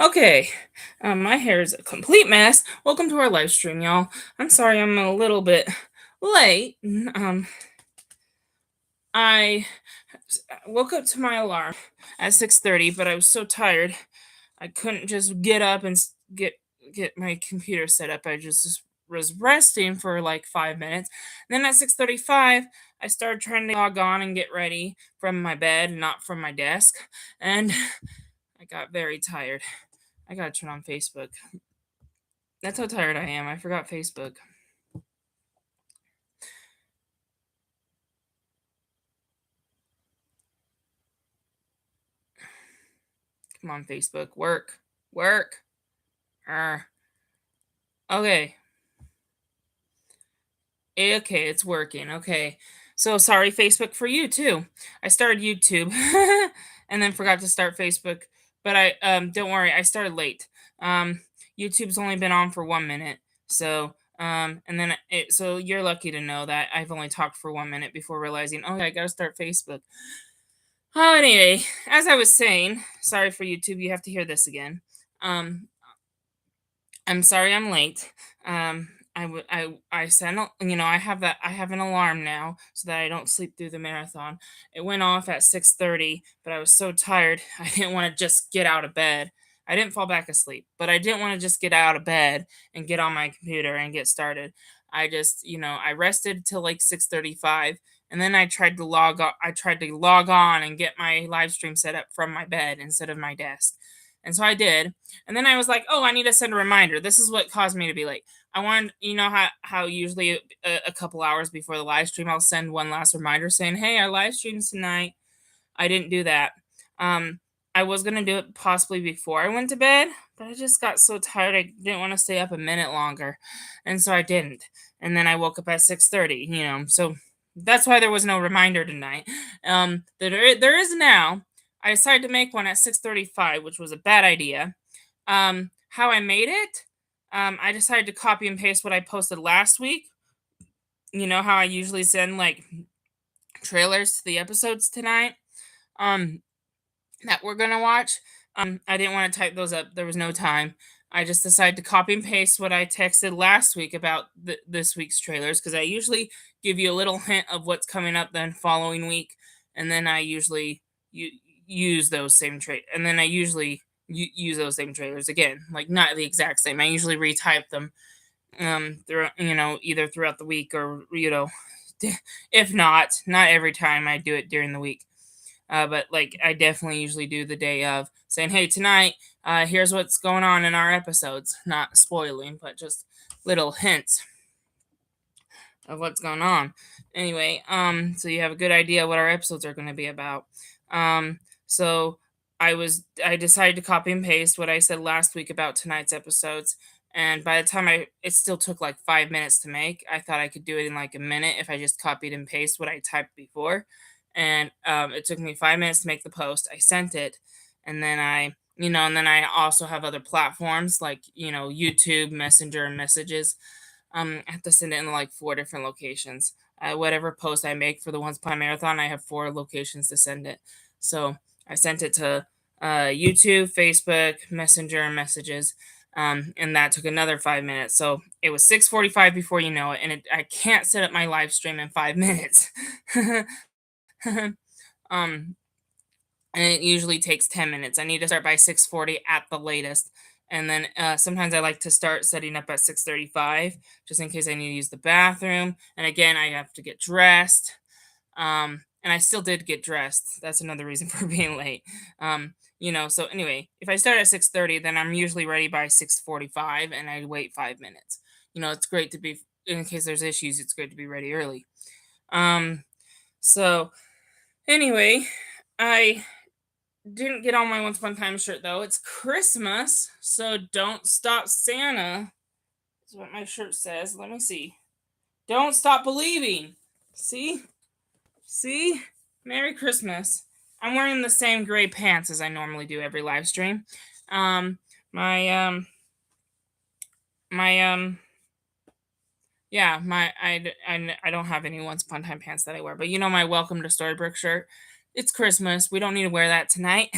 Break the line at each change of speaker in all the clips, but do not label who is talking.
Okay, my hair is a complete mess. Welcome to our live stream, y'all. I'm sorry I'm a little bit late. I woke up to my alarm at 6:30, but I was so tired I couldn't just get up and get my computer set up. I just was resting for like 5 minutes. Then at 6:35, I started trying to log on and get ready from my bed, not from my desk, and I got very tired. I gotta turn on Facebook. That's how tired I am. I forgot Facebook. Come on, Facebook. Work. Work. Arr. Okay. Okay, it's working. Okay. So sorry, Facebook, for you too. I started YouTube and then forgot to start Facebook. But I don't worry, I started late. Um YouTube's only been on for 1 minute. So you're lucky to know that I've only talked for 1 minute before realizing, oh, I gotta start Facebook. Oh, anyway, as I was saying, sorry for YouTube, you have to hear this again. Um, I'm sorry I'm late. I sent, I have an alarm now so that I don't sleep through the marathon. It went off at 6:30, but I was so tired, I didn't want to just get out of bed. I didn't fall back asleep, but I didn't want to just get out of bed and get on my computer and get started. I rested till like 6:35 and then I tried to log on and get my live stream set up from my bed instead of my desk. And so I did. And then I was like, "Oh, I need to send a reminder." This is what caused me to be late. I wanted, how usually a couple hours before the live stream I'll send one last reminder saying, "Hey, our live stream's tonight." I didn't do that. Um I was going to do it possibly before I went to bed, but I just got so tired I didn't want to stay up a minute longer. And so I didn't. And then I woke up at 6:30. So that's why there was no reminder tonight. There is now. I decided to make one at 6:35, which was a bad idea. How I made it? I decided to copy and paste what I posted last week. You know how I usually send like trailers to the episodes tonight. Um, that we're gonna watch. I didn't want to type those up. There was no time. I just decided to copy and paste what I texted last week about this week's trailers because I usually give you a little hint of what's coming up the following week, and then I usually use those same and then I usually use those same trailers again, like not the exact same. I usually retype them through either throughout the week or if not every time I do it during the week. But like I definitely usually do the day of saying, "Hey, tonight, here's what's going on in our episodes." Not spoiling, but just little hints of what's going on. Anyway, so you have a good idea what our episodes are going to be about. So I decided to copy and paste what I said last week about tonight's episodes. And by the time it still took like 5 minutes to make. I thought I could do it in like a minute if I just copied and pasted what I typed before. And it took me 5 minutes to make the post. I sent it, and then I also have other platforms like YouTube, Messenger, and Messages. I have to send it in like four different locations. Whatever post I make for the Once Upon a Marathon, I have four locations to send it. So I sent it to YouTube, Facebook, Messenger, and Messages. And that took another 5 minutes. So it was 6:45 before you know it, and I can't set up my live stream in 5 minutes. um, and it usually takes 10 minutes. I need to start by 6:40 at the latest. And then sometimes I like to start setting up at 6:35 just in case I need to use the bathroom. And again, I have to get dressed. And I still did get dressed. That's another reason for being late. So anyway, if I start at 6:30, then I'm usually ready by 6:45 and I wait 5 minutes. It's great to be in case there's issues, it's great to be ready early. So anyway, I didn't get on my Once Upon a Time shirt though. It's Christmas, so don't stop Santa. Is what my shirt says. Let me see. Don't stop believing. See? See? Merry Christmas. I'm wearing the same gray pants as I normally do every live stream. Um, my my yeah, I don't have any Once Upon a Time pants that I wear, but my Welcome to Storybrooke shirt. it's Christmas. We don't need to wear that tonight.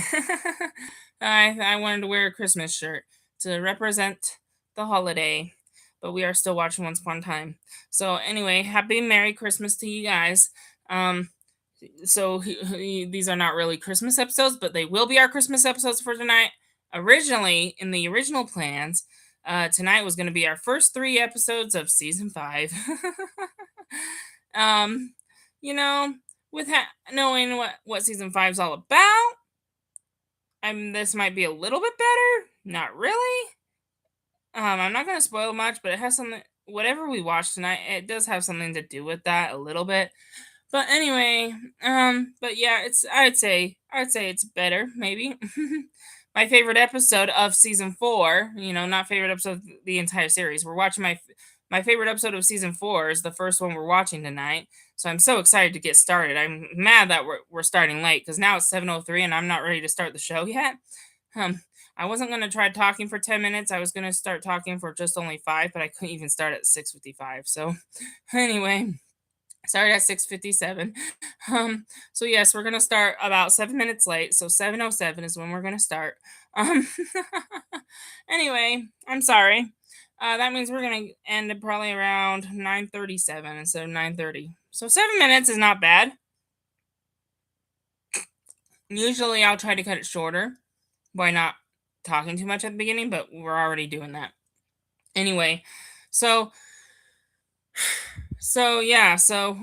I wanted to wear a Christmas shirt to represent the holiday, but we are still watching Once Upon a Time. So anyway, happy Merry Christmas to you guys. Um, so these are not really Christmas episodes, but they will be our Christmas episodes for tonight. Originally, in the original plans, tonight was going to be our first 3 episodes of season 5. um, you know, with knowing what season 5 is all about, this might be a little bit better. Not really. I'm not going to spoil much, but it has something. Whatever we watch tonight, it does have something to do with that a little bit. But anyway, but yeah, I'd say it's better, maybe. My favorite episode of season 4, not favorite episode of the entire series. We're watching my favorite episode of season 4 is the first one we're watching tonight. So I'm so excited to get started. I'm mad that we're starting late because now it's 7:03 and I'm not ready to start the show yet. I wasn't gonna try talking for 10 minutes. I was gonna start talking for just only 5, but I couldn't even start at 6:55. So anyway, started at 6:57. So yes, we're gonna start about 7 minutes late. So 7:07 is when we're gonna start. Um, anyway, I'm sorry. That means we're gonna end at probably around 9:37 instead of 9:30. So 7 minutes is not bad. Usually I'll try to cut it shorter by not talking too much at the beginning, but we're already doing that. Anyway, so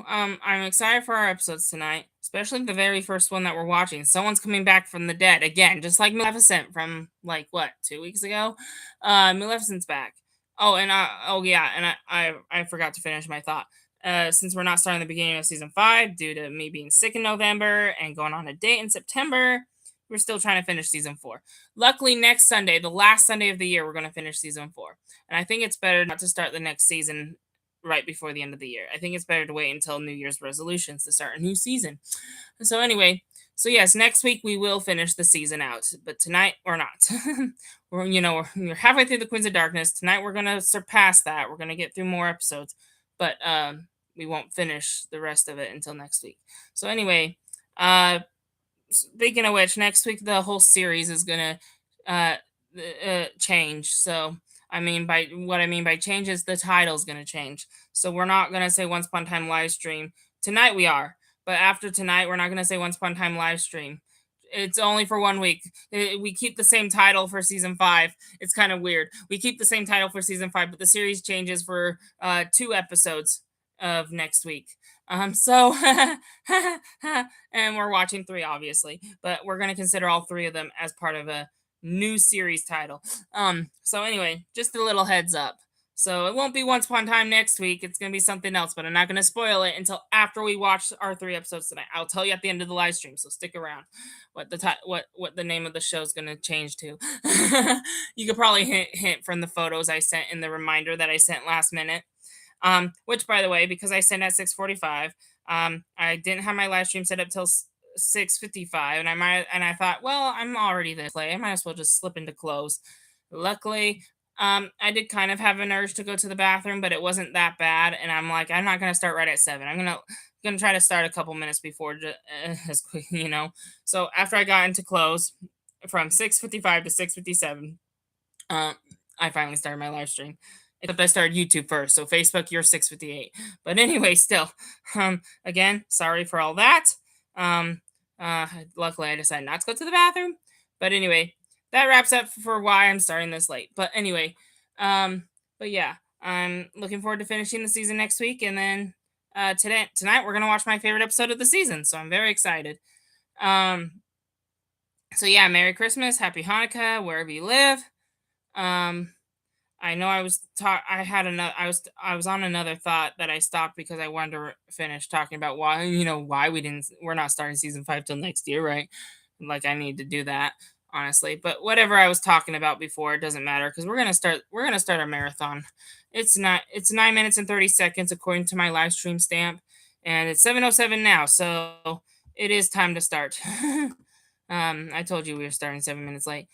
I'm excited for our episodes tonight, especially the very first one that we're watching. Someone's coming back from the dead again, just like Maleficent from like what 2 weeks ago. Maleficent's back. Oh, and I forgot to finish my thought. Since we're not starting the beginning of season 5 due to me being sick in November and going on a date in September, we're still trying to finish season 4. Luckily, next Sunday, the last Sunday of the year, we're going to finish season 4. And I think it's better not to start the next season right before the end of the year. I think it's better to wait until New Year's resolutions to start a new season. So anyway, yes, next week we will finish the season out, but tonight we're not. we're halfway through the Queens of Darkness. Tonight we're gonna surpass that. We're gonna get through more episodes, but we won't finish the rest of it until next week. So anyway, speaking of which, next week the whole series is gonna change. So I mean by change is the title's gonna change. So we're not gonna say Once Upon a Time live stream tonight. We are, but after tonight, we're not gonna say Once Upon a Time live stream. It's only for 1 week. We keep the same title for season 5. It's kind of weird. We keep the same title for season 5, but the series changes for 2 episodes of next week. So and we're watching 3 obviously, but we're gonna consider all 3 of them as part of a new series title. So anyway, just a little heads up. So it won't be Once Upon a Time next week. It's gonna be something else, but I'm not gonna spoil it until after we watch our 3 episodes tonight. I'll tell you at the end of the live stream, so stick around. What the name of the show is gonna change to. You could probably hint from the photos I sent in the reminder that I sent last minute. Which by the way, because I sent at 6:45, I didn't have my live stream set up till 6:55, and I thought, well, I'm already this late. I might as well just slip into close. Luckily, I did kind of have an urge to go to the bathroom, but it wasn't that bad. And I'm like, I'm not gonna start right at 7. I'm gonna try to start a couple minutes before, as quick, So after I got into close from 6:55 to 6:57, I finally started my live stream. Except I started YouTube first, so Facebook, you're 6:58. But anyway, still, again, sorry for all that. Luckily, I decided not to go to the bathroom. But anyway, that wraps up for why I'm starting this late. But anyway, but yeah, I'm looking forward to finishing the season next week, and then tonight we're gonna watch my favorite episode of the season. So I'm very excited. So yeah, Merry Christmas, Happy Hanukkah, wherever you live. I know I was I was on another thought that I stopped because I wanted to finish talking about why we're not starting season 5 till next year, right? Like I need to do that, honestly. But whatever I was talking about before, it doesn't matter because we're gonna start our marathon. It's 9 minutes and 30 seconds according to my live stream stamp, and it's 7:07 now, so it is time to start. I told you we were starting 7 minutes late.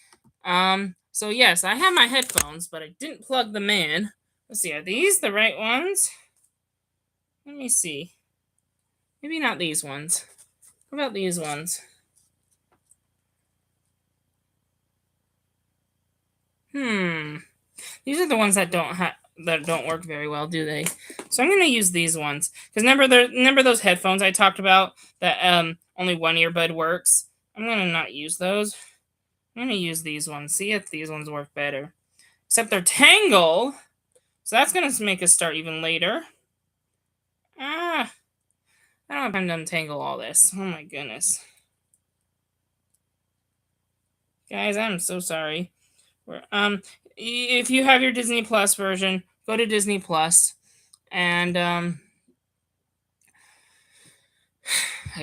So yes, I have my headphones, but I didn't plug them in. Let's see, are these the right ones? Let me see. Maybe not these ones. What about these ones? These are the ones that don't work very well, do they? So I'm gonna use these ones because remember those headphones I talked about that only one earbud works. I'm gonna not use those. I'm gonna use these ones. See if these ones work better. Except they're tangle, so that's gonna make us start even later. Ah, I don't have time to untangle all this. Oh my goodness, guys, I'm so sorry. If you have your Disney Plus version, go to Disney Plus, and I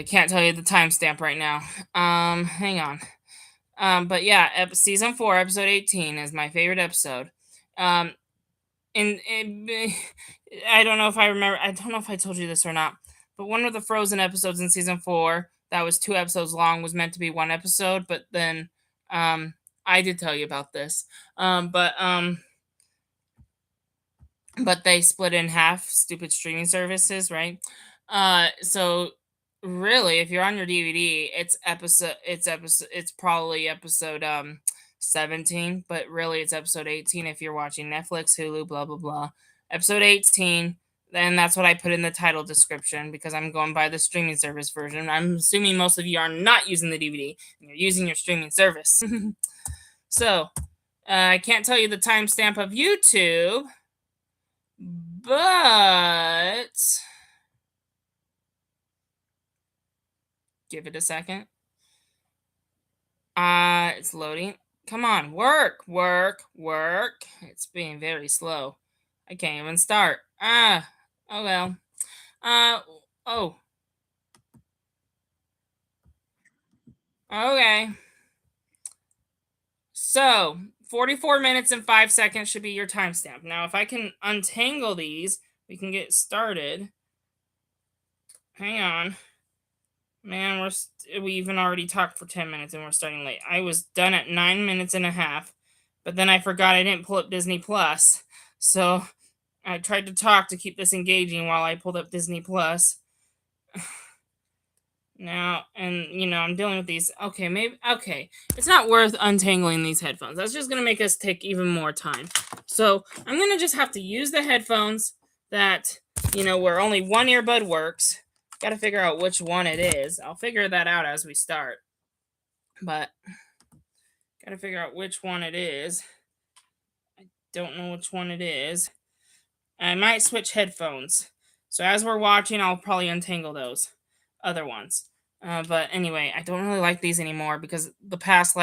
can't tell you the timestamp right now. Hang on. But yeah, season 4, episode 18 is my favorite episode. Um, and I don't know if I remember. I don't know if I told you this or not. But one of the Frozen episodes in season 4 that was 2 episodes long was meant to be 1 episode, but then I did tell you about this. But they split in half. Stupid streaming services, right? So really, if you're on your DVD, it's probably episode 17, but really it's episode 18 if you're watching Netflix, Hulu, blah blah blah. Episode 18, and that's what I put in the title description because I'm going by the streaming service version. I'm assuming most of you are not using the DVD and you're using your streaming service. So I can't tell you the timestamp of YouTube, but give it a second. It's loading. Come on, work. It's being very slow. I can't even start. Oh well. Oh. Okay. So, 44 minutes and 5 seconds should be your timestamp. Now, if I can untangle these, we can get started. Hang on. Man, we even already talked for 10 minutes and we're starting late. I was done at 9 minutes and a half, but then I forgot I didn't pull up Disney Plus. So I tried to talk to keep this engaging while I pulled up Disney Plus. Now, and I'm dealing with these. Okay. It's not worth untangling these headphones. That's just going to make us take even more time. So I'm going to just have to use the headphones that, where only one earbud works. Got to figure out which one it is. I'll figure that out as we start. But got to figure out which one it is. I don't know which one it is. I might switch headphones. So as we're watching, I'll probably untangle those other ones. But anyway, I don't really like these anymore because the past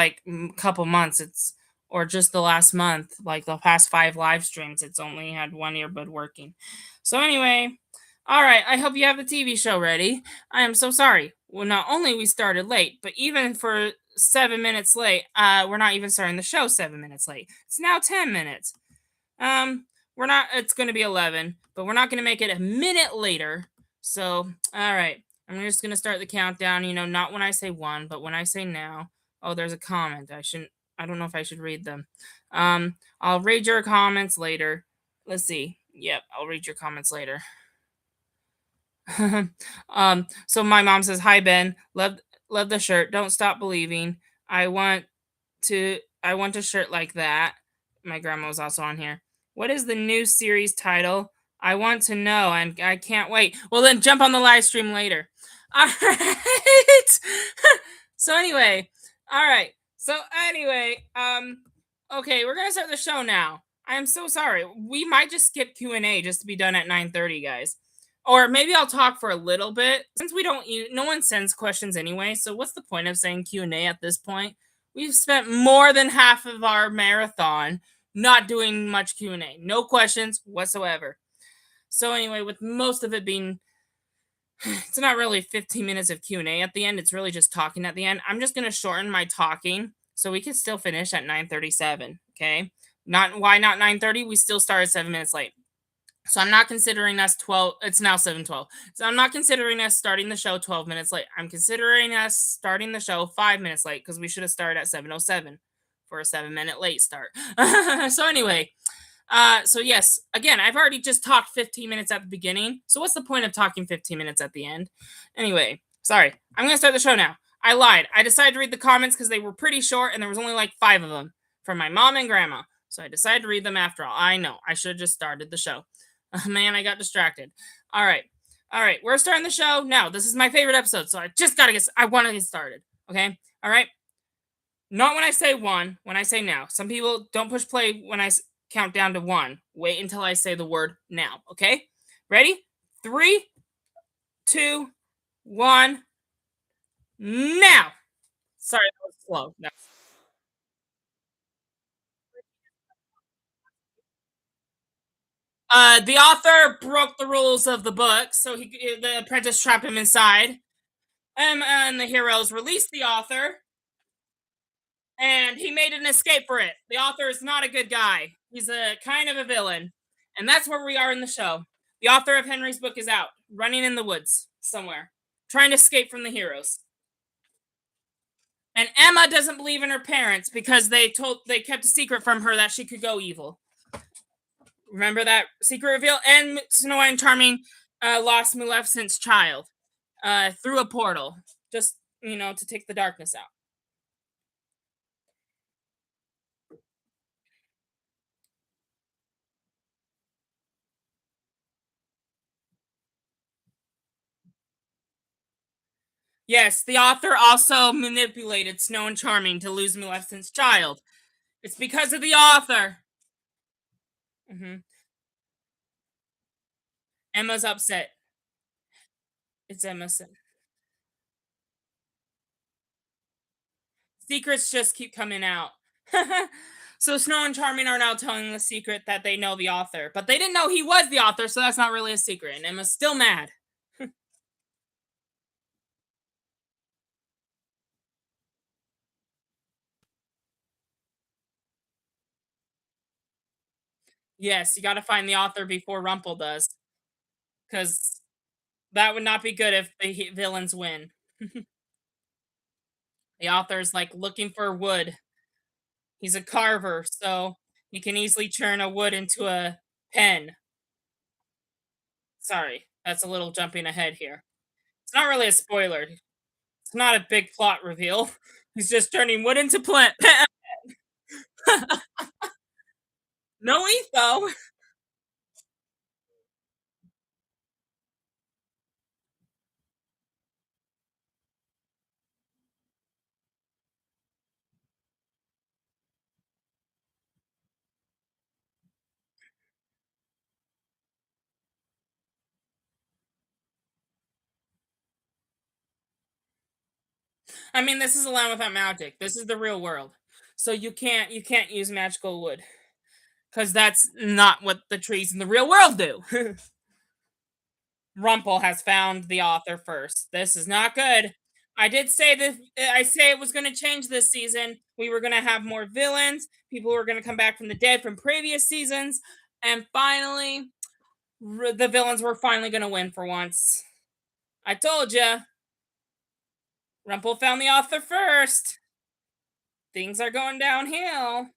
couple months, or just the last month, like the past 5 live streams, it's only had one earbud working. So anyway, all right, I hope you have the TV show ready. I am so sorry. Well, not only we started late, but even for 7 minutes late, we're not even starting the show 7 minutes late. It's now 10 minutes. We're not, it's going to be 11, but we're not going to make it a minute later. So, all right, I'm just going to start the countdown, not when I say 1, but when I say now. Oh, there's a comment. I don't know if I should read them. I'll read your comments later. Let's see. Yep, I'll read your comments later. So my mom says, "Hi Ben, love the shirt. Don't stop believing. I want a shirt like that." My grandma was also on here. What is the new series title? I want to know, and I can't wait. Well, then jump on the live stream later. All right. So anyway, okay, we're gonna start the show now. I am so sorry. We might just skip Q&A just to be done at 9:30, guys. Or maybe I'll talk for a little bit since no one sends questions anyway. So what's the point of saying Q&A at this point? We've spent more than half of our marathon not doing much Q&A. No questions whatsoever. So anyway, with most of it being, it's not really 15 minutes of Q&A at the end. It's really just talking at the end. I'm just going to shorten my talking so we can still finish at 9:37. Okay. Why not 9:30? We still started 7 minutes late. So I'm not considering us 12. It's now 7:12. So I'm not considering us starting the show 12 minutes late. I'm considering us starting the show 5 minutes late because we should have started at 7:07 for a 7-minute late start. So anyway, so yes, again, I've already just talked 15 minutes at the beginning. So what's the point of talking 15 minutes at the end? Anyway, Sorry. I'm going to start the show now. I lied. I decided to read the comments because they were pretty short and there was only like 5 of them from my mom and grandma. So I decided to read them after all. I know. I should have just started the show. Man, I got distracted. All right. All right. We're starting the show now. This is my favorite episode. So I just got to I want to get started. Okay. All right. Not when I say 1, when I say now. Some people don't push play when I count down to 1. Wait until I say the word now. Okay. Ready? 3, 2, 1. Now. Sorry, that was slow. No. The author broke the rules of the book, so the apprentice trapped him inside. And the heroes released the author, and he made an escape for it. The author is not a good guy. He's a kind of a villain, and that's where we are in the show. The author of Henry's book is out, running in the woods somewhere, trying to escape from the heroes. And Emma doesn't believe in her parents because they kept a secret from her that she could go evil. Remember that secret reveal? And Snow White and Charming lost Maleficent's child through a portal, just to take the darkness out. Yes, the author also manipulated Snow and Charming to lose Maleficent's child. It's because of the author. Mm-hmm. Emma's upset. It's Emma's secrets just keep coming out. So Snow and Charming are now telling the secret that they know the author, but they didn't know he was the author, so that's not really a secret. And Emma's still mad. Yes, you got to find the author before Rumple does, because that would not be good if the villains win. The author's like looking for wood. He's a carver, so he can easily turn a wood into a pen. Sorry, that's a little jumping ahead here. It's not really a spoiler. It's not a big plot reveal. He's just turning wood into plant. No etho. I mean, this is a land without magic. This is the real world, so you can't use magical wood because that's not what the trees in the real world do. Rumple has found the author first. This is not good. I did say this. I say it was going to change this season. We were going to have more villains. People were going to come back from the dead from previous seasons, and finally, the villains were finally going to win for once. I told you. Rumple found the author first. Things are going downhill.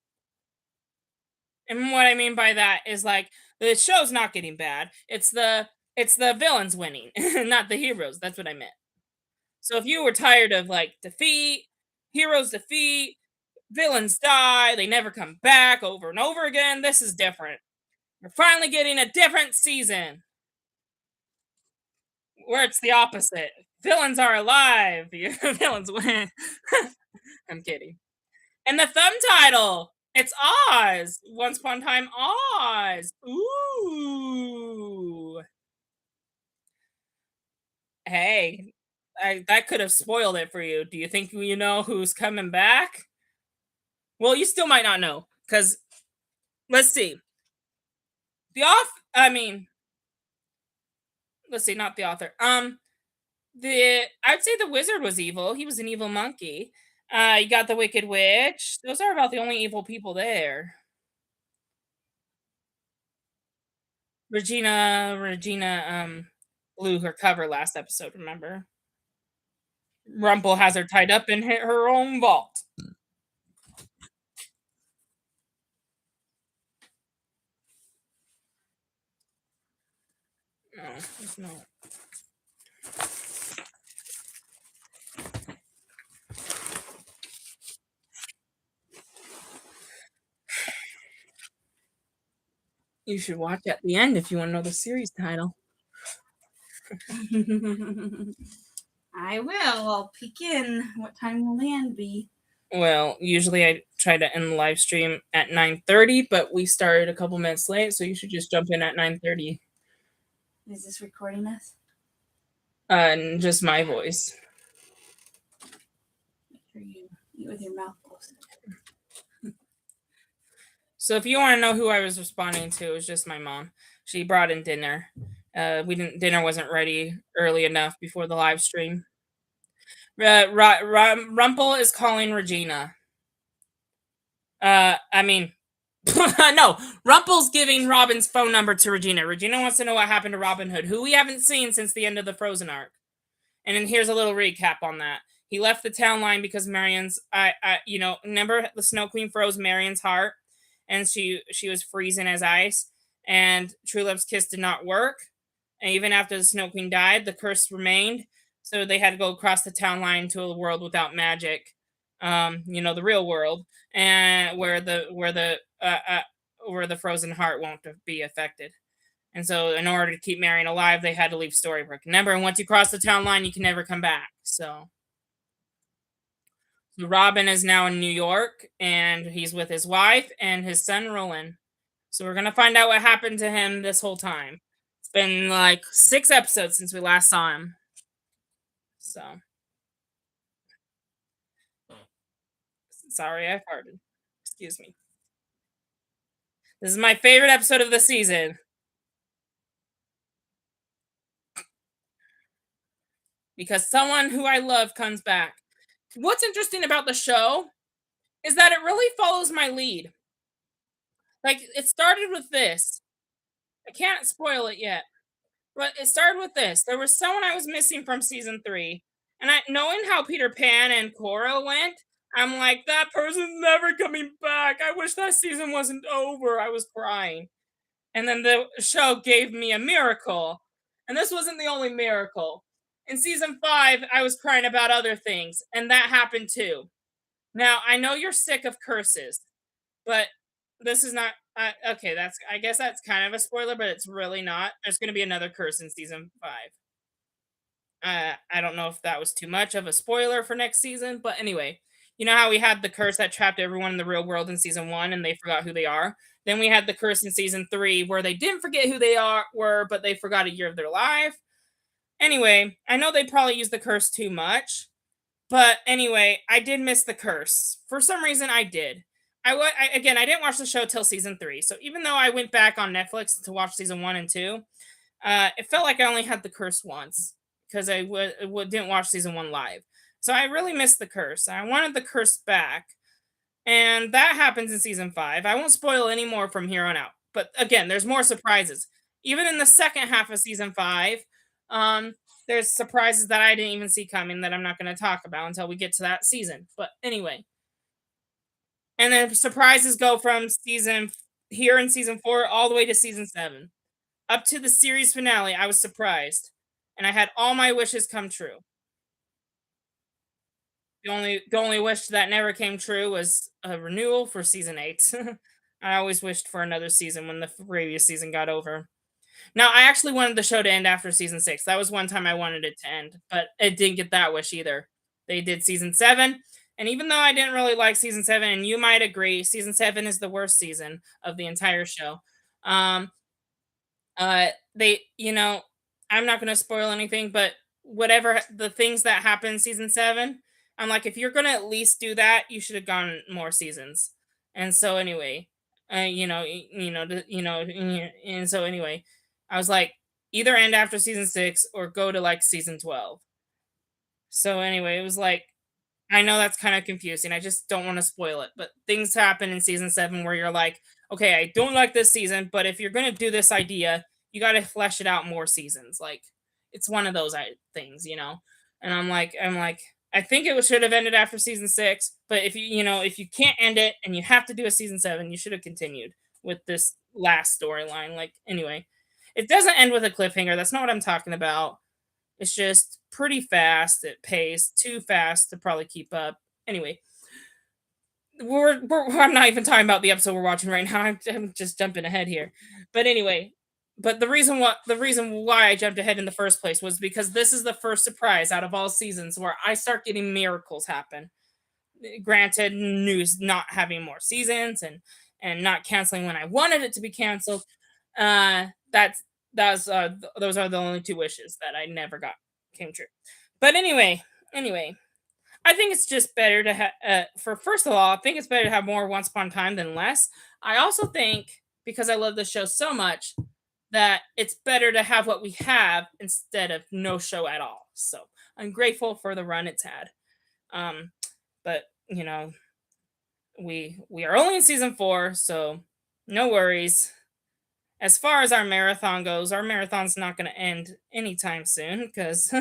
And what I mean by that is like the show's not getting bad. It's the villains winning, not the heroes. That's what I meant. So if you were tired of like heroes defeat, villains die, they never come back over and over again, this is different. We're finally getting a different season where it's the opposite. Villains are alive. Villains win. I'm kidding. And the thumb title. It's Oz. Once upon a time, Oz. Ooh. Hey, that could have spoiled it for you. Do you think you know who's coming back? Well, you still might not know because let's see. I mean, let's see, not the author. I'd say the wizard was evil. He was an evil monkey. You got the Wicked Witch. Those are about the only evil people there. Regina blew her cover last episode, remember? Rumple has her tied up in her own vault. No, it's not. You should watch at the end if you wanna know the series title.
I will. I'll peek in. What time will the end be?
Well, usually I try to end the live stream at 9:30, but we started a couple minutes late, so you should just jump in at 9:30.
Is this recording us?
And just my voice.
Make sure you eat with your mouth closed.
So if you wanna know who I was responding to, it was just my mom. She brought in dinner. We didn't dinner wasn't ready early enough before the live stream. Rumpel is calling Regina. I mean, no, Rumpel's giving Robin's phone number to Regina. Regina wants to know what happened to Robin Hood, who we haven't seen since the end of the Frozen arc. And then here's a little recap on that. He left the town line because Marion's, remember the Snow Queen froze Marion's heart, and she was freezing as ice, and True Love's kiss did not work. And even after the Snow Queen died, the curse remained. So they had to go across the town line to a world without magic, the real world, and where the frozen heart won't be affected. And so, in order to keep Marion alive, they had to leave Storybrooke. Remember, and once you cross the town line, you can never come back. So Robin is now in New York, and he's with his wife and his son Rowan. So we're gonna find out what happened to him this whole time. It's been like 6 episodes since we last saw him. So sorry, I farted. Excuse me. This is my favorite episode of the season because someone who I love comes back. What's interesting about the show is that it really follows my lead. Like, it started with this. I can't spoil it yet, but it started with this. There was someone I was missing from season 3, and knowing how Peter Pan and Cora went, I'm like, that person's never coming back. I wish that season wasn't over. I was crying. And then the show gave me a miracle. And this wasn't the only miracle. In season 5, I was crying about other things, and that happened too. Now, I know you're sick of curses, but this is not okay. I guess that's kind of a spoiler, but it's really not. There's going to be another curse in season 5. I don't know if that was too much of a spoiler for next season, but anyway, you know how we had the curse that trapped everyone in the real world in season 1 and they forgot who they are? Then we had the curse in season 3 where they didn't forget who they were, but they forgot a year of their life. Anyway, I know they probably used the curse too much, but anyway, I did miss the curse. For some reason, I did. Again, I didn't watch the show till season 3. So even though I went back on Netflix to watch season 1 and 2, it felt like I only had the curse once because didn't watch season 1 live. So I really missed the curse. I wanted the curse back, and that happens in season 5. I won't spoil any more from here on out. But again, there's more surprises. Even in the second half of season 5, um, there's surprises that I didn't even see coming that I'm not going to talk about until we get to that season. But anyway, and then surprises go from season here in season 4 all the way to season 7. Up to the series finale, I was surprised, and I had all my wishes come true. The only wish that never came true was a renewal for season 8. I always wished for another season when the previous season got over. Now, I actually wanted the show to end after season 6. That was one time I wanted it to end, but it didn't get that wish either. They did season 7, and even though I didn't really like season 7, and you might agree, season 7 is the worst season of the entire show. Um, they, I'm not going to spoil anything, but whatever the things that happen in season 7, I'm like, if you're going to at least do that, you should have gone more seasons. And so anyway, and so anyway, I was like, either end after season 6 or go to like season 12. So anyway, it was like, I know that's kind of confusing. I just don't want to spoil it. But things happen in season 7 where you're like, okay, I don't like this season, but if you're going to do this idea, you got to flesh it out more seasons. Like, it's one of those things. And I'm like, I think it should have ended after season 6, but if you can't end it and you have to do a season 7, you should have continued with this last storyline. Like, anyway, it doesn't end with a cliffhanger. That's not what I'm talking about. It's just pretty fast. It pays too fast to probably keep up. Anyway, I'm not even talking about the episode we're watching right now. I'm just jumping ahead here. But anyway, but the reason why I jumped ahead in the first place was because this is the first surprise out of all seasons where I start getting miracles happen. Granted, news not having more seasons and not canceling when I wanted it to be canceled. That's those are the only two wishes that I never got came true. But anyway, I think it's just better to have, for first of all, I think it's better to have more Once Upon a Time than less. I also think, because I love the show so much, that it's better to have what we have instead of no show at all. So I'm grateful for the run it's had. Um, but you know, we are only in season 4, so no worries. As far as our marathon goes, our marathon's not going to end anytime soon because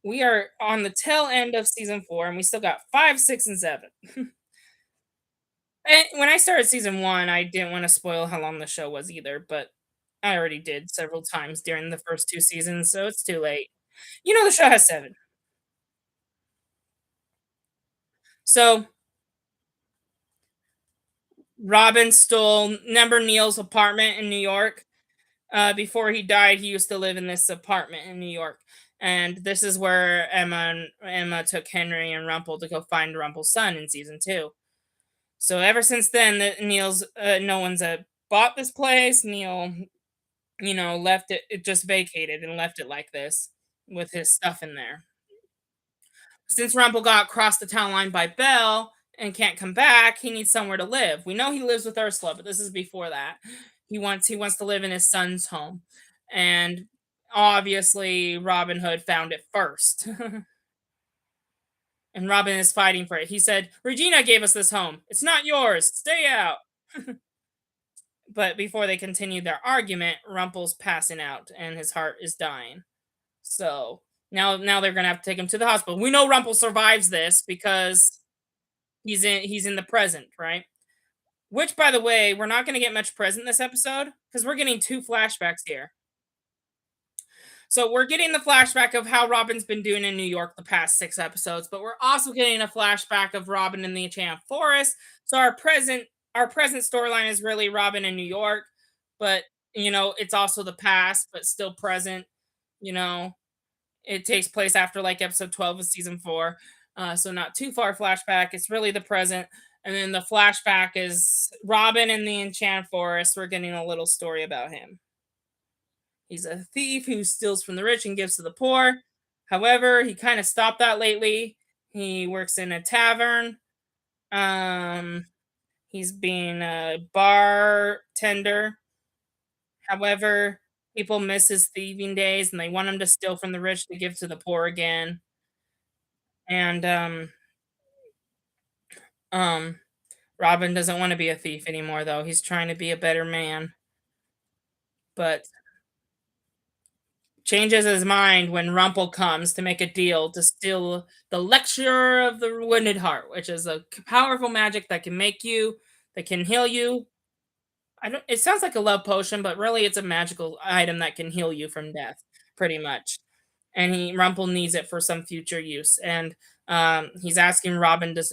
we are on the tail end of season 4 and we still got 5, 6, and 7. And when I started season 1, I didn't want to spoil how long the show was either, but I already did several times during the first 2 seasons, so it's too late. You know the show has 7. So Robin stole Number Neil's apartment in New York. Before he died, he used to live in this apartment in New York. And this is where Emma took Henry and Rumple to go find Rumple's son in season 2. So ever since then, Neil's no one's bought this place. Neil, left it just vacated and left it like this with his stuff in there. Since Rumple got crossed the town line by Belle and can't come back, he needs somewhere to live. We know he lives with Ursula, but this is before that. He wants to live in his son's home. And obviously Robin Hood found it first. And Robin is fighting for it. He said, "Regina gave us this home. It's not yours. Stay out." But before they continue their argument, Rumple's passing out and his heart is dying. So now they're gonna have to take him to the hospital. We know Rumple survives this because he's in the present, right? Which, by the way, we're not gonna get much present this episode because we're getting 2 flashbacks here. So we're getting the flashback of how Robin's been doing in New York the past 6 episodes, but we're also getting a flashback of Robin in the Enchanted Forest. So our present storyline is really Robin in New York, but it's also the past, but still present. You know, it takes place after like episode 12 of season 4. So not too far flashback. It's really the present. And then the flashback is Robin in the Enchanted Forest. We're getting a little story about him. He's a thief who steals from the rich and gives to the poor. However, he kind of stopped that lately. He works in a tavern. Um, he's being a bartender. However, people miss his thieving days and they want him to steal from the rich to give to the poor again. And um, Robin doesn't want to be a thief anymore, though. He's trying to be a better man, but changes his mind when Rumple comes to make a deal to steal the Lecture of the Wounded Heart, which is a powerful magic that can heal you. I don't. It sounds like a love potion, but really, it's a magical item that can heal you from death, pretty much. And Rumple needs it for some future use, and he's asking Robin to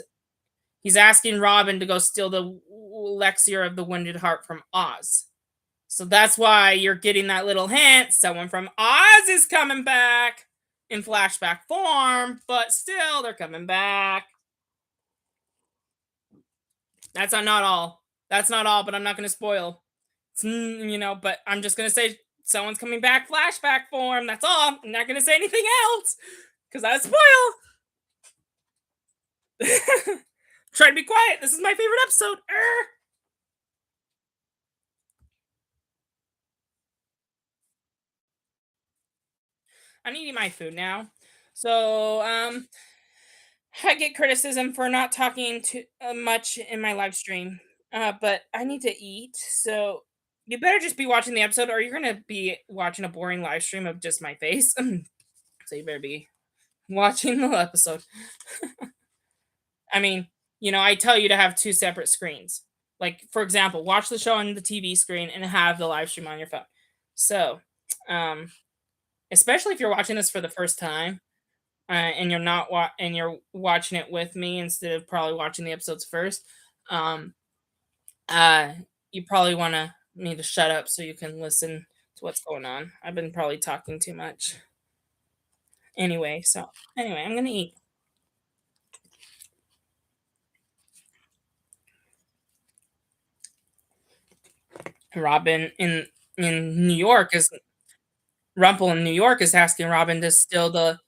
go steal the Elixir of the Wounded Heart from Oz. So that's why you're getting that little hint. Someone from Oz is coming back in flashback form, but still, they're coming back. That's not all. That's not all, but I'm not going to spoil. But I'm just going to say someone's coming back flashback form. That's all. I'm not going to say anything else because I spoil. Try to be quiet. This is my favorite episode. I'm eating my food now. So, I get criticism for not talking too much in my live stream, but I need to eat. So, you better just be watching the episode, or you're gonna be watching a boring live stream of just my face. So you better be watching the episode. I mean, I tell you to have 2 separate screens. Like, for example, watch the show on the TV screen and have the live stream on your phone. So, um, especially if you're watching this for the first time. and you're watching it with me instead of probably watching the episodes first, um, uh, you probably want to me to shut up so you can listen to what's going on. I've been probably talking too much. Anyway, I'm gonna eat. Robin in New York is Rumple in New York is asking Robin to steal the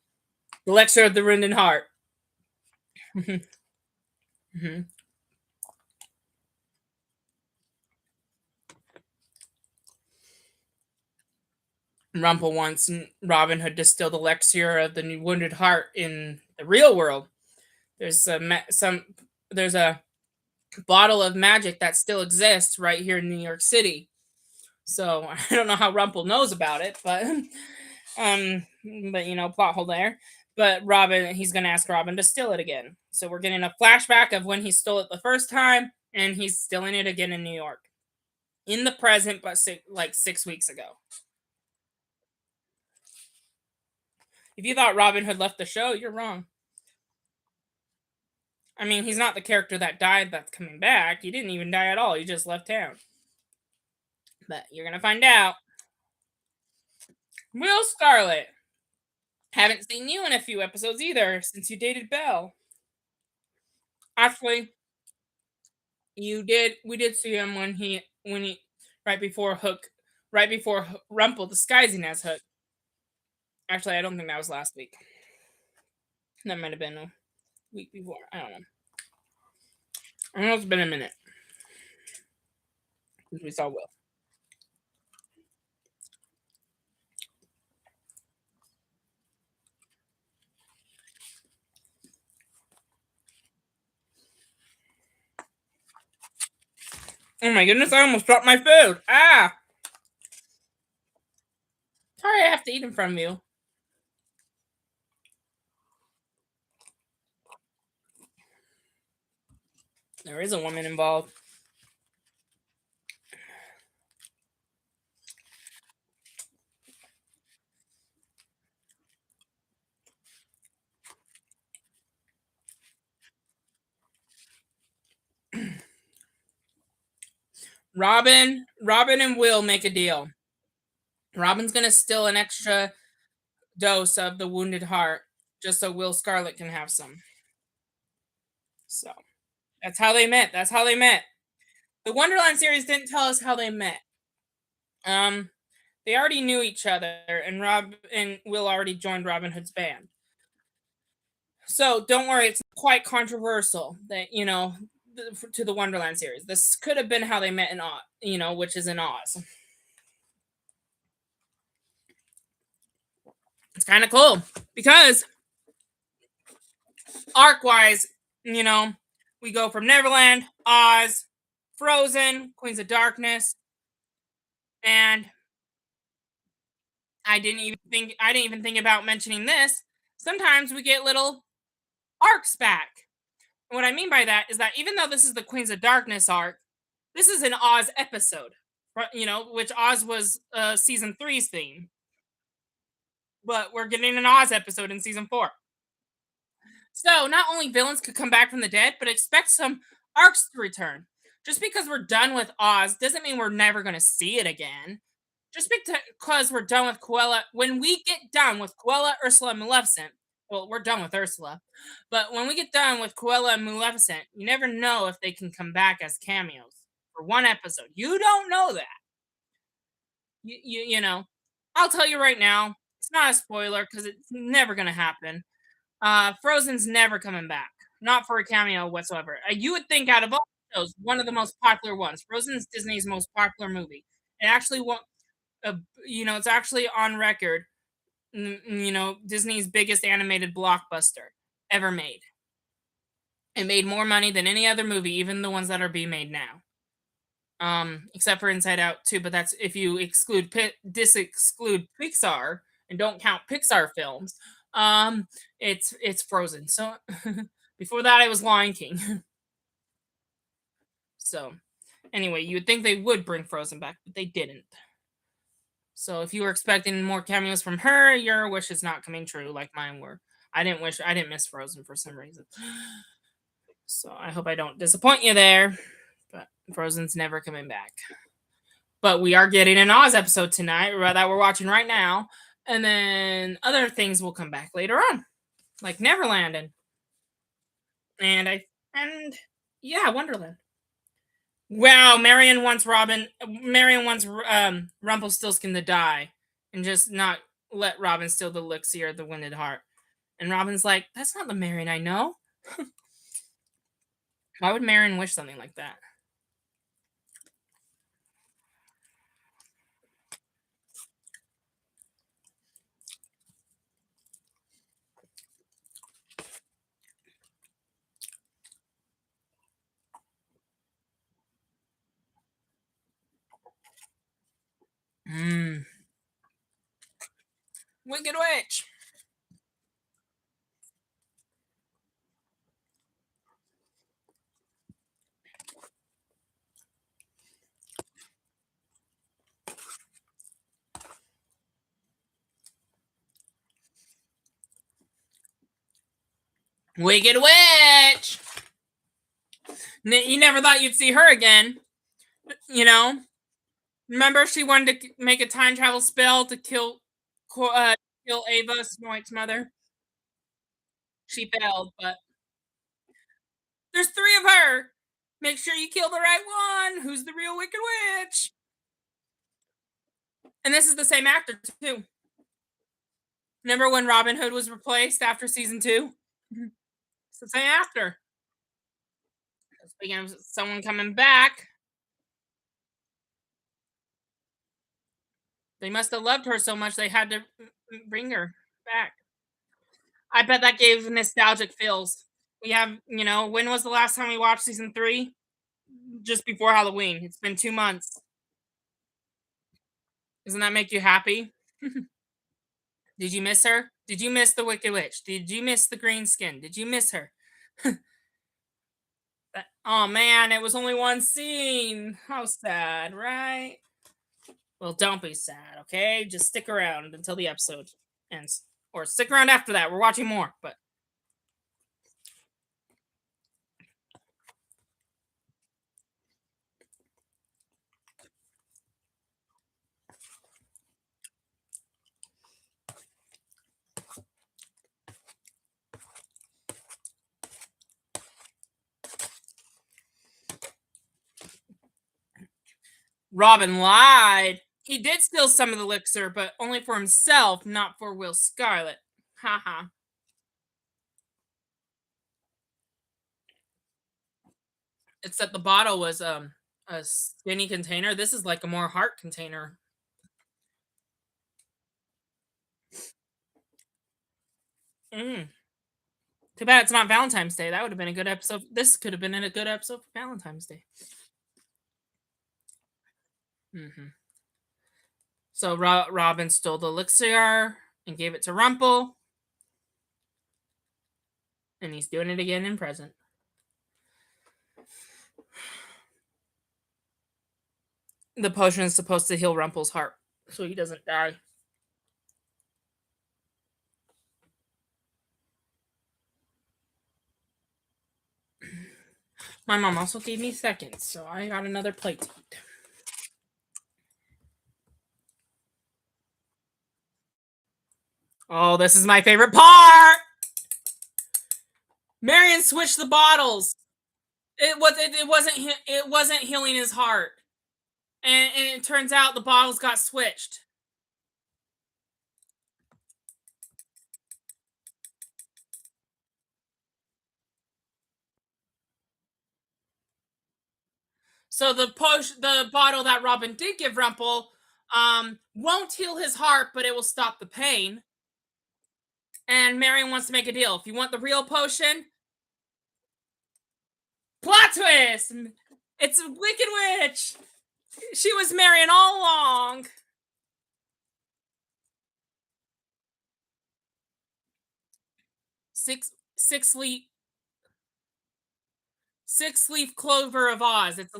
lecture of the Runden Heart. Mhm. Rumple wants Robin Hood to steal the elixir of the wounded heart in the real world. There's there's a bottle of magic that still exists right here in New York City. So I don't know how Rumple knows about it, um, but plot hole there. But he's gonna ask Robin to steal it again. So we're getting a flashback of when he stole it the first time, and he's stealing it again in New York, in the present, but like 6 weeks ago. If you thought Robin Hood left the show, you're wrong. I mean, he's not the character that died that's coming back. He didn't even die at all. He just left town. But you're gonna find out. Will Scarlet. Haven't seen you in a few episodes either since you dated Belle. Actually, you did. We did see him when he right before Hook, right before Rumple disguising as Hook. Actually, I don't think that was last week. That might have been a week before. I don't know. I know it's been a minute since we saw Will. Oh my goodness! I almost dropped my food. Ah! Sorry, I have to eat in front of you. There is a woman involved. Robin and Will make a deal. Robin's gonna steal an extra dose of the wounded heart just so Will Scarlet can have some. So that's how they met. That's how they met. The Wonderland series didn't tell us how they met. Um, they already knew each other, and Rob and Will already joined Robin Hood's band. So don't worry, it's quite controversial that to the Wonderland series. This could have been how they met in Oz, which is in Oz. It's kind of cool because arc wise, you know, we go from Neverland, Oz, Frozen, Queens of Darkness, and I didn't even think about mentioning this. Sometimes we get little arcs back. And what I mean by that is that even though this is the Queens of Darkness arc, this is an Oz episode, which Oz was season three's theme. But we're getting an Oz episode in season 4. So not only villains could come back from the dead, but expect some arcs to return. Just because we're done with Oz doesn't mean we're never going to see it again. Just because we're done with Cruella, when we get done with Cruella, Ursula, and Maleficent, well, we're done with Ursula, but when we get done with Cruella and Maleficent, you never know if they can come back as cameos for one episode. You don't know that. You know, I'll tell you right now, it's not a spoiler because it's never going to happen. Frozen's never coming back, not for a cameo whatsoever. You would think out of all shows, one of the most popular ones. Frozen's Disney's most popular movie. It actually won, uh, it's actually on record. Disney's biggest animated blockbuster ever made. It made more money than any other movie, even the ones that are being made now. Except for Inside Out too, but that's if you exclude exclude Pixar and don't count Pixar films. It's Frozen. So before that, it was Lion King. So anyway, you would think they would bring Frozen back, but they didn't. So if you were expecting more cameos from her, your wish is not coming true, like mine were. I didn't miss Frozen for some reason. So I hope I don't disappoint you there. But Frozen's never coming back. But we are getting an Oz episode tonight that we're watching right now. And then other things will come back later on. Like Neverland and yeah, Wonderland. Wow, Marion wants Rumpelstiltskin to die and just not let Robin steal the elixir of the Winded Heart. And Robin's like, that's not the Marion I know. Why would Marion wish something like that? Mmm. Wicked Witch. Wicked Witch. You never thought you'd see her again. You know? Remember she wanted to make a time travel spell to kill Ava, Snow White's mother? She failed, but there's 3 of her. Make sure you kill the right one. Who's the real Wicked Witch? And this is the same actor, too. Remember when Robin Hood was replaced after season 2? It's the same actor. Speaking of someone coming back, they must have loved her so much they had to bring her back. I bet that gave nostalgic feels. We have, when was the last time we watched season 3? Just before Halloween. It's been 2 months. Doesn't that make you happy? Did you miss her? Did you miss the Wicked Witch? Did you miss the green skin? Did you miss her? Oh man, it was only one scene. How sad, right? Well, don't be sad, okay? Just stick around until the episode ends. Or stick around after that. We're watching more, but Robin lied. He did steal some of the elixir, but only for himself, not for Will Scarlet. Haha. Except the bottle was a skinny container. This is like a more heart container. Mm. Too bad it's not Valentine's Day. That would have been a good episode. This could have been a good episode for Valentine's Day. Mm-hmm. So Robin stole the elixir and gave it to Rumple. And he's doing it again in present. The potion is supposed to heal Rumple's heart so he doesn't die. My mom also gave me seconds, so I got another plate to eat. Oh, this is my favorite part! Marion switched the bottles. It wasn't healing his heart, and it turns out the bottles got switched. So the bottle that Robin did give Rumple, won't heal his heart, but it will stop the pain. And Marion wants to make a deal. If you want the real potion, plot twist! It's a Wicked Witch! She was Marion all along. Six leaf clover of Oz. It's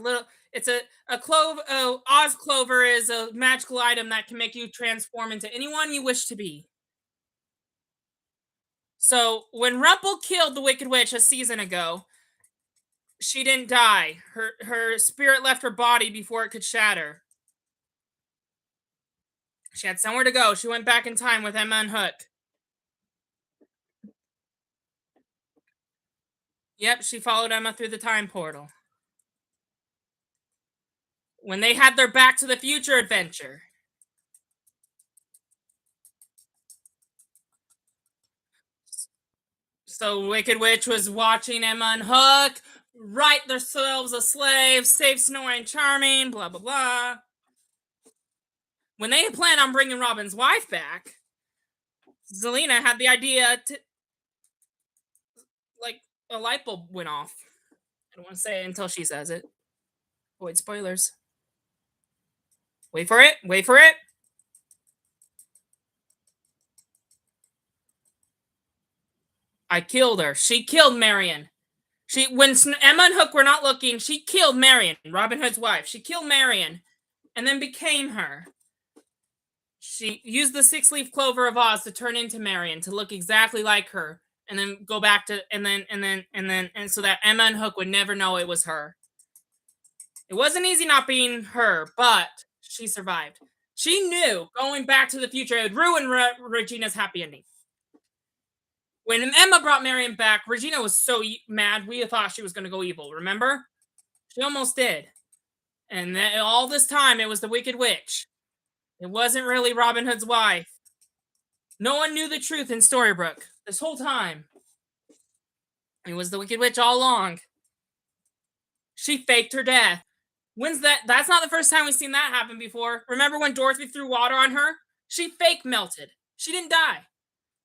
a clove. Oh, Oz clover is a magical item that can make you transform into anyone you wish to be. So when Rumple killed the Wicked Witch a season ago, she didn't die. Her spirit left her body before it could shatter. She had somewhere to go. She went back in time with Emma and Hook. Yep, she followed Emma through the time portal. When they had their Back to the Future adventure. So Wicked Witch was watching Emma and Hook write themselves a slave, save Snow White and Charming, blah, blah, blah. When they planned on bringing Robin's wife back, Zelina had the idea to, like, a light bulb went off. I don't want to say it until she says it. Avoid spoilers. Wait for it. Wait for it. I killed her. She killed Marion. When Emma and Hook were not looking, she killed Marion, Robin Hood's wife. She killed Marion, and then became her. She used the 6-leaf clover of Oz to turn into Marion, to look exactly like her, and then go back to, and so that Emma and Hook would never know it was her. It wasn't easy not being her, but she survived. She knew going back to the future it would ruin Regina's happy ending. When Emma brought Marion back, Regina was so mad we thought she was going to go evil. Remember? She almost did. And all this time, it was the Wicked Witch. It wasn't really Robin Hood's wife. No one knew the truth in Storybrooke this whole time. It was the Wicked Witch all along. She faked her death. When's that? That's not the first time we've seen that happen before. Remember when Dorothy threw water on her? She fake melted. She didn't die.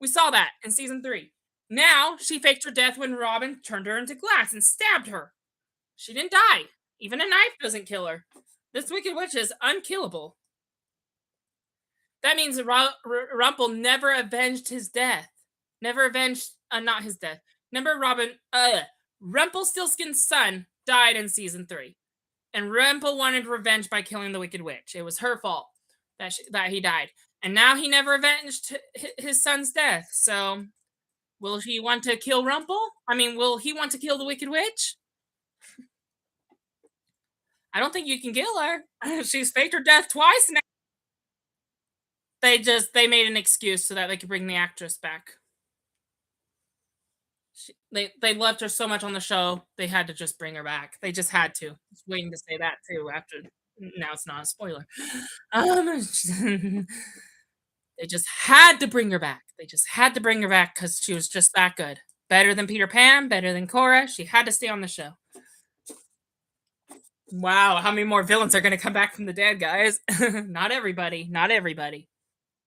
We saw that in season 3. Now, she faked her death when Robin turned her into glass and stabbed her. She didn't die. Even a knife doesn't kill her. This Wicked Witch is unkillable. That means Rumple never avenged his death. Never avenged, not his death. Remember Rumpelstiltskin's son died in season 3. And Rumple wanted revenge by killing the Wicked Witch. It was her fault that he died. And now he never avenged his son's death. So, will he want to kill Rumple? I mean, will he want to kill the Wicked Witch? I don't think you can kill her. She's faked her death twice now. They made an excuse so that they could bring the actress back. They loved her so much on the show, they had to just bring her back. They just had to. I was waiting to say that too after. Now it's not a spoiler. They just had to bring her back. They just had to bring her back because she was just that good. Better than Peter Pan, better than Cora. She had to stay on the show. Wow, how many more villains are going to come back from the dead, guys? Not everybody. Not everybody.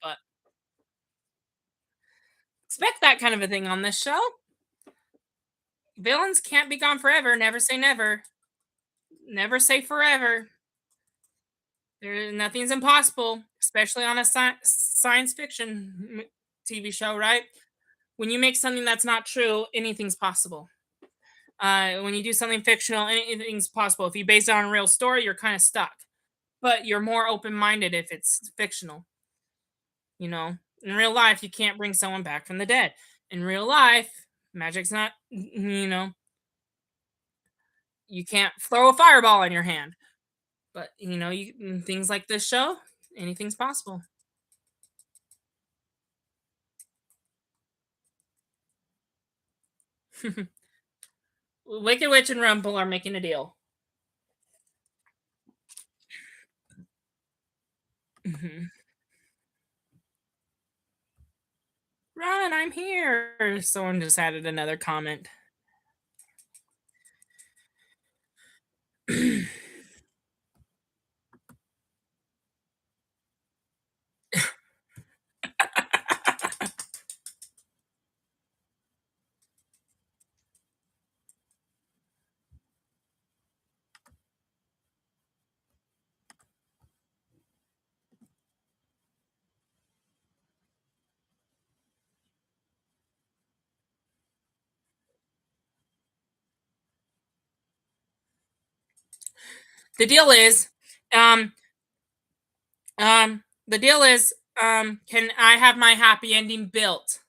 But expect that kind of a thing on this show. Villains can't be gone forever. Never say never. Never say forever. Nothing's impossible, especially on a science fiction TV show, right? When you make something that's not true, anything's possible. When you do something fictional, anything's possible. If you base it on a real story, you're kind of stuck. But you're more open-minded if it's fictional. You know, in real life, you can't bring someone back from the dead. In real life, magic's not, you can't throw a fireball in your hand. But, things like this show, anything's possible. Wicked Witch and Rumple are making a deal. Run, I'm here. Someone just added another comment. The deal is, can I have my happy ending built?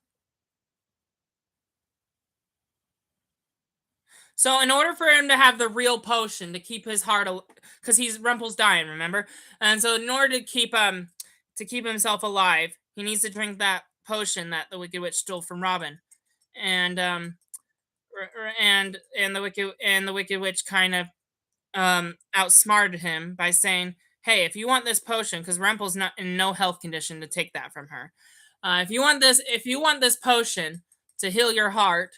So in order for him to have the real potion to keep his heart, because he's Rumpel's dying, remember? And so in order to keep himself alive, he needs to drink that potion that the Wicked Witch stole from Robin, and and the Wicked Witch kind of outsmarted him by saying, "Hey, if you want this potion, because Rumpel's not in no health condition to take that from her, if you want this potion to heal your heart,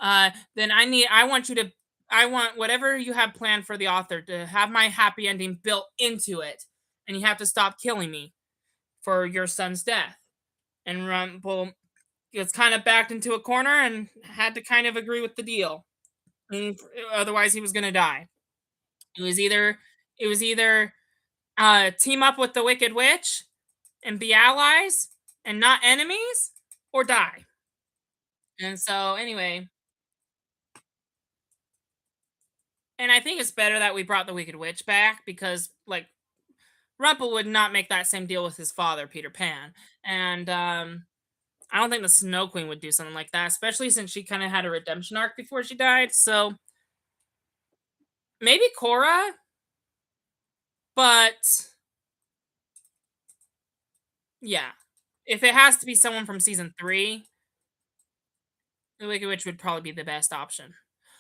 then I want you to, I want whatever you have planned for the author to have my happy ending built into it, and you have to stop killing me for your son's death." And Rumpel gets kind of backed into a corner and had to kind of agree with the deal. And otherwise, he was going to die. It was either it was either team up with the Wicked Witch and be allies and not enemies, or die. And so anyway, and I think it's better that we brought the Wicked Witch back because like Rumpel would not make that same deal with his father, Peter Pan. And I don't think the Snow Queen would do something like that, especially since she kind of had a redemption arc before she died. So maybe Cora, but yeah. If it has to be someone from season 3, the Wicked Witch would probably be the best option.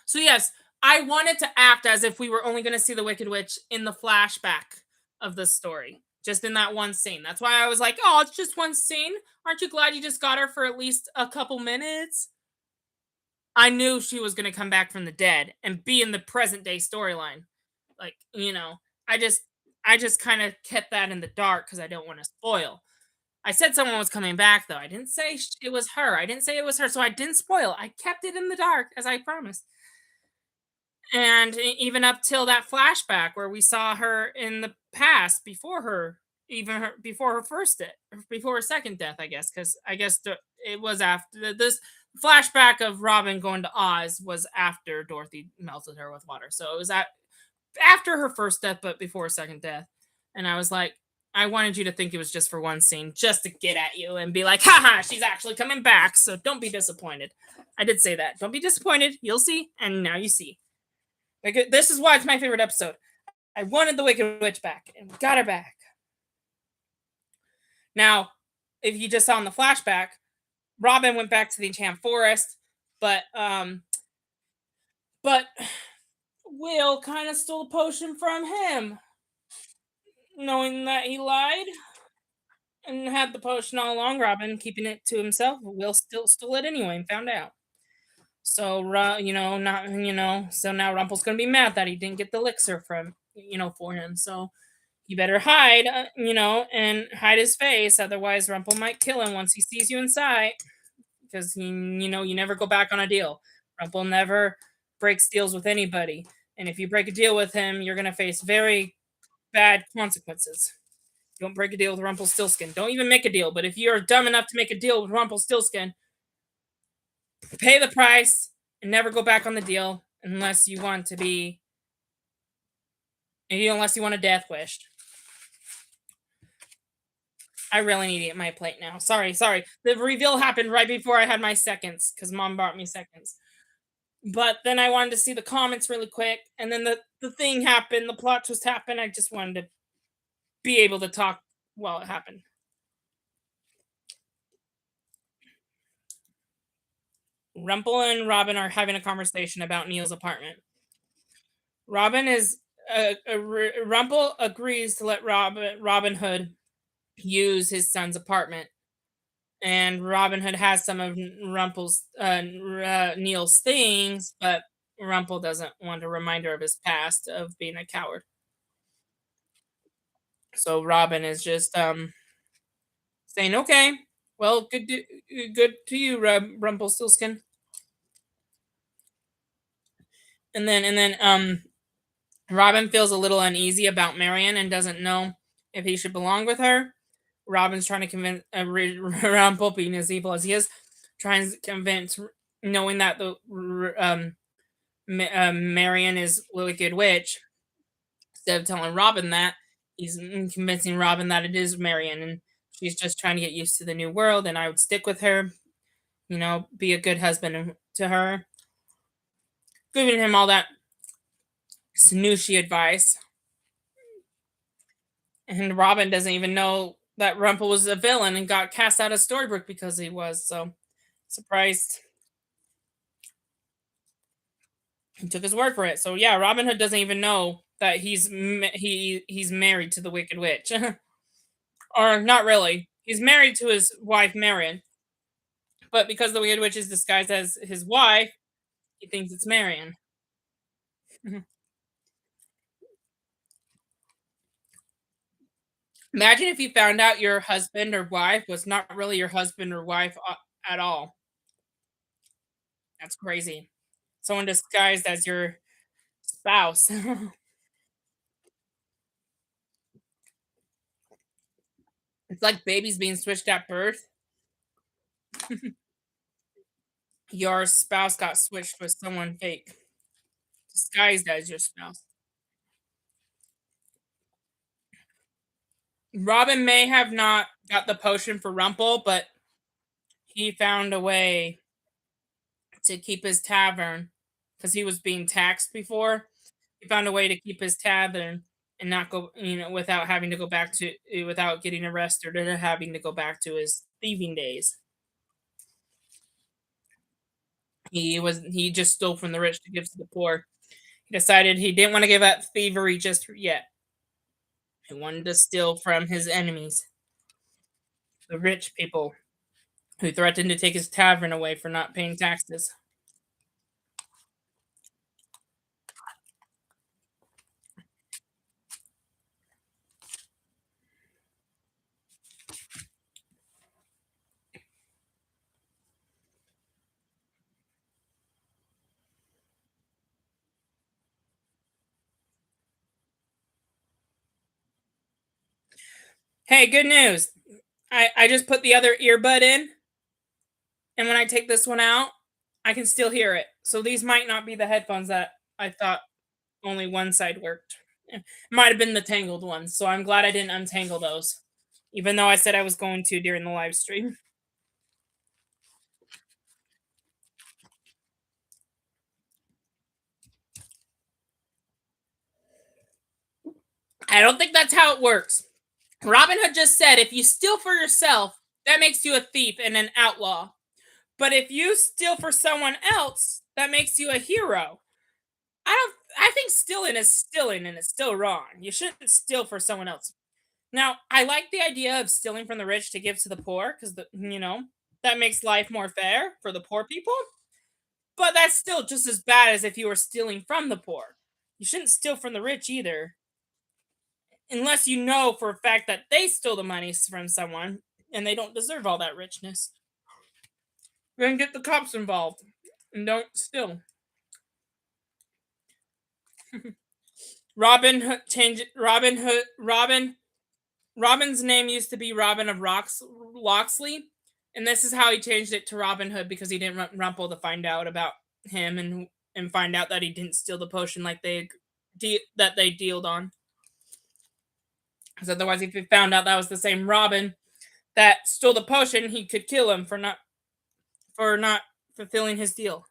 So yes, I wanted to act as if we were only going to see the Wicked Witch in the flashback of the story, just in that one scene. That's why I was like, "Oh, it's just one scene. Aren't you glad you just got her for at least a couple minutes?" I knew she was going to come back from the dead and be in the present day storyline. Like, I just kind of kept that in the dark because I don't want to spoil. I said someone was coming back though. I didn't say it was her. I didn't say it was her, so I didn't spoil. I kept it in the dark as I promised. And even up till that flashback where we saw her in the past before her, even her, before her first death, before her second death, I guess, because I guess it was after this flashback of Robin going to Oz was after Dorothy melted her with water. So it was after her first death, but before her second death. And I was like, I wanted you to think it was just for one scene, just to get at you and be like, haha, she's actually coming back. So don't be disappointed. I did say that. Don't be disappointed. You'll see. And now you see. Like, this is why it's my favorite episode. I wanted the Wicked Witch back, and we got her back. Now, if you just saw in the flashback, Robin went back to the Enchanted Forest, but but Will kind of stole a potion from him, knowing that he lied and had the potion all along. Robin keeping it to himself. Will still stole it anyway and found out. So, not so now Rumpel's gonna be mad that he didn't get the elixir from for him. So you better hide, and hide his face. Otherwise, Rumpel might kill him once he sees you inside. Because you never go back on a deal. Rumpel never breaks deals with anybody, and if you break a deal with him, you're gonna face very bad consequences. Don't break a deal with Rumpelstiltskin. Don't even make a deal. But if you're dumb enough to make a deal with Rumpelstiltskin, pay the price and never go back on the deal unless you want to be, unless you want a death wish. I really need to eat my plate now. Sorry. The reveal happened right before I had my seconds because mom brought me seconds. But then I wanted to see the comments really quick, and then the thing happened, the plot twist happened. I just wanted to be able to talk while it happened. Rumpel and Robin are having a conversation about Neil's apartment. Robin is Rumpel agrees to let Robin Hood use his son's apartment, and Robin Hood has some of Neil's things, but Rumpel doesn't want a reminder of his past of being a coward. So Robin is just saying, "Okay, well, good to you, Rumpelstiltskin." And then Robin feels a little uneasy about Marion and doesn't know if he should belong with her. Robin's trying to convince Rumpel, being as evil as he is, trying to convince, knowing that the Marion is Wicked Witch. Instead of telling Robin that, he's convincing Robin that it is Marion, and she's just trying to get used to the new world. And I would stick with her, be a good husband to her. giving him all that snooshy advice. And Robin doesn't even know that Rumple was a villain and got cast out of Storybrooke because he was. So surprised he took his word for it. So yeah, Robin Hood doesn't even know that he's married to the Wicked Witch, or not really. He's married to his wife Marion, but because the Wicked Witch is disguised as his wife, he thinks it's Marion. Imagine if you found out your husband or wife was not really your husband or wife at all. That's crazy. Someone disguised as your spouse. It's like babies being switched at birth. Your spouse got switched with someone fake, disguised as your spouse. Robin may have not got the potion for Rumple, but he found a way to keep his tavern because he was being taxed before. He found a way to keep his tavern and not go, without having to go back to, without getting arrested or having to go back to his thieving days. He just stole from the rich to give to the poor. He decided he didn't want to give up thievery just yet. He wanted to steal from his enemies, the rich people who threatened to take his tavern away for not paying taxes. Hey, good news. I just put the other earbud in, and when I take this one out, I can still hear it. So these might not be the headphones that I thought only one side worked. It might have been the tangled ones. So I'm glad I didn't untangle those, even though I said I was going to during the live stream. I don't think that's how it works. Robin Hood just said if you steal for yourself, that makes you a thief and an outlaw. But if you steal for someone else, that makes you a hero. I think stealing and it's still wrong. You shouldn't steal for someone else. Now, I like the idea of stealing from the rich to give to the poor because that makes life more fair for the poor people. But that's still just as bad as if you were stealing from the poor. You shouldn't steal from the rich either, unless you know for a fact that they stole the money from someone and they don't deserve all that richness. Then get the cops involved and don't steal. Robin Hood change it. Robin's name used to be Robin of Locksley, and this is how he changed it to Robin Hood because he didn't want Rumple to find out about him and find out that he didn't steal the potion like that they dealed on. Because otherwise, if he found out that was the same Robin that stole the potion, he could kill him for not fulfilling his deal.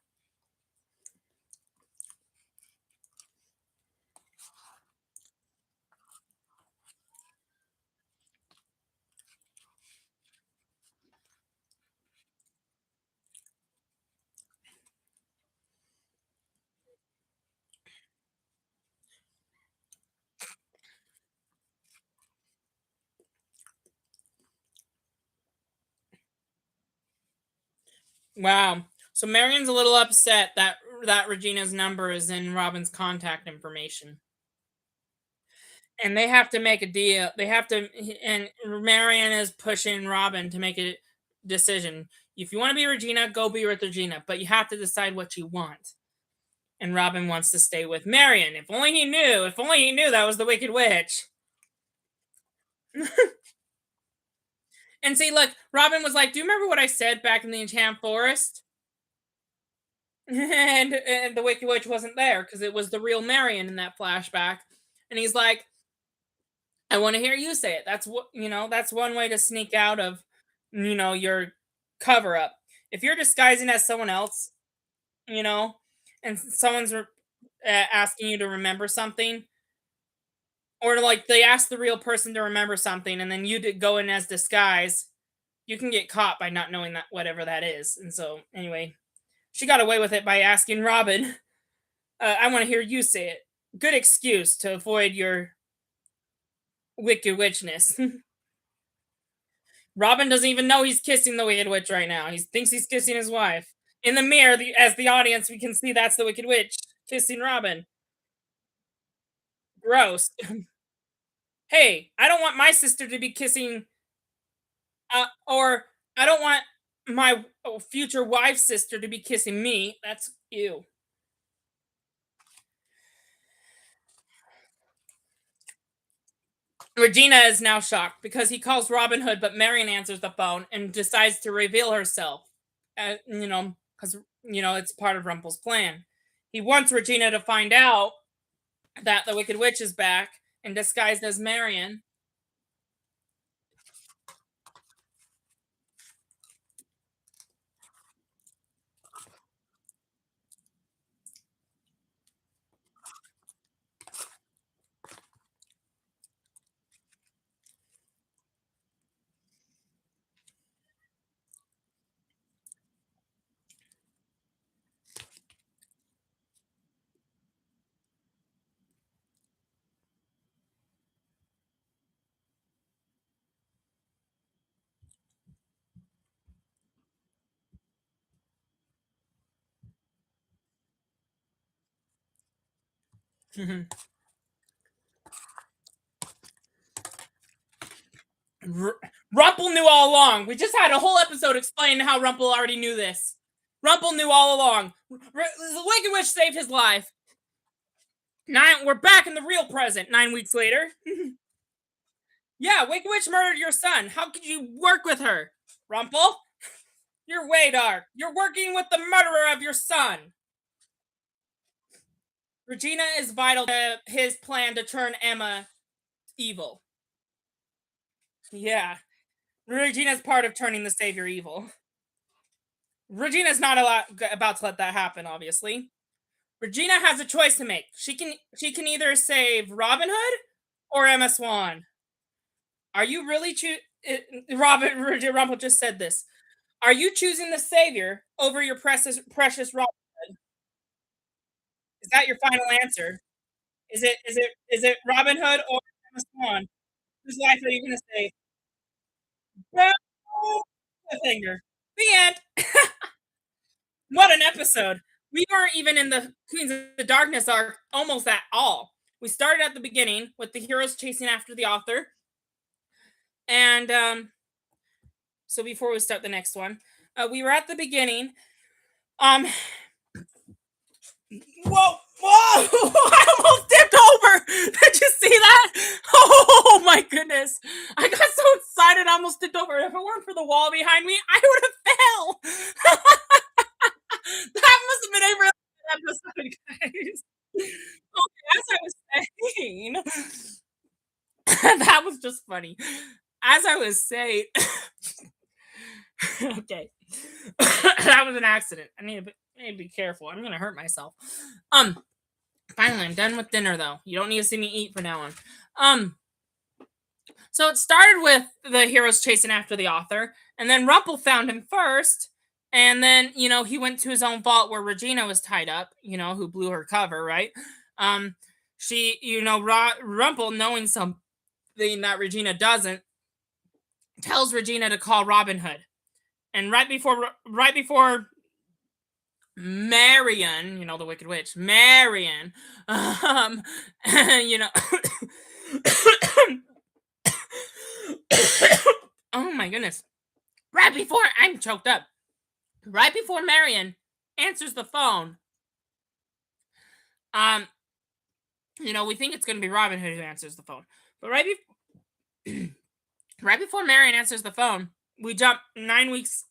Wow. So Marion's a little upset that Regina's number is in Robin's contact information. And they have to make a deal. They have to, and Marion is pushing Robin to make a decision. If you want to be Regina, go be with Regina, but you have to decide what you want. And Robin wants to stay with Marion. If only he knew. If only he knew that was the Wicked Witch. And see, look, Robin was like, "Do you remember what I said back in the Enchanted Forest?" And the Wicked Witch wasn't there because it was the real Marion in that flashback. And he's like, I want to hear you say it. That's one way to sneak out of, your cover up. If you're disguising as someone else, you know, and someone's asking you to remember something, or like they ask the real person to remember something, and then you go in as disguise, you can get caught by not knowing that whatever that is. And so, anyway, she got away with it by asking Robin, "I want to hear you say it." Good excuse to avoid your wicked witchness. Robin doesn't even know he's kissing the Wicked Witch right now. He thinks he's kissing his wife. In the mirror, as the audience, we can see that's the Wicked Witch kissing Robin. Gross. Hey, I don't want my sister to be kissing, or I don't want my future wife's sister to be kissing me. That's ew. Regina is now shocked because he calls Robin Hood, but Marion answers the phone and decides to reveal herself. Because it's part of Rumple's plan. He wants Regina to find out that the Wicked Witch is back and disguised as Marion. Rumple knew all along. We just had a whole episode explaining how Rumple already knew this. Rumple knew all along. The Wicked Witch saved his life. We're back in the real present 9 weeks later. Yeah, Wicked Witch murdered your son. How could you work with her? Rumple? You're way dark. You're working with the murderer of your son. Regina is vital to his plan to turn Emma evil. Yeah. Regina's part of turning the savior evil. Regina's not about to let that happen, obviously. Regina has a choice to make. She can either save Robin Hood or Emma Swan. Are you really Rumple just said this. Are you choosing the savior over your precious Robin Hood? Is that your final answer? Is it Robin Hood or Emma Swan? Whose life are you gonna save? Well, cliffhanger. The end. What an episode. We weren't even in the Queens of the Darkness arc almost at all. We started at the beginning with the heroes chasing after the author. And so before we start the next one, we were at the beginning. Whoa! I almost tipped over. Did you see that? Oh my goodness! I got so excited, I almost tipped over. If it weren't for the wall behind me, I would have fell. That must have been a really good episode, guys. Okay, as I was saying, that was just funny. As I was saying, okay, that was an accident. I need to be careful. I'm gonna hurt myself. Finally, I'm done with dinner though. You don't need to see me eat from now on. So it started with the heroes chasing after the author, and then Rumple found him first, and then he went to his own vault where Regina was tied up. Who blew her cover, right? She, Rumple, knowing something that Regina doesn't, tells Regina to call Robin Hood, and right before Marion, the Wicked Witch, Marion, you know, oh my goodness, right before I'm choked up, right before Marion answers the phone, we think it's going to be Robin Hood who answers the phone, but right before Marion answers the phone, we jump 9 weeks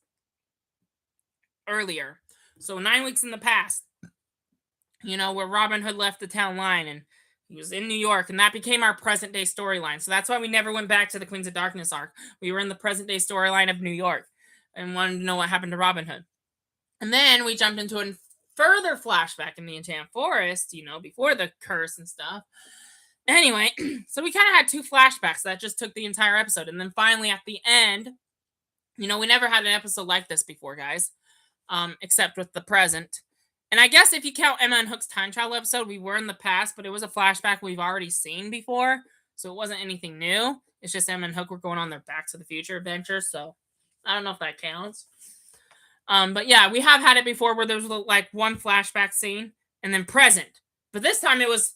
earlier. So 9 weeks in the past, where Robin Hood left the town line and he was in New York, and that became our present day storyline. So that's why we never went back to the Queens of Darkness arc. We were in the present day storyline of New York and wanted to know what happened to Robin Hood. And then we jumped into further flashback in the Enchanted Forest, before the curse and stuff. Anyway, so we kind of had two flashbacks that just took the entire episode. And then finally at the end, we never had an episode like this before, guys, except with the present. And I guess if you count Emma and Hook's time travel episode, we were in the past, but it was a flashback we've already seen before. So it wasn't anything new. It's just Emma and Hook were going on their Back to the Future adventure. So I don't know if that counts. But yeah, we have had it before where there was like one flashback scene and then present. But this time it was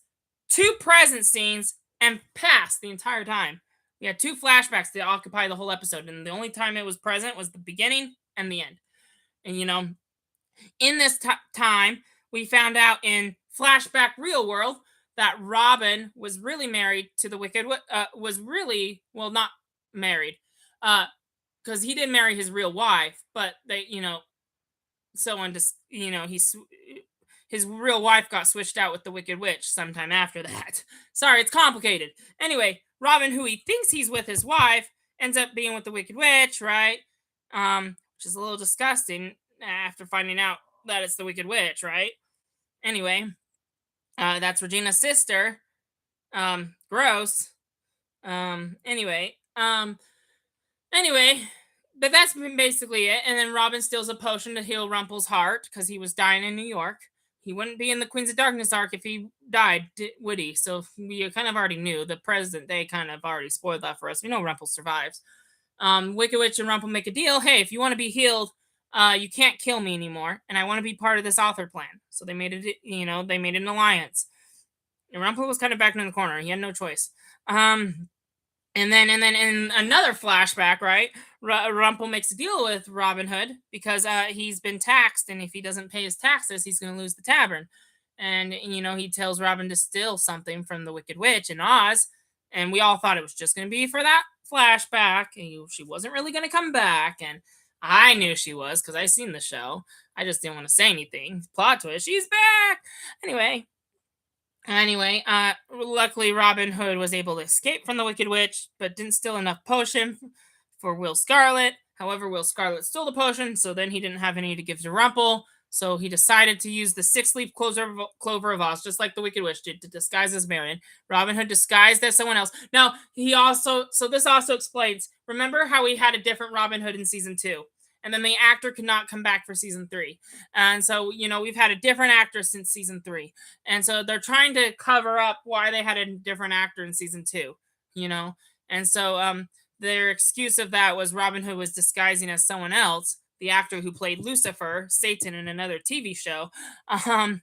two present scenes and past the entire time. We had two flashbacks to occupy the whole episode. And the only time it was present was the beginning and the end. And, in this time, we found out in flashback real world that Robin was really married to the Wicked Witch. Not married. Because he didn't marry his real wife, but they, his real wife got switched out with the Wicked Witch sometime after that. Sorry, it's complicated. Anyway, Robin, who he thinks he's with his wife, ends up being with the Wicked Witch, right? Which is a little disgusting after finding out that it's the Wicked Witch, right? Anyway, that's Regina's sister. Gross. Anyway, but that's basically it. And then Robin steals a potion to heal Rumple's heart because he was dying in New York. He wouldn't be in the Queens of Darkness arc if he died, would he? So we kind of already knew. The present day kind of already spoiled that for us. We know Rumple survives. Wicked Witch and Rumple make a deal. Hey, if you want to be healed, you can't kill me anymore, and I want to be part of this author plan. So they made it. They made an alliance. And Rumple was kind of back in the corner. He had no choice. And then in another flashback, right, Rumple makes a deal with Robin Hood because he's been taxed, and if he doesn't pay his taxes, he's going to lose the tavern. And, he tells Robin to steal something from the Wicked Witch in Oz, and we all thought it was just going to be for that flashback, and she wasn't really going to come back, and I knew she was because I seen the show. I just didn't want to say anything. Plot twist, she's back! Anyway, luckily Robin Hood was able to escape from the Wicked Witch, but didn't steal enough potion for Will Scarlet. However, Will Scarlet stole the potion, so then he didn't have any to give to Rumple. So he decided to use the six-leaf clover of Oz, just like the Wicked Witch did, to disguise as Marion. Robin Hood disguised as someone else. Now, this also explains, remember how we had a different Robin Hood in season 2? And then the actor could not come back for season 3. And so, we've had a different actor since season 3. And so they're trying to cover up why they had a different actor in season 2, And so their excuse of that was Robin Hood was disguising as someone else, the actor who played Lucifer, Satan, in another TV show. The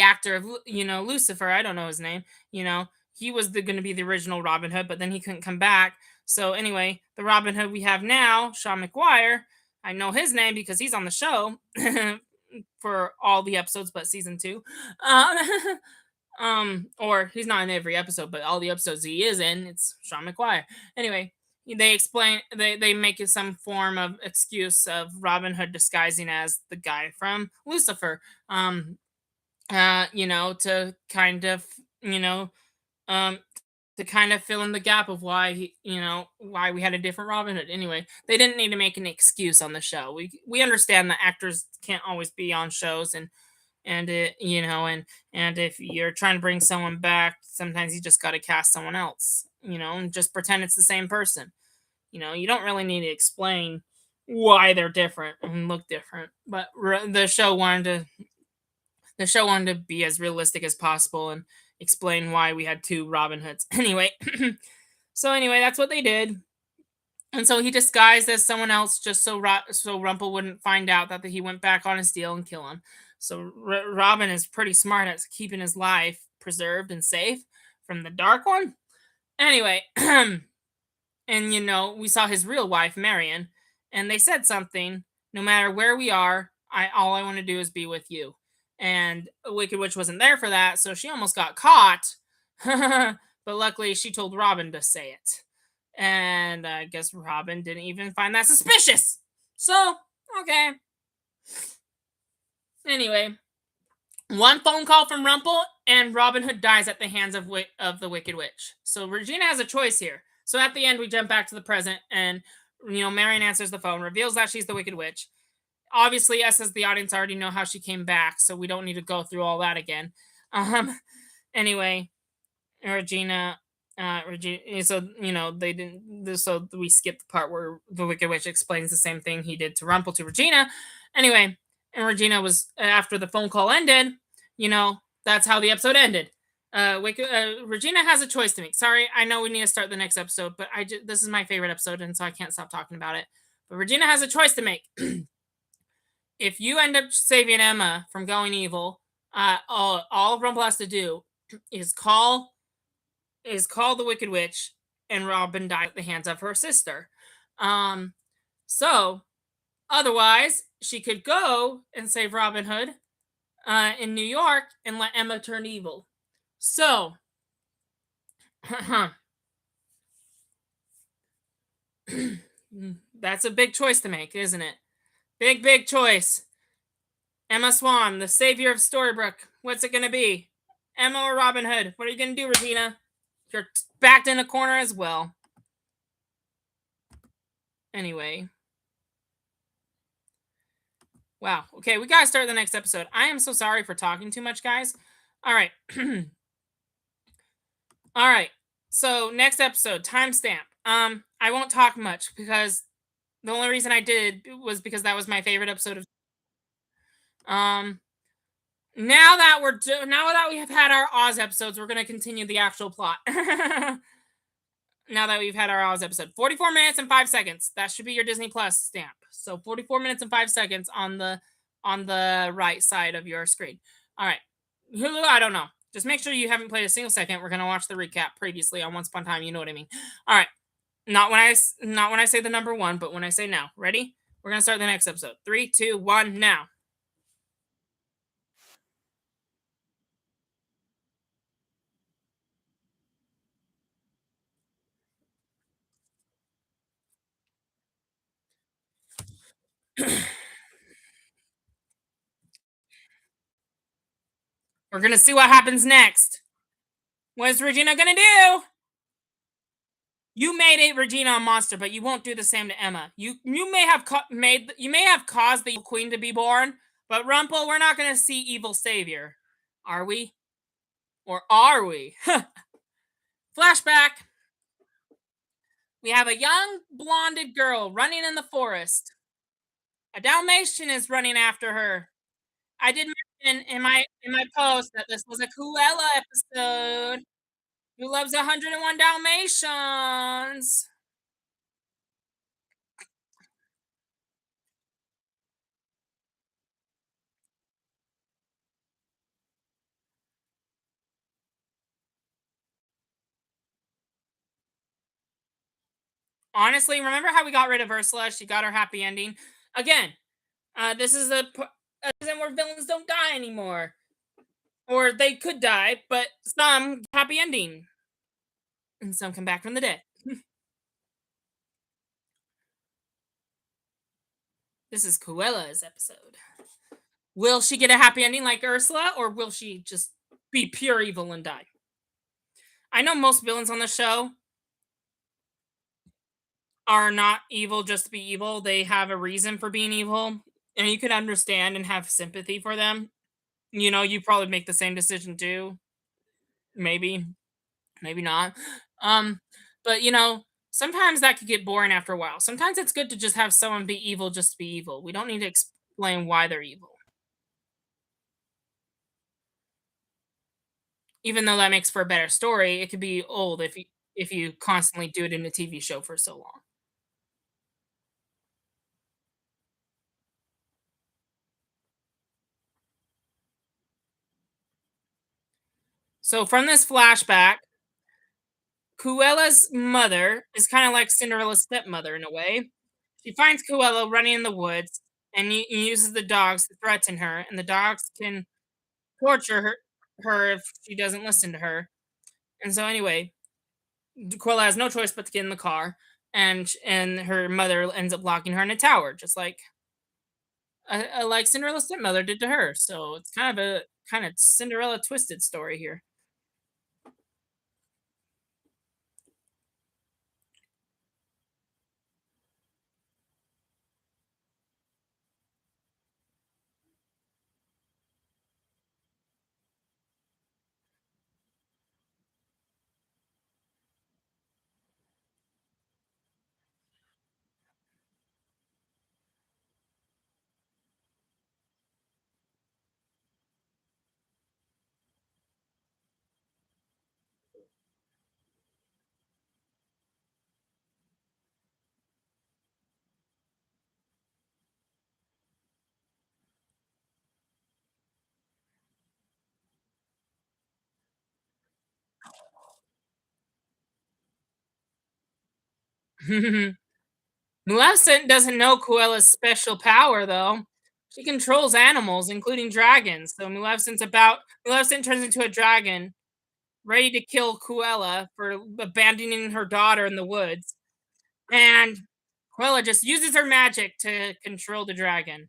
actor of, Lucifer, I don't know his name, he was going to be the original Robin Hood, but then he couldn't come back. So anyway, the Robin Hood we have now, Sean McGuire, I know his name because he's on the show for all the episodes but season 2. Or he's not in every episode, but all the episodes he is in, it's Sean McGuire. Anyway, they make it some form of excuse of Robin Hood disguising as the guy from Lucifer. To kind of, to kind of fill in the gap of why why we had a different Robin Hood. Anyway, they didn't need to make an excuse on the show. We understand that actors can't always be on shows, and if you're trying to bring someone back, sometimes you just got to cast someone else, and just pretend it's the same person. You don't really need to explain why they're different and look different, but the show wanted to be as realistic as possible and explain why we had two Robin Hoods. Anyway, that's what they did. And so he disguised as someone else just so Rumple wouldn't find out that he went back on his deal and kill him. So Robin is pretty smart at keeping his life preserved and safe from the Dark One. Anyway, and we saw his real wife, Marion, and they said something, no matter where we are, all I want to do is be with you. And Wicked Witch wasn't there for that, so she almost got caught. But luckily, she told Robin to say it. And I guess Robin didn't even find that suspicious. So, okay. Anyway, one phone call from Rumple, and Robin Hood dies at the hands of the Wicked Witch. So Regina has a choice here. So at the end, we jump back to the present, and Marion answers the phone, reveals that she's the Wicked Witch. Obviously, us as the audience already know how she came back, so we don't need to go through all that again. Um, anyway, Regina, so they didn't. So we skipped the part where the Wicked Witch explains the same thing he did to Rumple to Regina. Anyway, and Regina was after the phone call ended. That's how the episode ended. Regina has a choice to make. Sorry, I know we need to start the next episode, but this is my favorite episode, and so I can't stop talking about it. But Regina has a choice to make. If you end up saving Emma from going evil, all Rumple has to do is call the Wicked Witch, and Robin died at the hands of her sister. So otherwise, she could go and save Robin Hood in New York and let Emma turn evil. So, that's a big choice to make, isn't it? Big, big choice. Emma Swan, the savior of Storybrooke. What's it going to be? Emma or Robin Hood? What are you going to do, Regina? You're backed in a corner as well. Anyway. Wow. Okay, we got to start the next episode. I am so sorry for talking too much, guys. All right. All right. So, next episode, timestamp. I won't talk much because the only reason I did was because that was my favorite episode of um now that we have had our Oz episodes, we're going to continue the actual plot. Now that we've had our Oz episode. 44 minutes and 5 seconds. That should be your Disney Plus stamp. So 44 minutes and 5 seconds on the right side of your screen. All right. Hulu, I don't know. Just make sure you haven't played a single second. We're going to watch the recap previously on Once Upon a Time. You know what I mean. All right. Not when I say the number 1, but when I say now. Ready? We're going to start the next episode. 3, 2, 1, now. We're going to see what happens next. What is Regina going to do? You made it Regina a monster, but you won't do the same to Emma. You may have caused the queen to be born, but Rumple, we're not going to see evil savior, are we? Or are we? Flashback. We have a young blonded girl running in the forest. A Dalmatian is running after her. I did mention in my post that this was a Cruella episode. Who loves 101 Dalmatians? Honestly, remember how we got rid of Ursula? She got her happy ending. Again, this is a season where villains don't die anymore, or they could die, but some happy ending, and some come back from the dead. This is Cruella's episode. Will she get a happy ending like Ursula, or will she just be pure evil and die? I know most villains on the show are not evil just to be evil. They have a reason for being evil, and you could understand and have sympathy for them. You probably make the same decision too. Maybe, maybe not. Um, but sometimes that could get boring after a while. Sometimes it's good to just have someone be evil just to be evil. We don't need to explain why they're evil. Even though that makes for a better story, it could be old if you constantly do it in a TV show for so long. So from this flashback, Cruella's mother is kind of like Cinderella's stepmother in a way. She finds Cruella running in the woods and uses the dogs to threaten her, and the dogs can torture her if she doesn't listen to her. And so anyway, Cruella has no choice but to get in the car, and her mother ends up locking her in a tower, just like Cinderella's stepmother did to her. So it's kind of Cinderella twisted story here. Maleficent doesn't know Cruella's special power, though. She controls animals, including dragons. So Maleficent turns into a dragon, ready to kill Cruella for abandoning her daughter in the woods. And Cruella just uses her magic to control the dragon.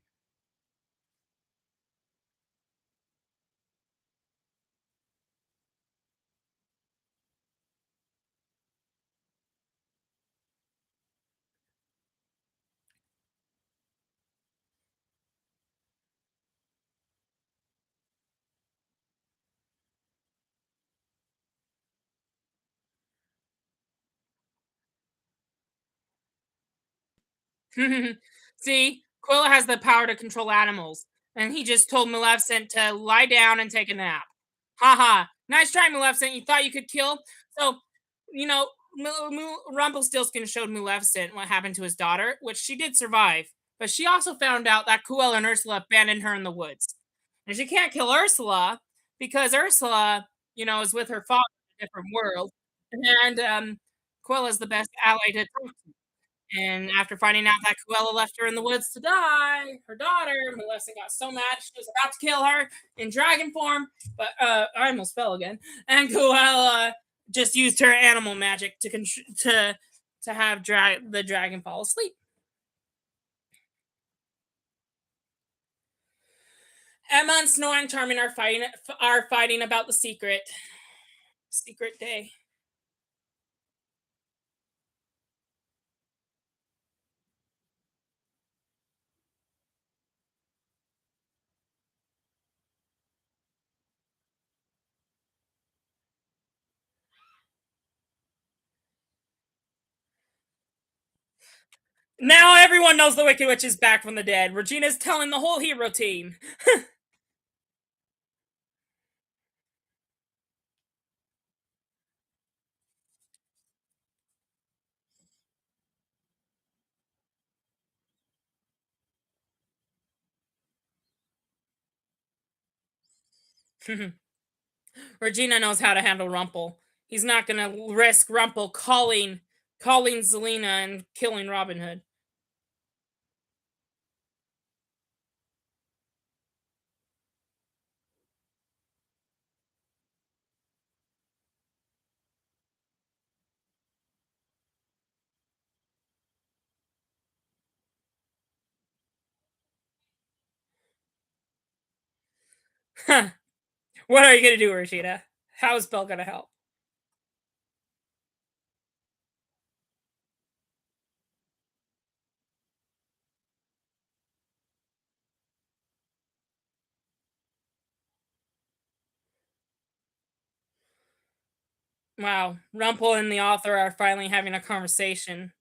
See, Quilla has the power to control animals, and he just told Maleficent to lie down and take a nap. Haha! Nice try, Maleficent. You thought you could kill? So, you know, Rumpelstiltskin showed Maleficent what happened to his daughter, which she did survive. But she also found out that Cruella and Ursula abandoned her in the woods. And she can't kill Ursula because Ursula, is with her father in a different world. And Quilla's the best ally to talk to. And after finding out that Cruella left her in the woods to die, her daughter, Maleficent got so mad she was about to kill her in dragon form, but I almost fell again. And Cruella just used her animal magic to have the dragon fall asleep. Emma and Snow and Charming are fighting about the secret day. Now everyone knows the Wicked Witch is back from the dead. Regina's telling the whole hero team. Regina knows how to handle Rumple. He's not gonna risk Rumple calling Zelina and killing Robin Hood. Huh. What are you gonna do, Regina? How is Belle gonna help? Wow, Rumple and the author are finally having a conversation.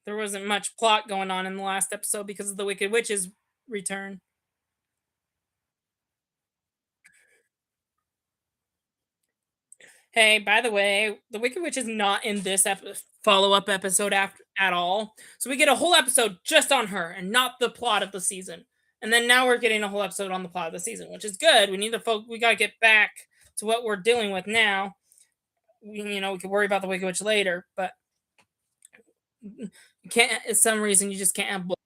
There wasn't much plot going on in the last episode because of the Wicked Witch's return. Hey, by the way, the Wicked Witch is not in this follow-up episode after at all. So we get a whole episode just on her and not the plot of the season. And then now we're getting a whole episode on the plot of the season, which is good. We got to get back to what we're dealing with now. We can worry about the Wicked Witch later, but you can't. For some reason, you just can't have both.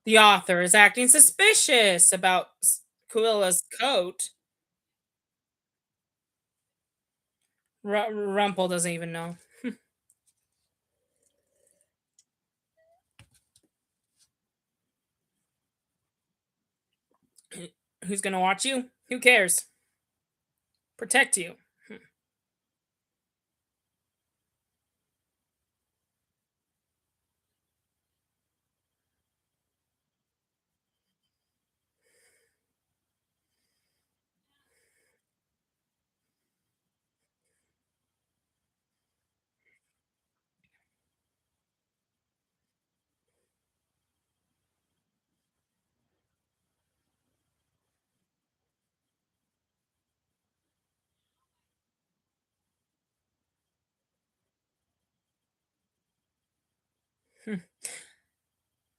The author is acting suspicious about Quilla's coat. Rumple doesn't even know. Who's gonna watch you? Who cares? Protect you.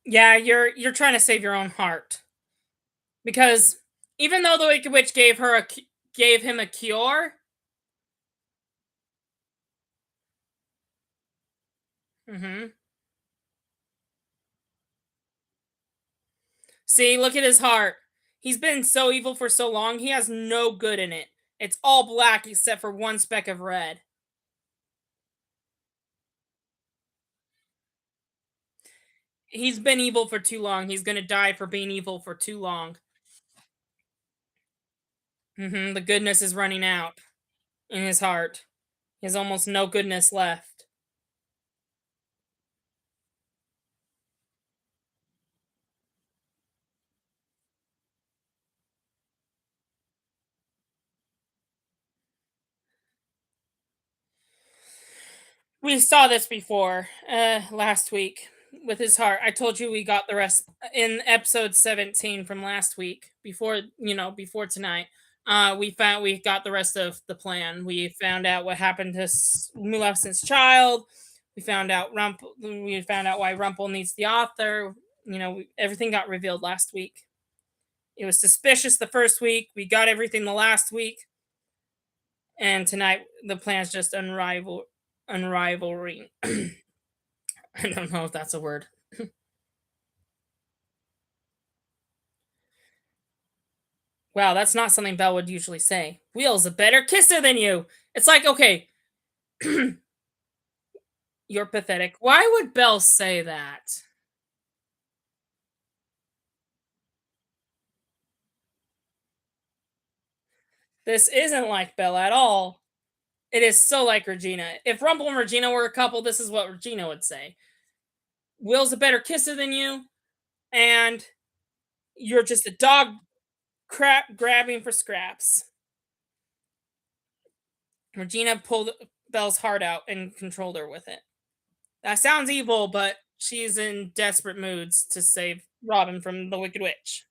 Yeah, you're trying to save your own heart. because even though the Wicked Witch gave him a cure. Hmm. See, look at his heart. He's been so evil for so long. He has no good in it. It's all black except for one speck of red. He's been evil for too long. He's gonna die for being evil for too long. The goodness is running out in his heart. He has almost no goodness left. We saw this before last week with his heart. I told you we got the rest in episode 17 from last week before, before tonight. We got the rest of the plan. We found out what happened to Maleficent's child. We found out why Rumple needs the author. Everything got revealed last week. It was suspicious the first week. We got everything the last week, and tonight the plan's just unrivaling. I don't know if that's a word. Wow, that's not something Belle would usually say. Wheel's a better kisser than you. It's like, okay, you're pathetic. Why would Belle say that? This isn't like Belle at all. It is so like Regina. If Rumple and Regina were a couple, this is what Regina would say. Will's a better kisser than you, and you're just a dog crap grabbing for scraps. Regina pulled Belle's heart out and controlled her with it. That sounds evil, but she's in desperate moods to save Robin from the Wicked Witch.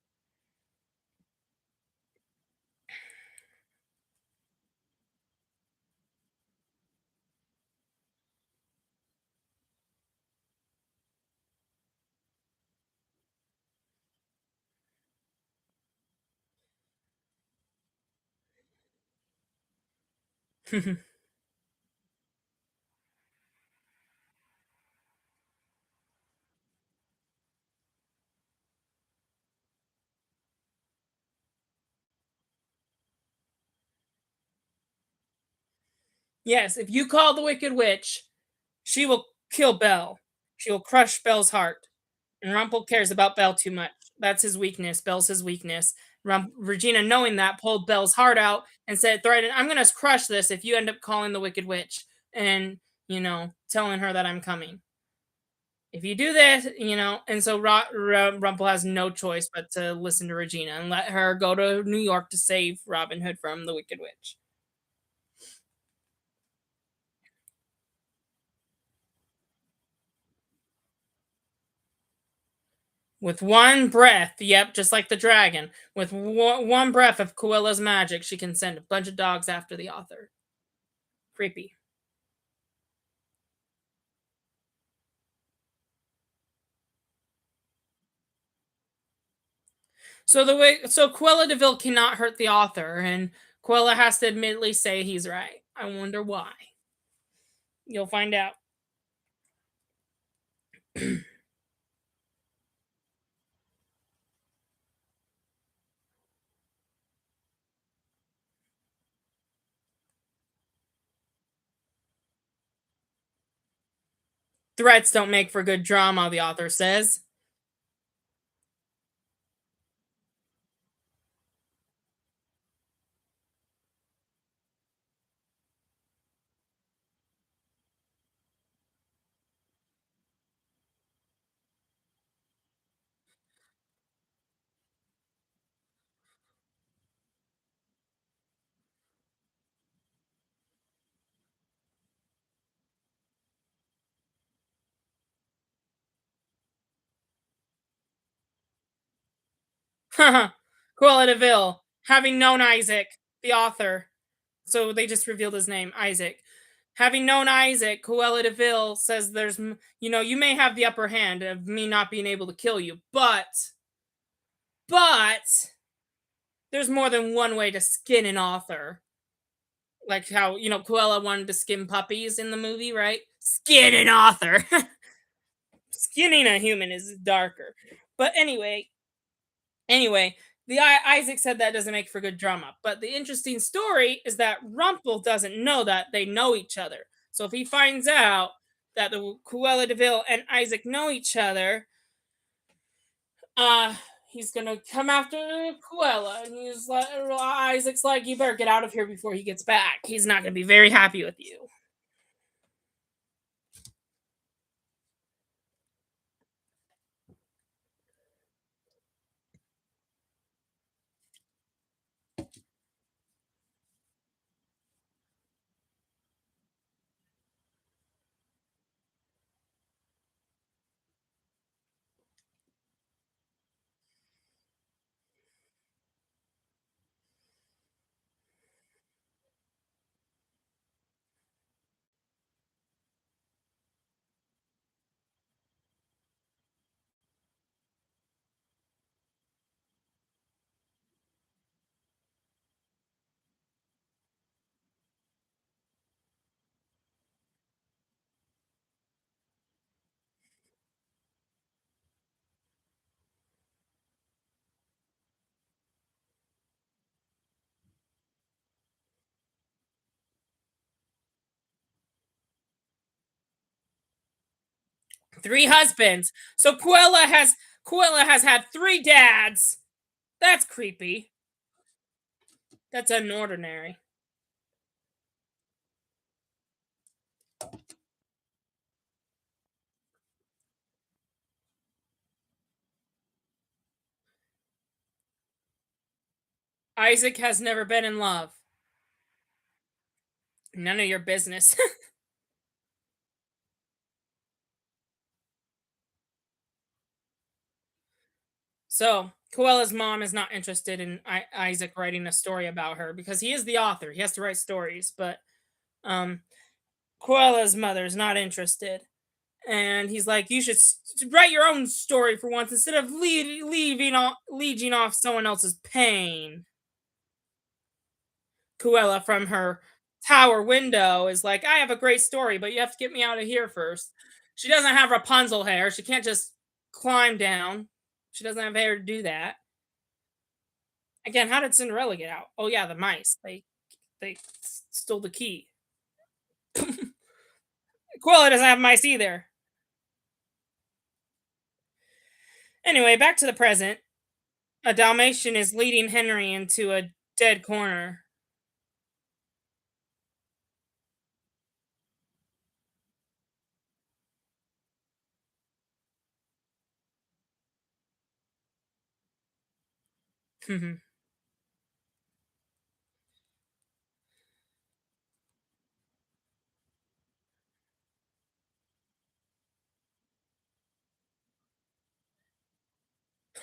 Yes, if you call the Wicked Witch, she will kill Belle. She will crush Belle's heart. And Rumple cares about Belle too much. That's his weakness. Belle's his weakness. Regina, knowing that, pulled Belle's heart out and said, "Threaten, I'm going to crush this if you end up calling the Wicked Witch and, telling her that I'm coming. If you do this, and so Rumple has no choice but to listen to Regina and let her go to New York to save Robin Hood from the Wicked Witch. With one breath, yep, just like the dragon, with one breath of Cruella's magic, she can send a bunch of dogs after the author. Creepy. So Cruella Deville cannot hurt the author, and Cruella has to admittedly say he's right. I wonder why. You'll find out. Threats don't make for good drama, the author says. Cruella Deville, having known Isaac, the author, so they just revealed his name, Isaac. Having known Isaac, Cruella Deville says you may have the upper hand of me not being able to kill you, but there's more than one way to skin an author. Like how, Cruella wanted to skin puppies in the movie, right? Skin an author. Skinning a human is darker. But anyway, Isaac said that doesn't make for good drama. But the interesting story is that Rumpel doesn't know that they know each other. So if he finds out that the Cruella Deville and Isaac know each other, uh he's gonna come after Cruella, and he's like, Isaac's like, you better get out of here before he gets back. He's not gonna be very happy with you. Three husbands. So Cruella has had three dads. That's creepy. That's unordinary. Isaac has never been in love. None of your business. So Coella's mom is not interested in Isaac writing a story about her because he is the author. He has to write stories, but um, Coella's mother is not interested. And he's like, you should write your own story for once instead of leeching off someone else's pain. Cruella from her tower window is like, I have a great story, but you have to get me out of here first. She doesn't have Rapunzel hair. She can't just climb down. She doesn't have hair to do that. Again, how did Cinderella get out? Oh yeah, the mice. They stole the key. Cruella doesn't have mice either. Anyway, back to the present. A Dalmatian is leading Henry into a dead corner.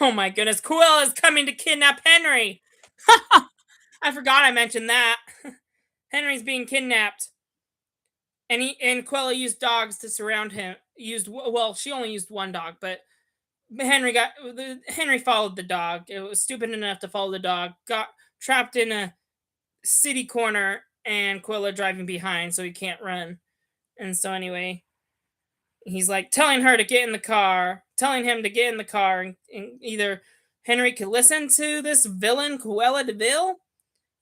Oh my goodness, Cruella is coming to kidnap Henry. I forgot I mentioned that. Henry's being kidnapped, and Quella used dogs to surround him. She only used one dog, but Henry followed the dog. It was stupid enough to follow the dog. Got trapped in a city corner, and Quilla driving behind, so he can't run. And so anyway, he's like telling her to get in the car, telling him to get in the car, and either Henry could listen to this villain Cruella Deville,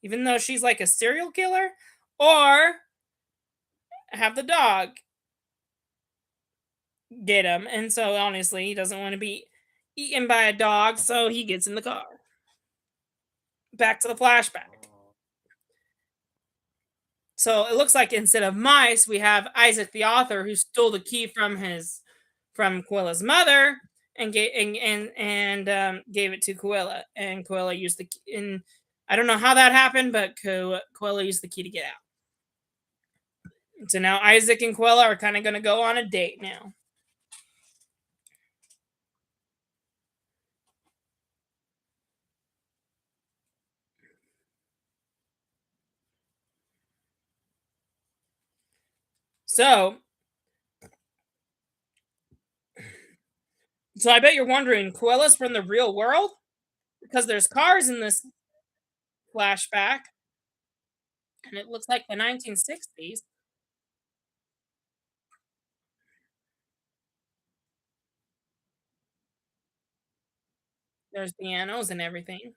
even though she's like a serial killer, or have the dog get him. And so honestly, he doesn't want to be eaten by a dog, so he gets in the car. Back to the flashback. So it looks like instead of mice, we have Isaac the author who stole the key from Quilla's mother and gave it to Quilla, and Quilla used the key, and I don't know how that happened, but Quilla used the key to get out. So now Isaac and Quilla are kind of going to go on a date now. So I bet you're wondering, Quilla's from the real world because there's cars in this. flashback, and it looks like the 1960s. There's pianos and everything.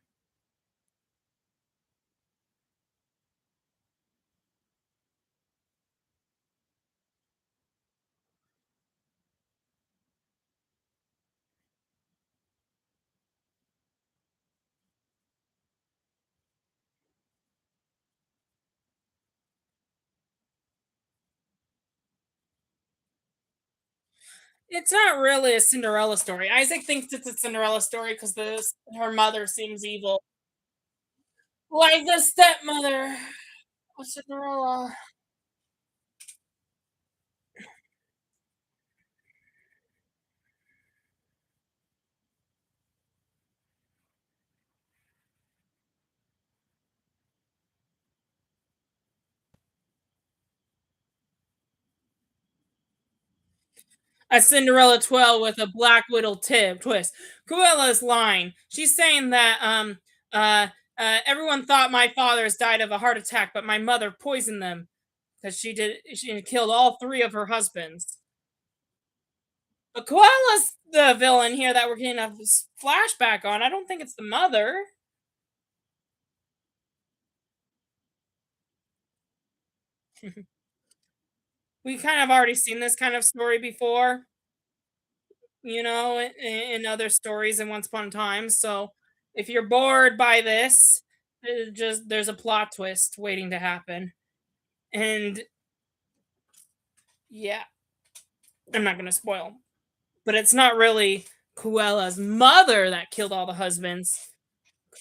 It's not really a Cinderella story. Isaac thinks it's a Cinderella story because her mother seems evil, like the stepmother of Cinderella. A Cinderella twirl with a black widow tip twist. Cruella's line. She's saying that uh everyone thought my fathers died of a heart attack, but my mother poisoned them because she killed all three of her husbands. But Cruella's the villain here that we're getting a flashback on. I don't think it's the mother. We kind of already seen this kind of story before, in other stories in Once Upon a Time. So if you're bored by this, just there's a plot twist waiting to happen. And yeah, I'm not gonna spoil, but it's not really Cruella's mother that killed all the husbands.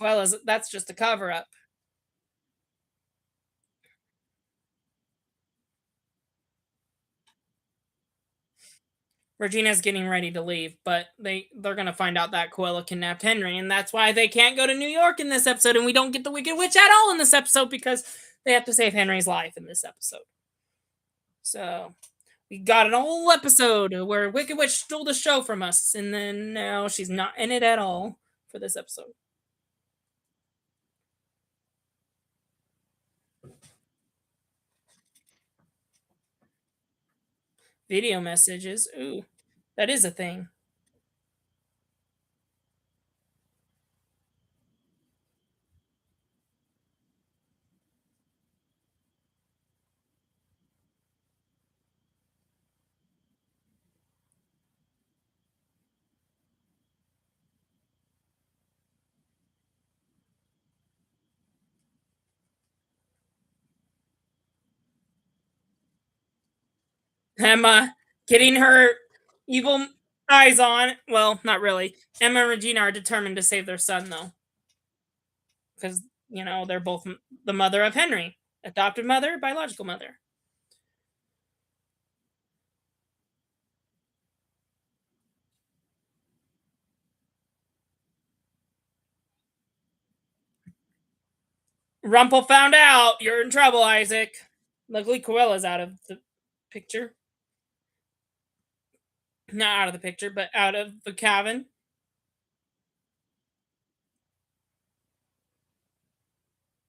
Cruella's That's just a cover up. Regina's getting ready to leave, but they're gonna find out that Cruella kidnapped Henry, and that's why they can't go to New York in this episode, and we don't get the Wicked Witch at all in this episode because they have to save Henry's life in this episode. So we got an whole episode where Wicked Witch stole the show from us, and then now she's not in it at all for this episode. Video messages. Ooh, that is a thing. Emma getting her evil eyes on. Well, not really. Emma and Regina are determined to save their son, though, because they're both the mother of Henry, adopted mother, biological mother. Rumpel found out. You're in trouble, Isaac. Luckily, Cruella's out of the picture. Not out of the picture, but out of the cabin.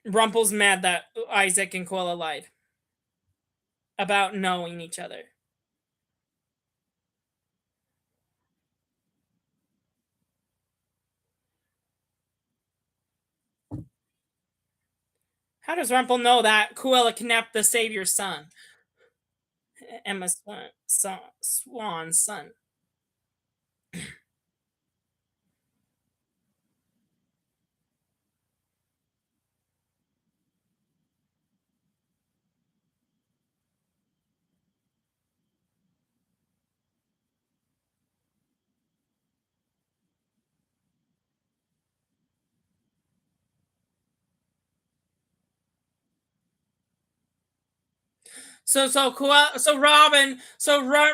Rumpel's mad that Isaac and Cruella lied about knowing each other. How does Rumpel know that Cruella kidnapped the Savior's son? Emma Swan's son.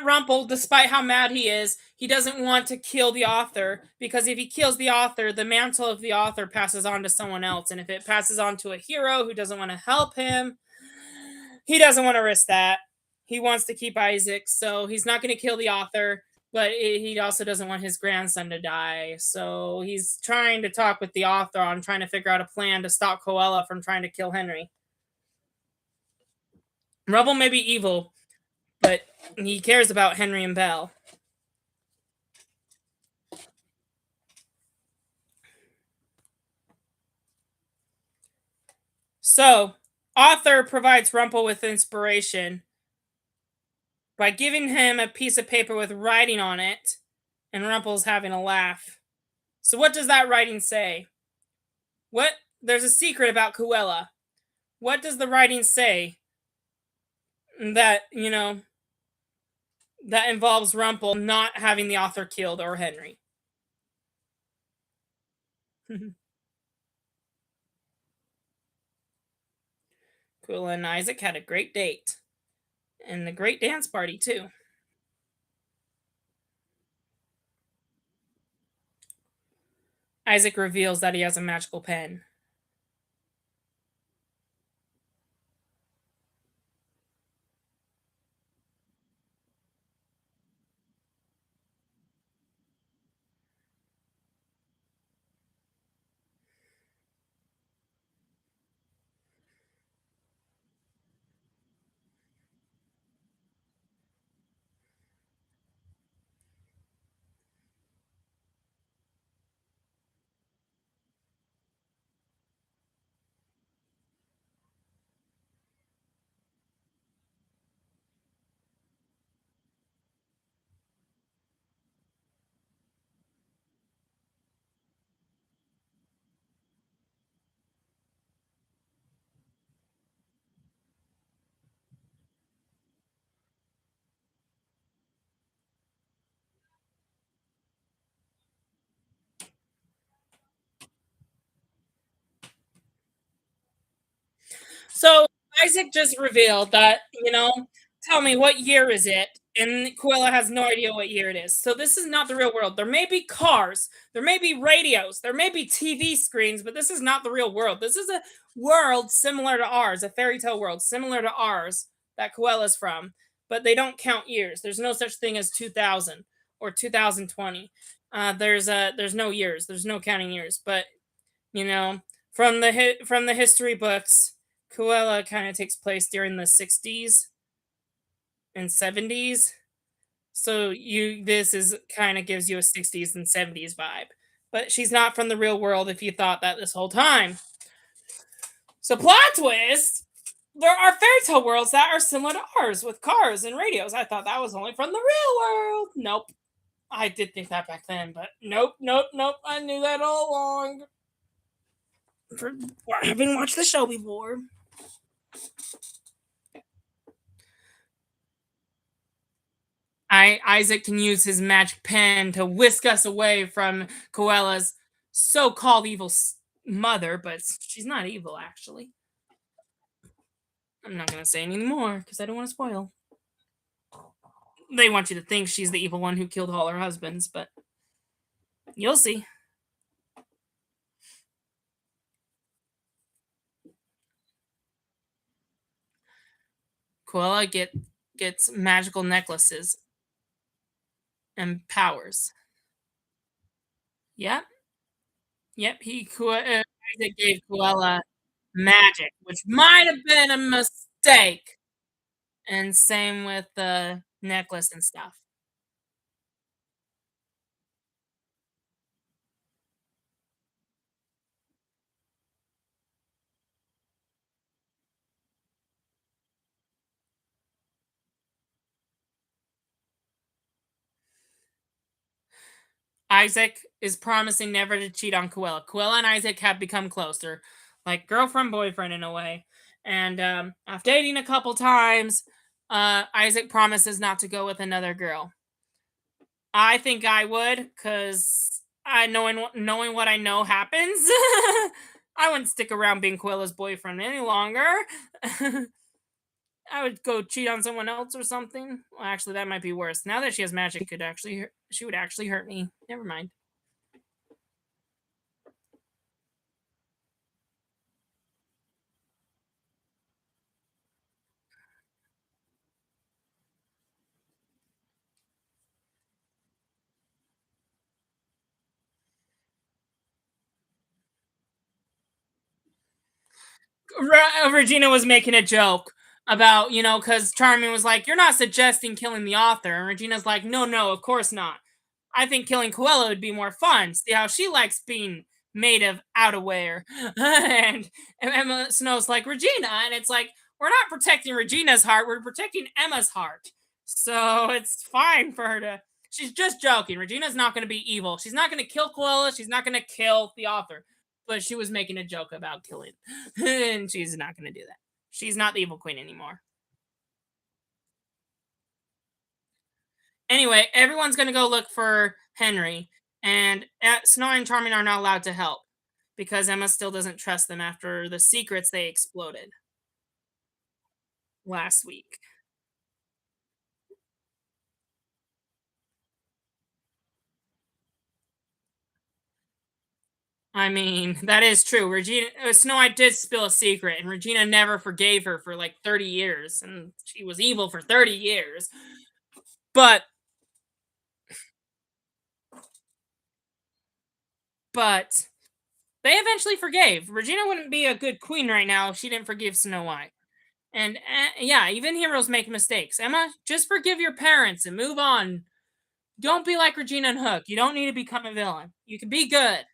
Rumpel, despite how mad he is, he doesn't want to kill the author because if he kills the author, the mantle of the author passes on to someone else, and if it passes on to a hero who doesn't want to help him, he doesn't want to risk that. He wants to keep Isaac, so he's not going to kill the author. but he also doesn't want his grandson to die. So he's trying to talk with the author on trying to figure out a plan to stop Coella from trying to kill Henry. Rubble may be evil, but he cares about Henry and Belle. So, author provides Rumple with inspiration by giving him a piece of paper with writing on it, and Rumple's having a laugh. So, what does that writing say? What? There's a secret about Cruella. What does the writing say that, that involves Rumple not having the author killed or Henry? Cruella and Isaac had a great date and a great dance party, too. Isaac reveals that he has a magical pen. So Isaac just revealed that, tell me what year is it? And Quilla has no idea what year it is. So this is not the real world. There may be cars, there may be radios, there may be TV screens, but this is not the real world. This is a world similar to ours, a fairy tale world similar to ours that Coella's from, but they don't count years. There's no such thing as 2000 or 2020. There's no years. There's no counting years. But you know, from the history books, Cruella kind of takes place during the 60s and 70s. So you this is kind of gives you a 60s and 70s vibe. But she's not from the real world if you thought that this whole time. So plot twist, there are fairy tale worlds that are similar to ours with cars and radios. I thought that was only from the real world. Nope. I did think that back then, but nope, nope, nope. I knew that all along. For having watched the show before. Isaac can use his magic pen to whisk us away from Coella's so-called evil mother, but she's not evil actually. I'm not gonna say any more because I don't want to spoil. They want you to think she's the evil one who killed all her husbands, but you'll see. Coella gets magical necklaces and powers. Yep, yep. Isaac gave Coella magic, which might have been a mistake. And same with the necklace and stuff. Isaac is promising never to cheat on Coella. Coella and Isaac have become closer, like girlfriend boyfriend in a way. And after dating a couple times, Isaac promises not to go with another girl. I think I would, cause I knowing what I know happens. I wouldn't stick around being Coella's boyfriend any longer. I would go cheat on someone else or something. Well, actually, that might be worse. Now that she has magic, she would actually hurt me. Never mind. Regina was making a joke about, because Charming was like, "You're not suggesting killing the author," and Regina's like, "No, no, of course not. I think killing Coella would be more fun. See how she likes being made of outerwear." and Emma Snow's like, "Regina," and it's like, we're not protecting Regina's heart, we're protecting Emma's heart. So it's fine for her to. She's just joking. Regina's not going to be evil. She's not going to kill Coella. She's not going to kill the author. But she was making a joke about killing, and she's not going to do that. She's not the evil queen anymore. Anyway, everyone's going to go look for Henry, and Snow and Charming are not allowed to help because Emma still doesn't trust them after the secrets they exploded last week. I mean, that is true. Regina Snow White did spill a secret, and Regina never forgave her for like 30 years, and she was evil for 30 years. But but they eventually forgave. Regina wouldn't be a good queen right now if she didn't forgive Snow White. And yeah, even heroes make mistakes. Emma, just forgive your parents and move on. Don't be like Regina and Hook. You don't need to become a villain. You can be good.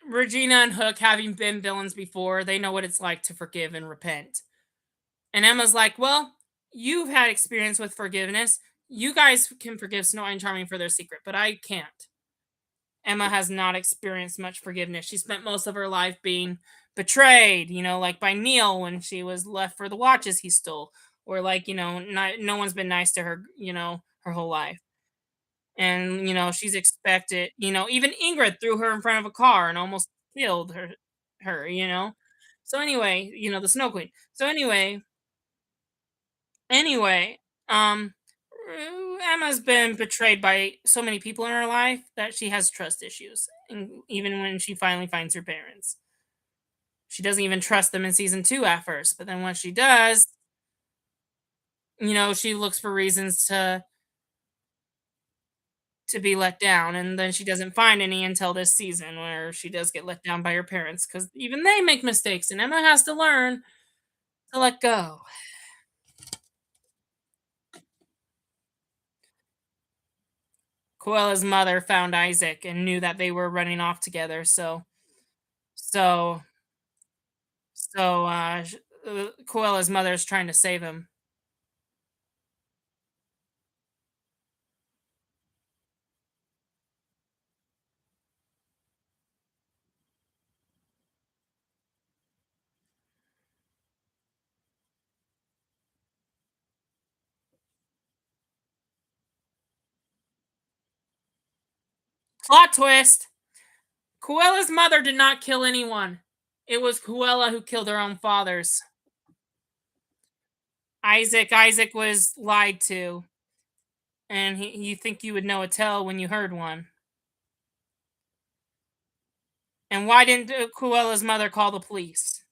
Regina and Hook, having been villains before, they know what it's like to forgive and repent. And Emma's like, well, you've had experience with forgiveness. You guys can forgive Snow White and Charming for their secret, but I can't. Emma has not experienced much forgiveness. She spent most of her life being betrayed, like by Neil when she was left for the watches he stole, or like, no one's been nice to her, her whole life. And, she's expected, even Ingrid threw her in front of a car and almost killed her. So anyway, the Snow Queen. So anyway, um, Emma's been betrayed by so many people in her life that she has trust issues. And even when she finally finds her parents, she doesn't even trust them in season 2 at first. But then once she does, she looks for reasons to be let down. And then she doesn't find any until this season where she does get let down by her parents because even they make mistakes and Emma has to learn to let go. Coella's mother found Isaac and knew that they were running off together. So Coella's mother is trying to save him. Plot twist: Coella's mother did not kill anyone. It was Coella who killed her own fathers. Isaac was lied to, and you think you would know a tale when you heard one. And why didn't Coella's mother call the police?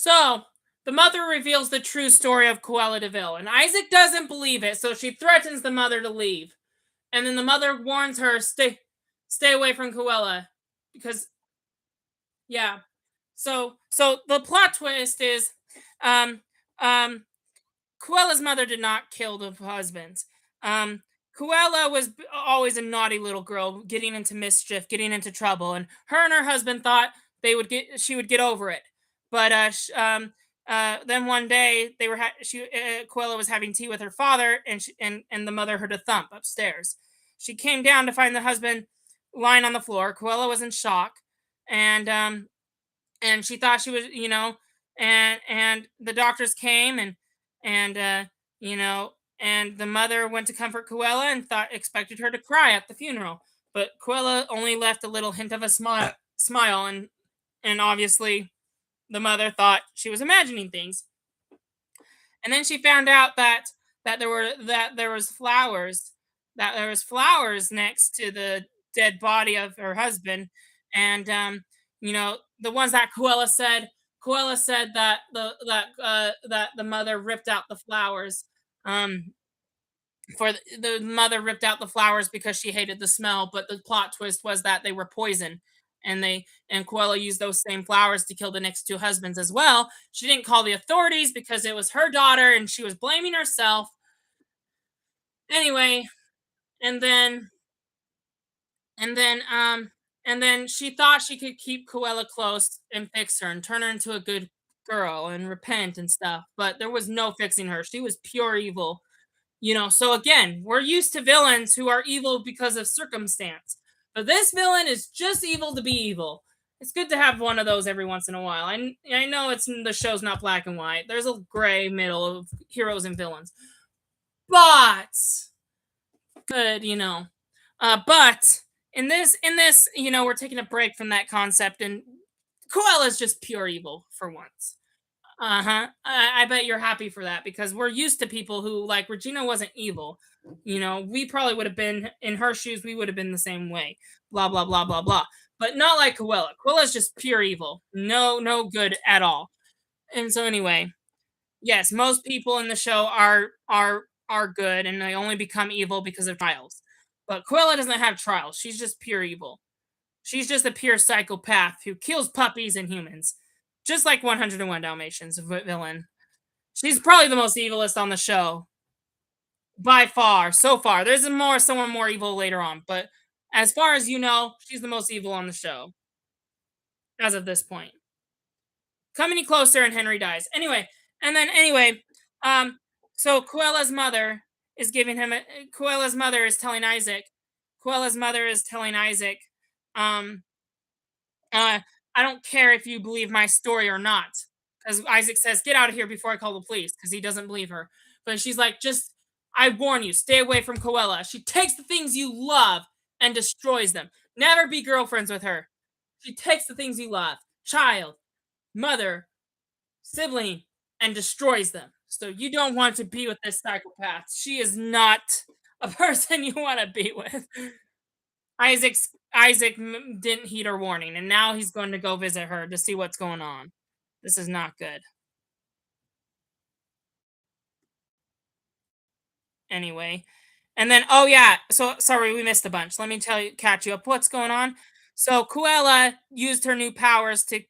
So the mother reveals the true story of Cruella de Vil, and Isaac doesn't believe it, so she threatens the mother to leave. And then the mother warns her, stay away from Cruella. Because yeah. So the plot twist is um um Cruella's mother did not kill the husbands. Um, Cruella was always a naughty little girl, getting into mischief, getting into trouble, and her husband thought she would get over it. But then one day Cruella was having tea with her father, and and the mother heard a thump upstairs. She came down to find the husband lying on the floor. Cruella was in shock, and she thought she was, and the doctors came, and you know and the mother went to comfort Cruella and thought expected her to cry at the funeral, but Cruella only left a little hint of a smile, and obviously the mother thought she was imagining things. And then she found out that there was flowers next to the dead body of her husband, and the ones that Cruella said that the mother ripped out the flowers. um the mother ripped out the flowers because she hated the smell, but the plot twist was that they were poison, and Cruella used those same flowers to kill the next two husbands as well. She didn't call the authorities because it was her daughter and she was blaming herself. Anyway, and then and then and then she thought she could keep Cruella close and fix her and turn her into a good girl and repent and stuff, but there was no fixing her. She was pure evil. So again, we're used to villains who are evil because of circumstance. But this villain is just evil to be evil. It's good to have one of those every once in a while. I know the show's not black and white. There's a gray middle of heroes and villains. But good, but in this, we're taking a break from that concept, and Cruella's just pure evil for once. Uh-huh. I bet you're happy for that because we're used to people who, like, Regina wasn't evil. We probably would have been in her shoes, we would have been the same way. Blah blah blah blah blah. But not like Cruella. Cruella's just pure evil. No good at all. And so anyway, yes, most people in the show are good and they only become evil because of trials. But Cruella doesn't have trials. She's just pure evil. She's just a pure psychopath who kills puppies and humans. Just like 101 Dalmatians villain. She's probably the most evilest on the show by far. So far, there's someone more evil later on, but as far as she's the most evil on the show as of this point. Come any closer, and Henry dies. Anyway, um, so Cruella's mother is giving him. Cruella's mother is telling Isaac. Cruella's mother is telling Isaac, um, I don't care if you believe my story or not. Because Isaac says, get out of here before I call the police, because he doesn't believe her. But she's like, I warn you, stay away from Coella. She takes the things you love and destroys them. Never be girlfriends with her. She takes the things you love, child, mother, sibling, and destroys them. So you don't want to be with this psychopath. She is not a person you want to be with. Isaac didn't heed her warning, and now he's going to go visit her to see what's going on. This is not good. Anyway, and then oh yeah, so sorry we missed a bunch. Let me catch you up. What's going on? So Cruella used her new powers to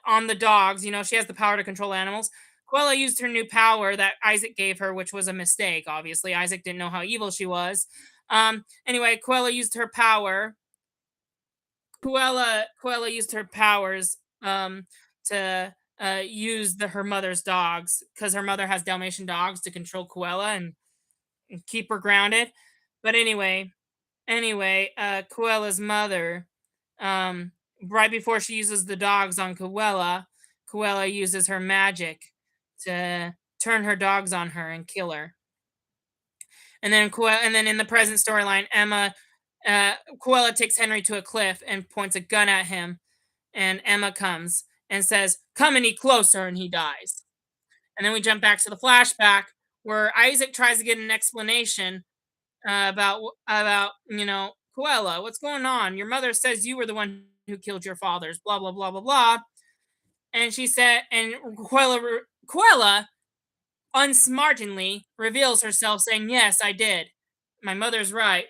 on the dogs. She has the power to control animals. Cruella used her new power that Isaac gave her, which was a mistake. Obviously, Isaac didn't know how evil she was. Anyway, Cruella used her power. Cruella used her powers to use her mother's dogs because her mother has Dalmatian dogs to control Cruella and keep her grounded. But anyway, Cruella's mother, um, right before she uses the dogs on Cruella uses her magic to turn her dogs on her and kill her. And then in the present storyline, Cruella takes Henry to a cliff and points a gun at him, and Emma comes and says, "Come any closer," and he dies. And then we jump back to the flashback where Isaac tries to get an explanation about Cruella, what's going on? Your mother says you were the one who killed your fathers. Blah blah blah blah blah. And she said, and Quella unsmartingly reveals herself, saying, "Yes, I did. My mother's right.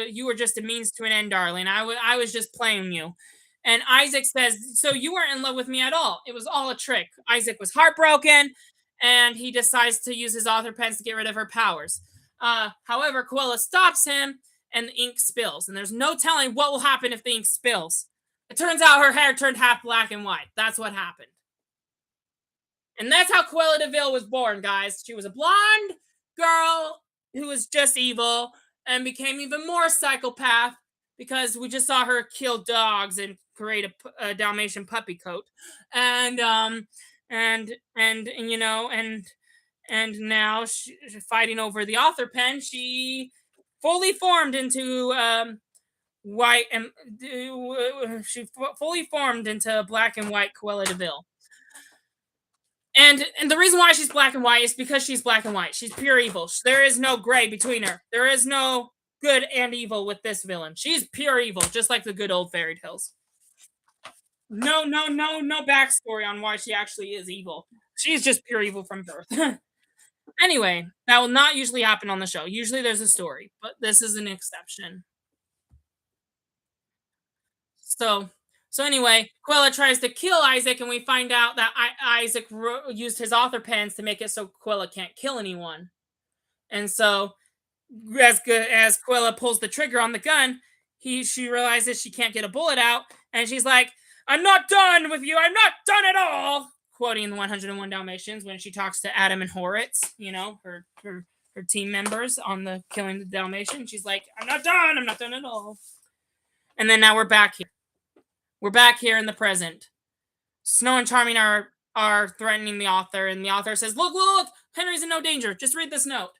You were just a means to an end, darling. I was just playing you." And Isaac says, "So you weren't in love with me at all. It was all a trick." Isaac was heartbroken, and he decides to use his author pens to get rid of her powers. However, Coella stops him, and the ink spills. And there's no telling what will happen if the ink spills. It turns out her hair turned half black and white. That's what happened. And that's how Cruella de Vil was born, guys. She was a blonde girl who was just evil and became even more psychopath because we just saw her kill dogs and create a Dalmatian puppy coat. And and you know and now fighting over the author pen, she fully formed into white and she fully formed into black and white Cruella de Vil. And the reason why she's black and white is because she's black and white. She's pure evil. There is no gray between her. There is no good and evil with this villain. She's pure evil, just like the good old fairy tales. No backstory on why she actually is evil. She's just pure evil from birth. Anyway, that will not usually happen on the show. Usually there's a story, but this is an exception. So, so anyway, Quella tries to kill Isaac, and we find out that Isaac used his author pens to make it so Quella can't kill anyone. And so, as good as Quella pulls the trigger on the gun, she realizes she can't get a bullet out, and she's like, "I'm not done with you. I'm not done at all." Quoting the 101 Dalmatians when she talks to Adam and Horitz, her team members on the killing the Dalmatian. She's like, "I'm not done. I'm not done at all." And then now we're back here. We're back here in the present. Snow and Charming are threatening the author, and the author says, "Look! Henry's in no danger. Just read this note."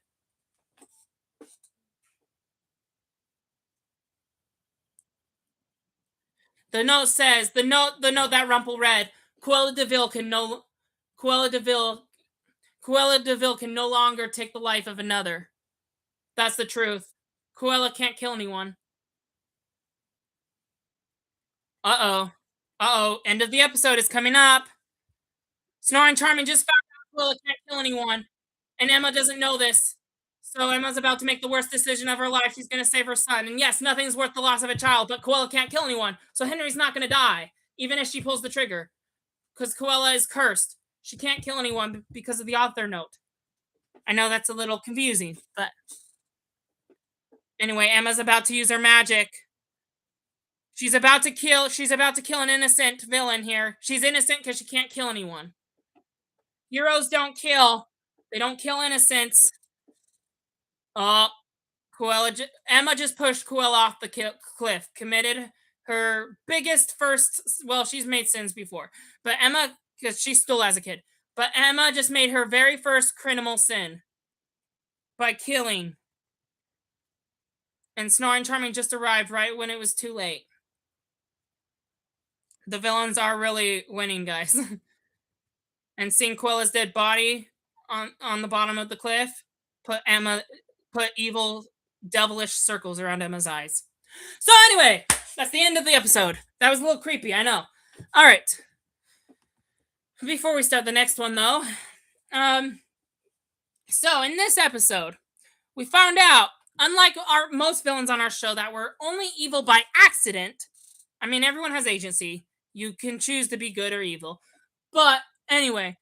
The note says, the note that Rumple read, Cruella de Vil can no Cruella de Vil Cruella de Vil can no longer take the life of another. That's the truth. Cruella can't kill anyone. Uh-oh. Uh-oh. End of the episode is coming up. Snoring Charming just found out Cruella can't kill anyone. And Emma doesn't know this. So Emma's about to make the worst decision of her life. She's going to save her son. And yes, nothing's worth the loss of a child, but Cruella can't kill anyone. So Henry's not going to die, even if she pulls the trigger. Because Cruella is cursed. She can't kill anyone because of the author note. I know that's a little confusing, but anyway, Emma's about to use her magic. She's about to kill an innocent villain here. She's innocent because she can't kill anyone. Heroes don't kill. They don't kill innocents. Oh, Emma just pushed Cruella off the cliff, committed her biggest first. Well, she's made sins before, but Emma, because she stole as a kid, but Emma just made her very first criminal sin by killing. And Snoring Charming just arrived right when it was too late. The villains are really winning, guys. And seeing Quella's dead body on the bottom of the cliff put evil devilish circles around Emma's eyes. So anyway, that's the end of the episode. That was a little creepy, I know. All right. Before we start the next one, though, so in this episode, we found out, unlike most villains on our show that were only evil by accident. I mean, everyone has agency. You can choose to be good or evil. But anyway,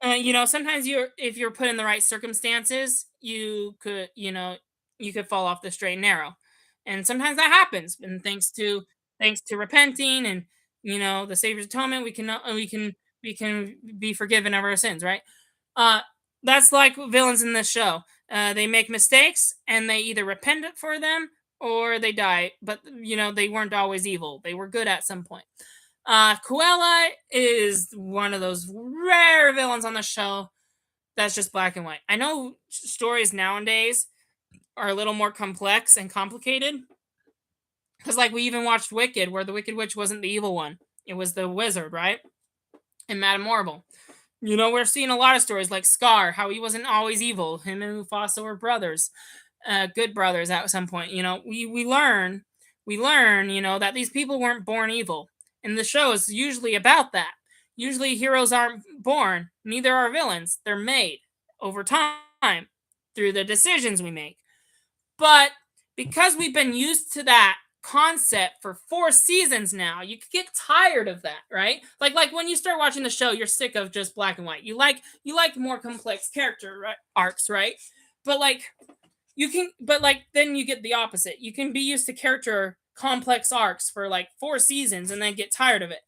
sometimes if you're put in the right circumstances, you could fall off the straight and narrow. And sometimes that happens. And thanks to repenting and the Savior's atonement, we can be forgiven of our sins, right? That's like villains in this show. They make mistakes and they either repent for them or they die. But they weren't always evil. They were good at some point. Cruella is one of those rare villains on the show that's just black and white. I know stories nowadays are a little more complex and complicated. Because like we even watched Wicked, where the Wicked Witch wasn't the evil one. It was the wizard, right? And Madame Marvel. We're seeing a lot of stories like Scar, how he wasn't always evil. Him and Mufasa were brothers. Good brothers at some point. We learn, that these people weren't born evil. And the show is usually about that. Usually heroes aren't born, neither are villains. They're made over time through the decisions we make. But because we've been used to that concept for 4 seasons now, you could get tired of that, right? Like when you start watching the show, you're sick of just black and white. You like more complex character arcs, right? But like then you get the opposite. You can be used to character complex arcs for like 4 seasons and then get tired of it.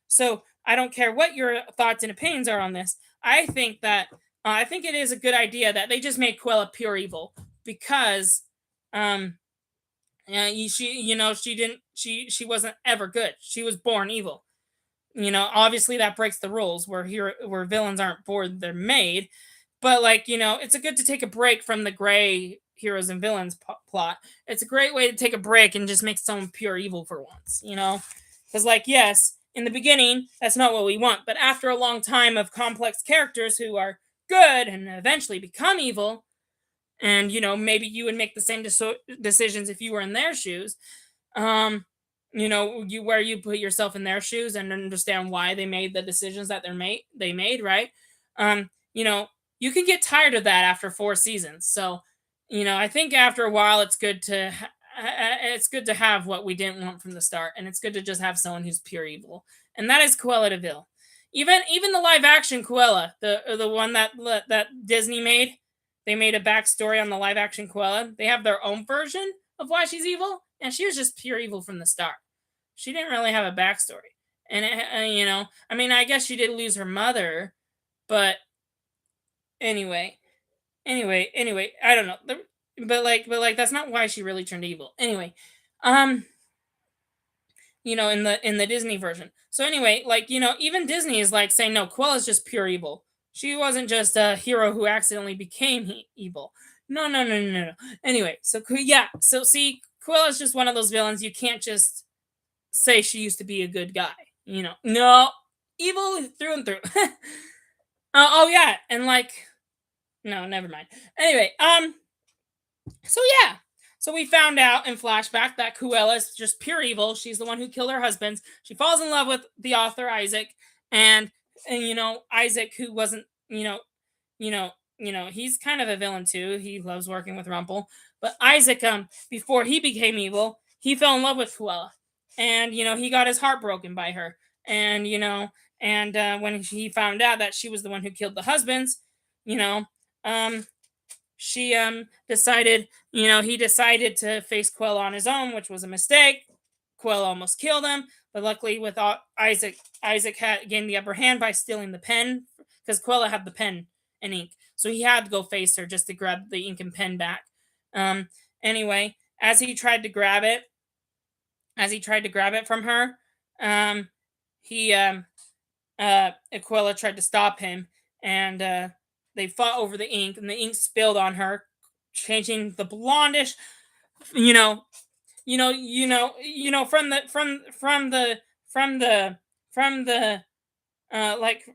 So I don't care what your thoughts and opinions are on this. I think it is a good idea that they just made Quella pure evil because um she wasn't ever good. She was born evil. Obviously that breaks the rules where villains aren't born, they're made. But it's a good to take a break from the gray heroes and villains plot. It's a great way to take a break and just make someone pure evil for once. Because yes, in the beginning that's not what we want, but after a long time of complex characters who are good and eventually become evil, and maybe you would make the same decisions if you were in their shoes. You put yourself in their shoes and understand why they made the decisions that they made, right? um you know you can get tired of that after 4 seasons. So I think after a while it's good to have what we didn't want from the start, and it's good to just have someone who's pure evil, and that is Cruella de Vil. Even the live action Cruella, the one that Disney made, they made a backstory on the live action Cruella. They have their own version of why she's evil, and she was just pure evil from the start. She didn't really have a backstory, and I mean, I guess she did lose her mother, but anyway, anyway, I don't know. But that's not why she really turned evil. Anyway, um, in the Disney version. So anyway, even Disney is like saying no, Quella's just pure evil. She wasn't just a hero who accidentally became evil. No, no, no, no, no. Anyway, so yeah, so see, Quella's just one of those villains you can't just say she used to be a good guy. No, evil through and through. Oh yeah, and no, never mind. Anyway, so yeah. So we found out in flashback that Cruella is just pure evil. She's the one who killed her husbands. She falls in love with the author Isaac, and Isaac, who wasn't he's kind of a villain too. He loves working with Rumple, but Isaac, before he became evil, he fell in love with Cruella, and he got his heart broken by her, and when he found out that she was the one who killed the husbands, you know, um, she decided he decided to face Quella on his own, which was a mistake. Quella almost killed him, but luckily with Isaac had gained the upper hand by stealing the pen, because Quella had the pen and ink, so he had to go face her just to grab the ink and pen back. Anyway, as he tried to grab it from her, he Aquila tried to stop him, and they fought over the ink, and the ink spilled on her, changing the blondish, you know, from the like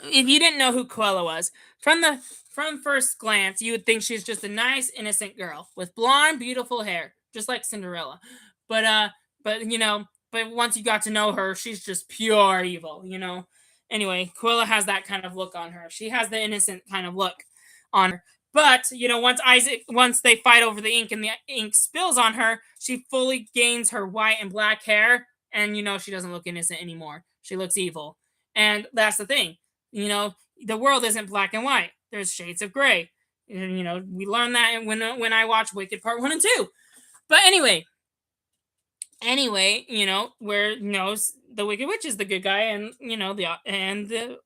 if you didn't know who Quella was, from first glance, you would think she's just a nice, innocent girl with blonde, beautiful hair, just like Cinderella. But but once you got to know her, she's just pure evil. Anyway, Quilla has that kind of look on her. She has the innocent kind of look on her. But once they fight over the ink and the ink spills on her, she fully gains her white and black hair, and she doesn't look innocent anymore. She looks evil, and that's the thing. The world isn't black and white. There's shades of gray. And, we learned that when I watched Wicked Part 1 and 2. But anyway, where the Wicked Witch is the good guy, and the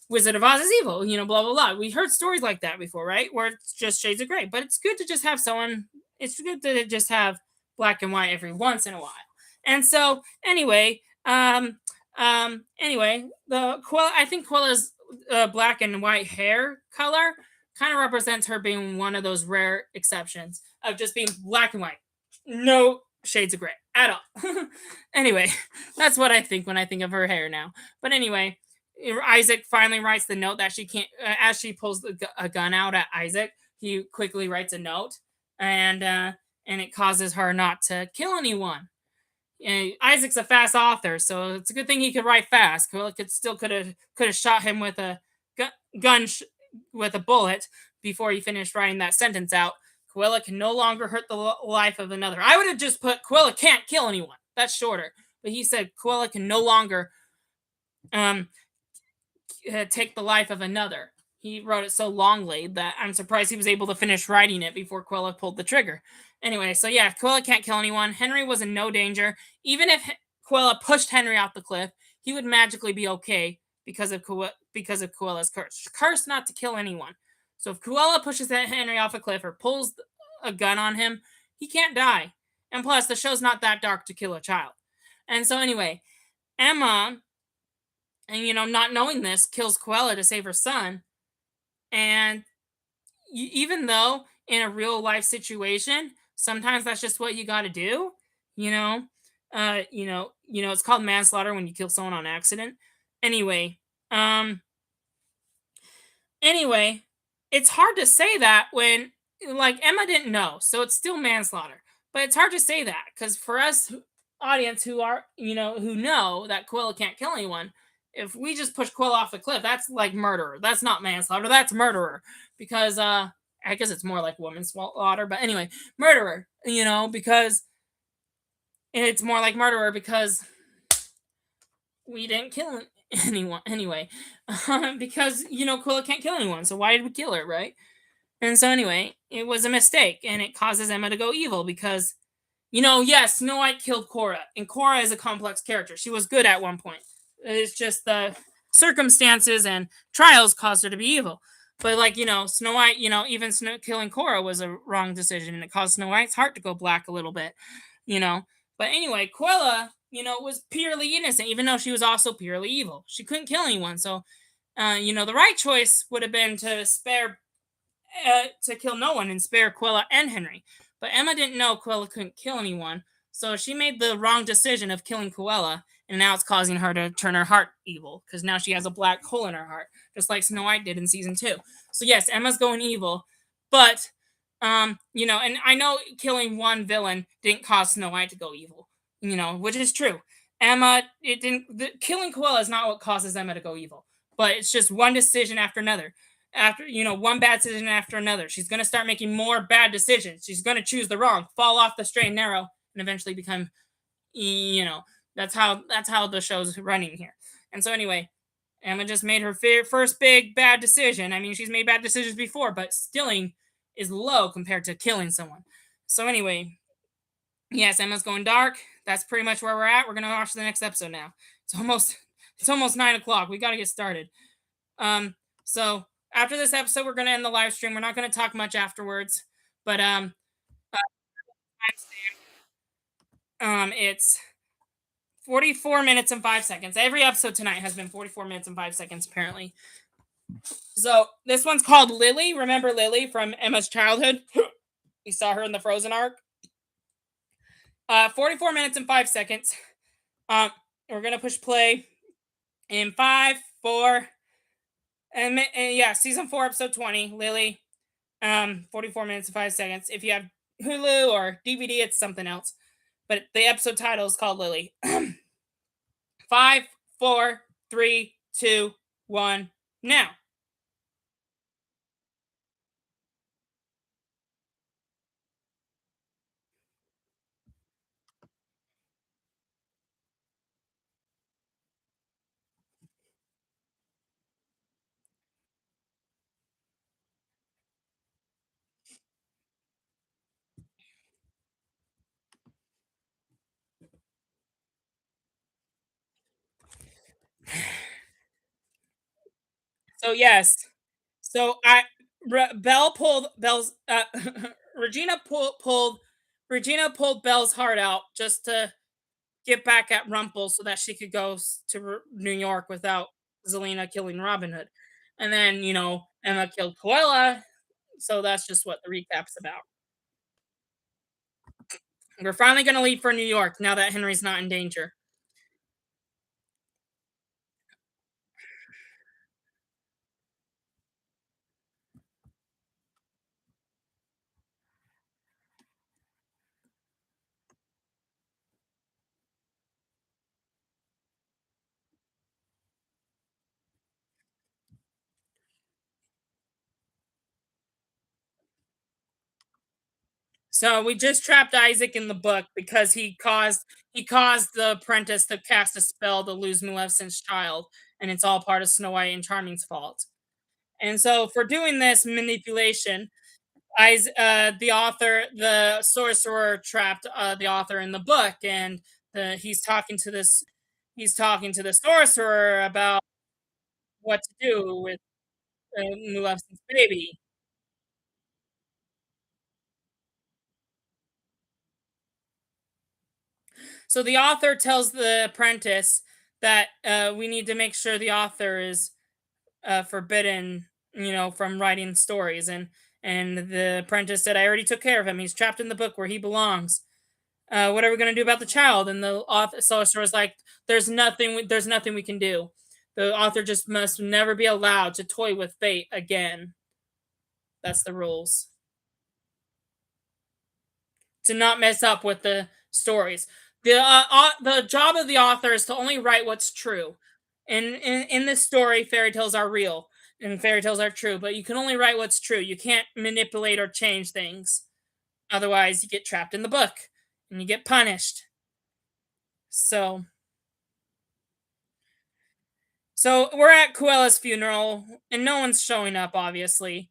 Wizard of Oz is evil. Blah blah blah. We heard stories like that before, right? Where it's just shades of gray. But it's good to just have someone. It's good to just have black and white every once in a while. And so anyway, I think Quella's black and white hair color kind of represents her being one of those rare exceptions of just being black and white, no shades of gray at all. Anyway, that's what I think when I think of her hair now. But anyway, Isaac finally writes the note that she can't. As she pulls a gun out at Isaac, he quickly writes a note, and it causes her not to kill anyone. Isaac's a fast author, so it's a good thing he could write fast. Could have shot him with a gun with a bullet before he finished writing that sentence out. Quilla can no longer hurt the life of another. I would have just put Quilla can't kill anyone. That's shorter. But he said Quilla can no longer um, take the life of another. He wrote it so longly that I'm surprised he was able to finish writing it before Quilla pulled the trigger. Anyway, so yeah, Quilla can't kill anyone. Henry was in no danger. Even if Quilla pushed Henry off the cliff, he would magically be okay because of Quilla's curse. Curse not to kill anyone. So if Quilla pushes Henry off a cliff or pulls a gun on him, he can't die. And plus, the show's not that dark to kill a child. And so anyway, Emma, and not knowing this, kills Quilla to save her son. And even though in a real life situation, sometimes that's just what you got to do, you know. It's called manslaughter when you kill someone on accident. Anyway, um, anyway, it's hard to say that when like Emma didn't know, so it's still manslaughter. But it's hard to say that because for us audience who know that Quilla can't kill anyone, if we just push Quilla off the cliff, that's like murderer. That's not manslaughter. That's murderer because I guess it's more like woman slaughter. But anyway, murderer. Because it's more like murderer because we didn't kill anyone anyway. Because Quilla can't kill anyone, so why did we kill her, right? And so anyway, it was a mistake, and it causes Emma to go evil because, yes, Snow White killed Cora, and Cora is a complex character. She was good at one point. It's just the circumstances and trials caused her to be evil. But Snow White, even killing Cora was a wrong decision, and it caused Snow White's heart to go black a little bit, you know. But anyway, Quilla, was purely innocent, even though she was also purely evil. She couldn't kill anyone, so the right choice would have been to kill no one and spare Quilla and Henry. But Emma didn't know Quilla couldn't kill anyone, so she made the wrong decision of killing Quilla, and now it's causing her to turn her heart evil because now she has a black hole in her heart, just like Snow White did in season 2. So yes, Emma's going evil, but and I know killing one villain didn't cause Snow White to go evil, which is true. It didn't. Killing Quilla is not what causes Emma to go evil, but it's just one decision after another after one bad decision after another. She's going to start making more bad decisions. She's going to choose the wrong, fall off the straight and narrow, and eventually become that's how the show's running here. And so anyway, Emma just made her first big bad decision. I mean, she's made bad decisions before, but stealing is low compared to killing someone. So anyway, yes, Emma's going dark. That's pretty much where we're at. We're gonna watch the next episode now. It's almost 9 o'clock. We got to get started. So after this episode, we're gonna end the live stream. We're not gonna talk much afterwards, but it's 44 minutes and 5 seconds. Every episode tonight has been 44 minutes and 5 seconds, apparently. So this one's called Lily. Remember Lily from Emma's childhood? We saw her in the Frozen arc. 44 minutes and 5 seconds. We're gonna push play in 5, 4, and yeah, season 4, episode 20. Lily. 44 minutes and 5 seconds. If you have Hulu or DVD, it's something else. But the episode title is called Lily. 5, 4, 3, 2, 1, now. So yes. So Regina pulled Belle's heart out just to get back at Rumple so that she could go to New York without Zelena killing Robin Hood. And then, Emma killed Coella. So that's just what the recap's about. We're finally going to leave for New York now that Henry's not in danger. So we just trapped Isaac in the book because he caused the apprentice to cast a spell to lose Maleficent's child, and it's all part of Snow White and Charming's fault. And so for doing this manipulation, the sorcerer trapped the author in the book, and he's talking to the sorcerer about what to do with Maleficent's baby. So the author tells the apprentice that we need to make sure the author is forbidden, from writing stories. And the apprentice said, "I already took care of him. He's trapped in the book where he belongs. What are we going to do about the child?" And the author sorcerer was like, There's nothing we can do. The author just must never be allowed to toy with fate again. That's the rules. To not mess up with the stories. The job of the author is to only write what's true. In this story, fairy tales are real and fairy tales are true, but you can only write what's true. You can't manipulate or change things. Otherwise, you get trapped in the book and you get punished. So, so we're at Cruella's funeral, and no one's showing up, obviously,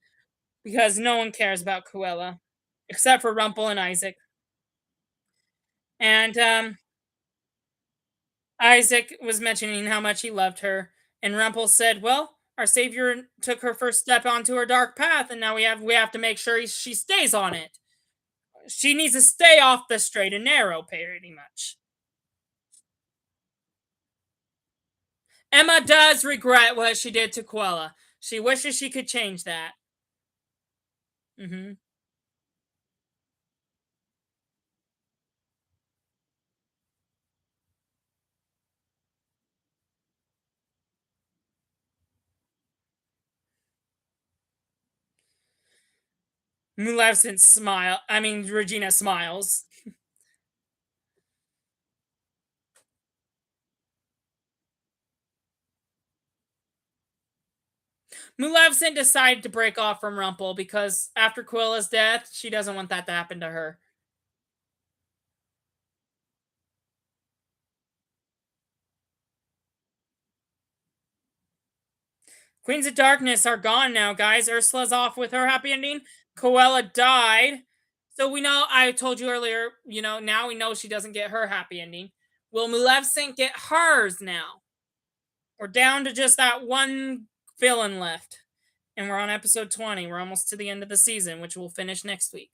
because no one cares about Cruella except for Rumple and Isaac. And Isaac was mentioning how much he loved her, and Rumpel said, "Well, our savior took her first step onto her dark path, and now we have to make sure she stays on it. She needs to stay off the straight and narrow, pretty much." Emma does regret what she did to Quella. She wishes she could change that. hmm Maleficent smile. I mean, Regina smiles. Maleficent decided to break off from Rumpel because after Quilla's death, she doesn't want that to happen to her. Queens of Darkness are gone now, guys. Ursula's off with her happy ending. Coella died. So we know, I told you earlier, now we know she doesn't get her happy ending. Will Maleficent get hers now? We're down to just that one villain left. And we're on episode 20. We're almost to the end of the season, which we'll finish next week.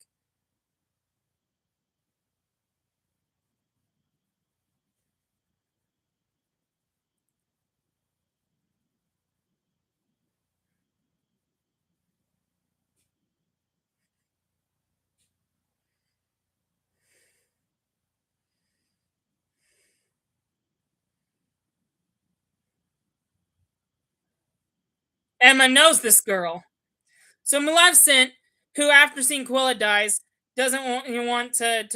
Emma knows this girl. So Maleficent, who after seeing Quilla dies, doesn't want to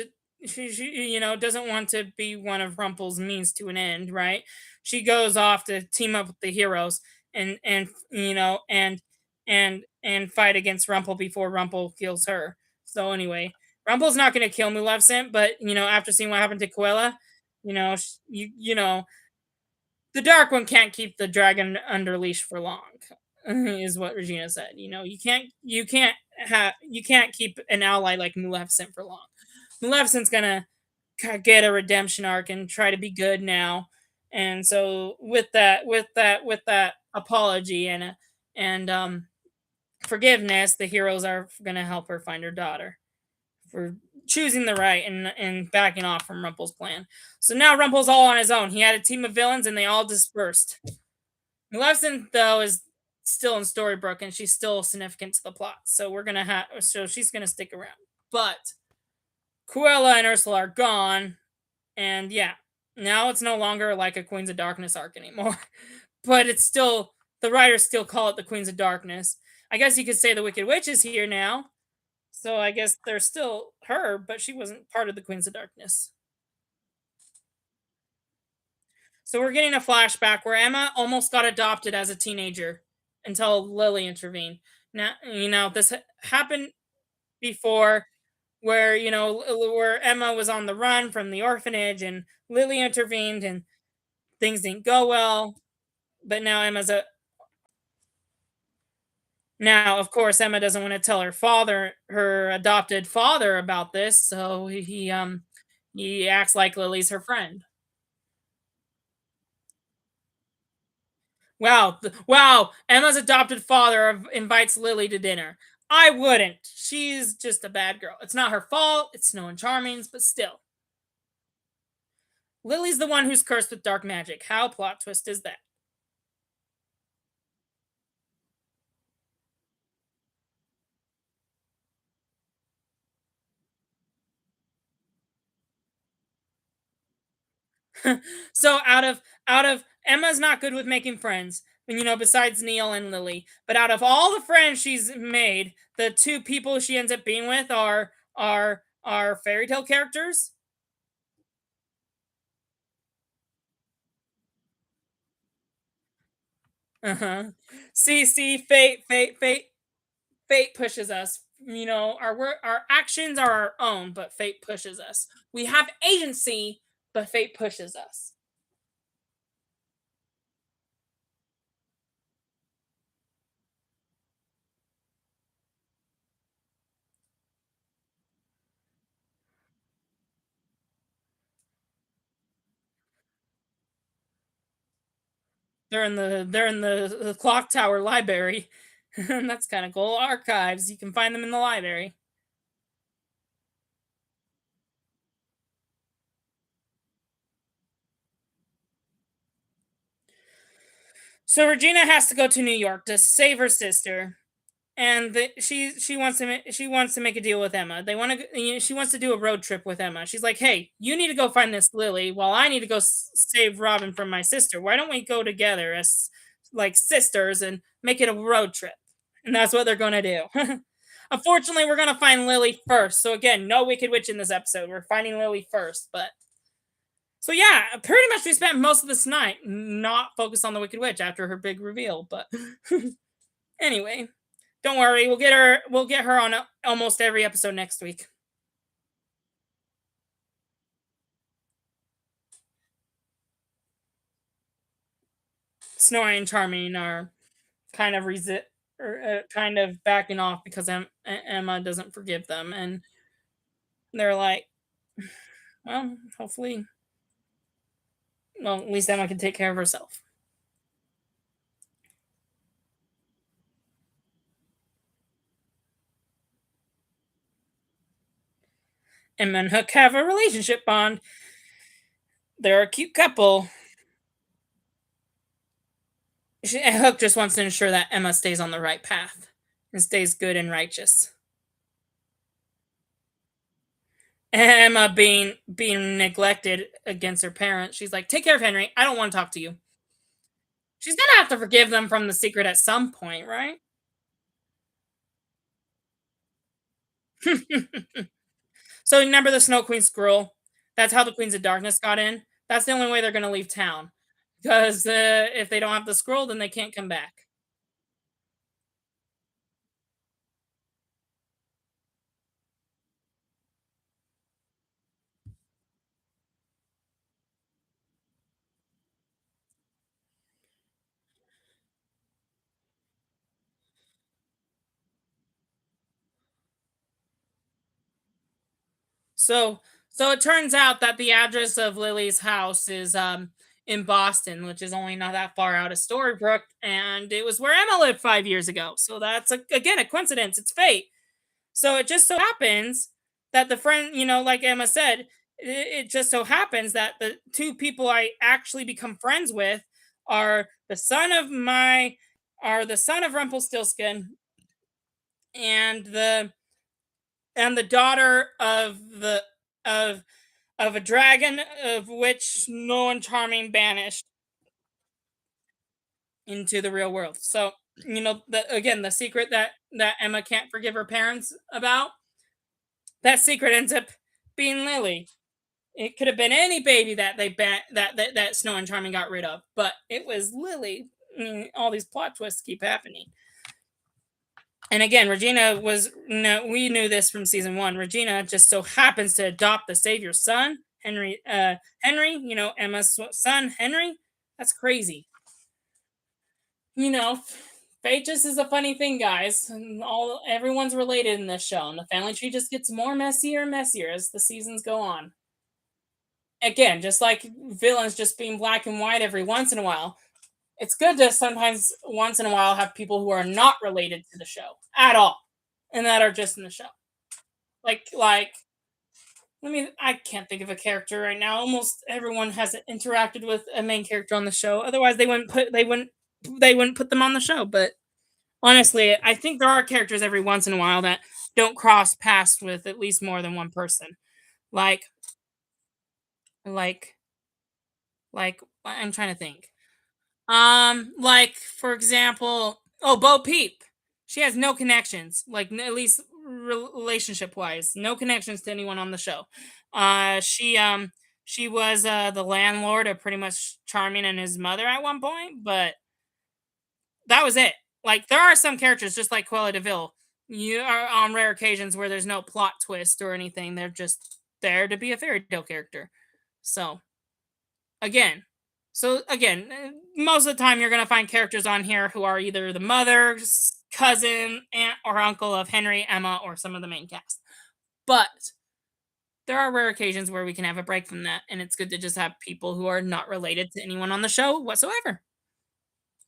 she doesn't want to be one of Rumpel's means to an end, right? She goes off to team up with the heroes and fight against Rumpel before Rumpel kills her. So anyway, Rumpel's not going to kill Maleficent, but after seeing what happened to Quilla, the Dark One can't keep the dragon under leash for long, is what Regina said. You can't keep an ally like Maleficent for long. Maleficent's gonna get a redemption arc and try to be good now. And so with that apology and forgiveness, the heroes are gonna help her find her daughter for choosing the right and backing off from Rumpel's plan. So now Rumpel's all on his own. He had a team of villains and they all dispersed. Maleficent, though, is still in Storybrooke and she's still significant to the plot. So she's gonna stick around. But Cruella and Ursula are gone, and yeah, now it's no longer like a Queens of Darkness arc anymore. But it's still, the writers still call it the Queens of Darkness. I guess you could say the Wicked Witch is here now. So I guess there's still her, but she wasn't part of the Queens of Darkness. So we're getting a flashback where Emma almost got adopted as a teenager until Lily intervened. Now, this happened before. where where Emma was on the run from the orphanage and Lily intervened and things didn't go well. But now, of course, Emma doesn't want to tell her father, her adopted father, about this, so he acts like Lily's her friend. Wow, wow! Emma's adopted father invites Lily to dinner. I wouldn't. She's just a bad girl. It's not her fault. It's Snow and Charming's, but still, Lily's the one who's cursed with dark magic. How plot twist is that? So out of Emma's not good with making friends, and besides Neil and Lily. But out of all the friends she's made, the two people she ends up being with are fairy tale characters. Uh-huh. See, fate pushes us. Our actions are our own, but fate pushes us. We have agency, but fate pushes us. They're in the clock tower library. That's kind of cool. Archives. You can find them in the library. So Regina has to go to New York to save her sister, and she wants to make a deal with Emma. They want to. She wants to do a road trip with Emma. She's like, "Hey, you need to go find this Lily, while I need to go save Robin from my sister. Why don't we go together as like sisters and make it a road trip?" And that's what they're gonna do. Unfortunately, we're gonna find Lily first. So again, no Wicked Witch in this episode. We're finding Lily first, but so yeah, pretty much we spent most of this night not focused on the Wicked Witch after her big reveal. But anyway, don't worry, we'll get her on almost every episode next week. Snowy and Charming are kind of kind of backing off because Emma doesn't forgive them, and they're like, well, hopefully, well, at least Emma can take care of herself. Emma and Hook have a relationship bond. They're a cute couple. Hook just wants to ensure that Emma stays on the right path and stays good and righteous. Emma being neglected against her parents, she's like, "Take care of Henry. I don't want to talk to you." She's gonna have to forgive them from the secret at some point, right? So remember the Snow Queen scroll? That's how the Queens of Darkness got in. That's the only way they're gonna leave town. Because if they don't have the scroll, then they can't come back. So so it turns out that the address of Lily's house is in Boston, which is only not that far out of Storybrooke, and it was where Emma lived 5 years ago. So that's again a coincidence. It's fate. So it just so happens that the friend, like Emma said, it just so happens that the two people I actually become friends with are the son of Rumpelstiltskin and the daughter of of a dragon of which Snow and Charming banished into the real world. So again, the secret that Emma can't forgive her parents about, that secret ends up being Lily. It could have been any baby that that Snow and Charming got rid of, but it was Lily. All these plot twists keep happening. And again, Regina was no, we knew this from season one. Regina just so happens to adopt the savior's son, Henry, Emma's son, Henry. That's crazy. You know, fate just is a funny thing, guys. And everyone's related in this show, and the family tree just gets more messier and messier as the seasons go on. Again, just like villains just being black and white every once in a while, it's good to sometimes once in a while have people who are not related to the show at all and that are just in the show. Like I can't think of a character right now. Almost everyone has interacted with a main character on the show. Otherwise they wouldn't put them on the show. But honestly, I think there are characters every once in a while that don't cross paths with at least more than one person. Like like I'm trying to think. Like for example, oh, Bo Peep. She has no connections, like at least relationship wise, no connections to anyone on the show. She was the landlord of pretty much Charming and his mother at one point, but that was it. Like there are some characters just like Cruella Deville. You are on rare occasions where there's no plot twist or anything. They're just there to be a fairy tale character. So again. Most of the time you're going to find characters on here who are either the mother, cousin, aunt, or uncle of Henry, Emma, or some of the main cast. But there are rare occasions where we can have a break from that, and it's good to just have people who are not related to anyone on the show whatsoever.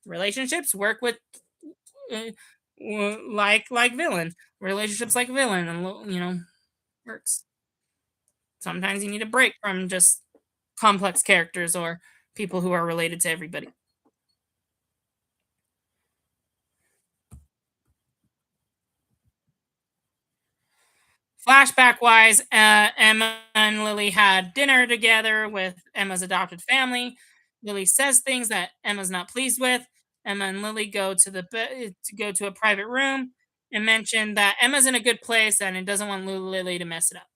Relationships work with uh, like villain relationships like villain, and works. Sometimes you need a break from just complex characters or people who are related to everybody. Flashback wise, Emma and Lily had dinner together with Emma's adopted family. Lily says things that Emma's not pleased with. Emma and Lily go to go to a private room and mention that Emma's in a good place and it doesn't want Lily to mess it up.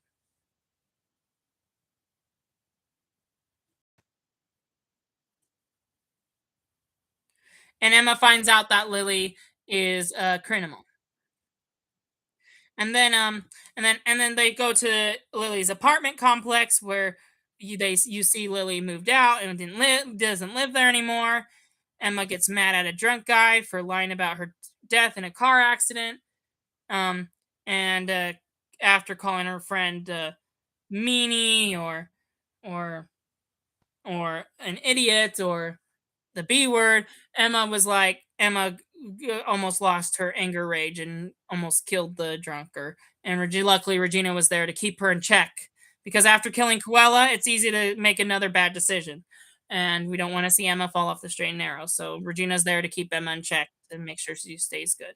And Emma finds out that Lily is a criminal. And then they go to Lily's apartment complex where you see Lily moved out and doesn't live there anymore. Emma gets mad at a drunk guy for lying about her death in a car accident. Um, and After calling her friend meanie or an idiot or the B word, Emma almost lost her anger rage and almost killed the drunker. And luckily, Regina was there to keep her in check because after killing Cruella, it's easy to make another bad decision. And we don't want to see Emma fall off the straight and narrow. So Regina's there to keep Emma in check and make sure she stays good.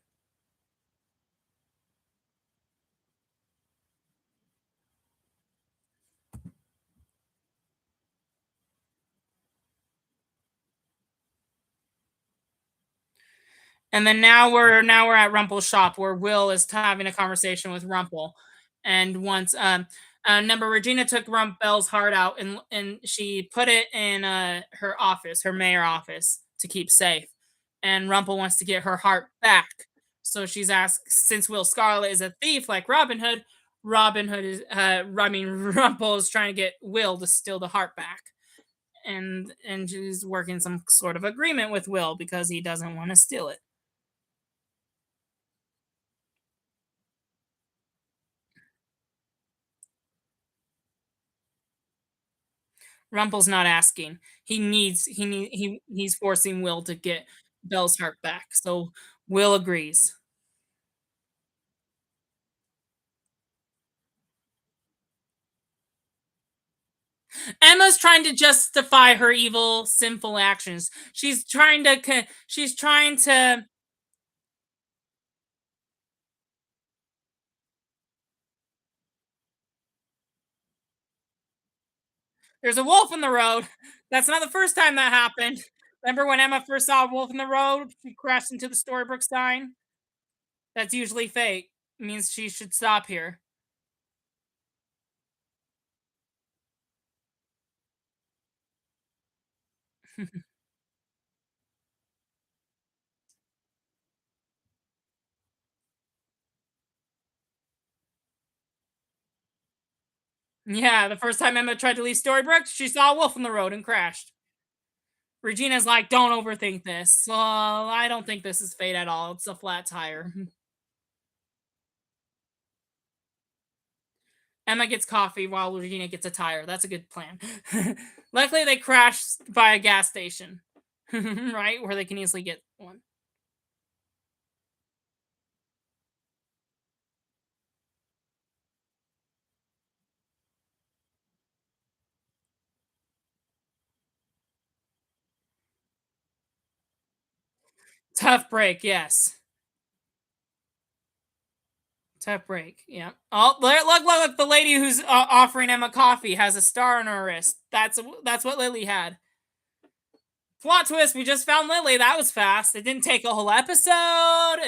And then now we're at Rumple's shop where Will is having a conversation with Rumple. And once Remember Regina took Rumpel's heart out and she put it in her office, her mayor office to keep safe. And Rumple wants to get her heart back. So she's asked since Will Scarlet is a thief like Robin Hood, Robin Hood is I mean Rumple is trying to get Will to steal the heart back. And she's working some sort of agreement with Will because he doesn't want to steal it. Rumple's not asking. He's forcing Will to get Belle's heart back. So Will agrees. Emma's trying to justify her evil, sinful actions. She's trying to there's a wolf in the road. That's not the first time that happened. Remember when Emma first saw a wolf in the road? She crashed into the Storybrooke sign. That's usually fate. It means she should stop here. Yeah, the first time Emma tried to leave Storybrooke, she saw a wolf on the road and crashed. Regina's like, "Don't overthink this." Well, I don't think this is fate at all. It's a flat tire. Emma gets coffee while Regina gets a tire. That's a good plan. Luckily, they crash by a gas station, right, where they can easily get one. Tough break, yes. Tough break. Yeah. Oh, look! The lady who's offering Emma coffee has a star on her wrist. That's what Lily had. Plot twist: we just found Lily. That was fast. It didn't take a whole episode.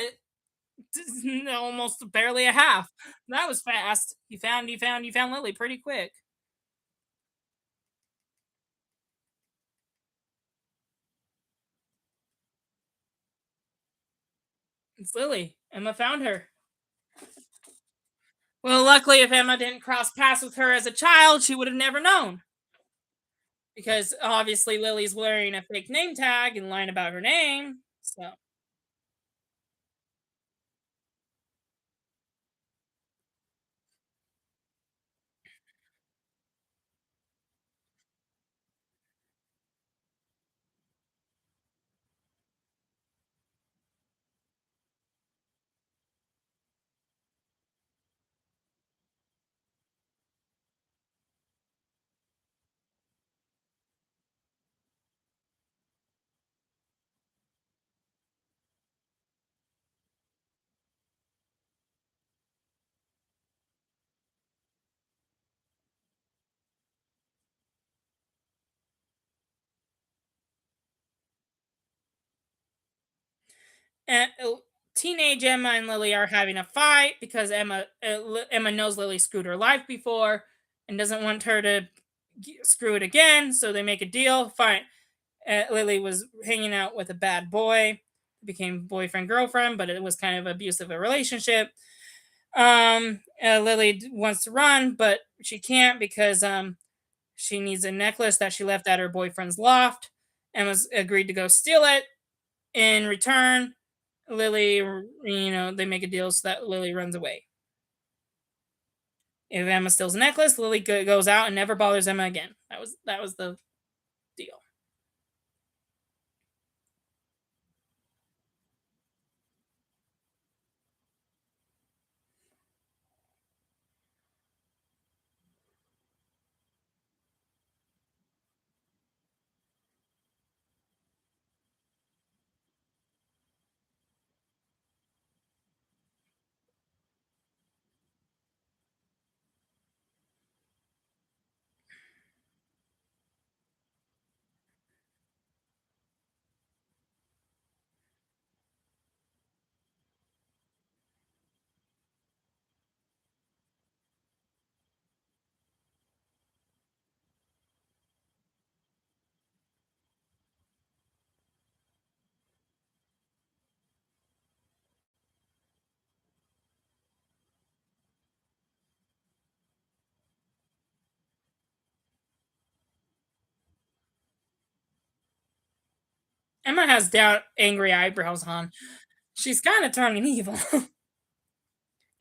Almost barely a half. That was fast. You found Lily pretty quick. It's Lily. Emma found her. Well, luckily, if Emma didn't cross paths with her as a child, she would have never known. Because obviously, Lily's wearing a fake name tag and lying about her name. So and teenage Emma and Lily are having a fight because Emma knows Lily screwed her life before and doesn't want her to screw it again. So they make a deal. Fine. Lily was hanging out with a bad boy, became boyfriend girlfriend, but it was kind of abusive a relationship. Lily wants to run, but she can't because she needs a necklace that she left at her boyfriend's loft. Emma's agreed to go steal it. In return, Lily, they make a deal so that Lily runs away. If Emma steals the necklace, Lily goes out and never bothers Emma again. That was the deal. Emma has down angry eyebrows on. She's kind of turning evil.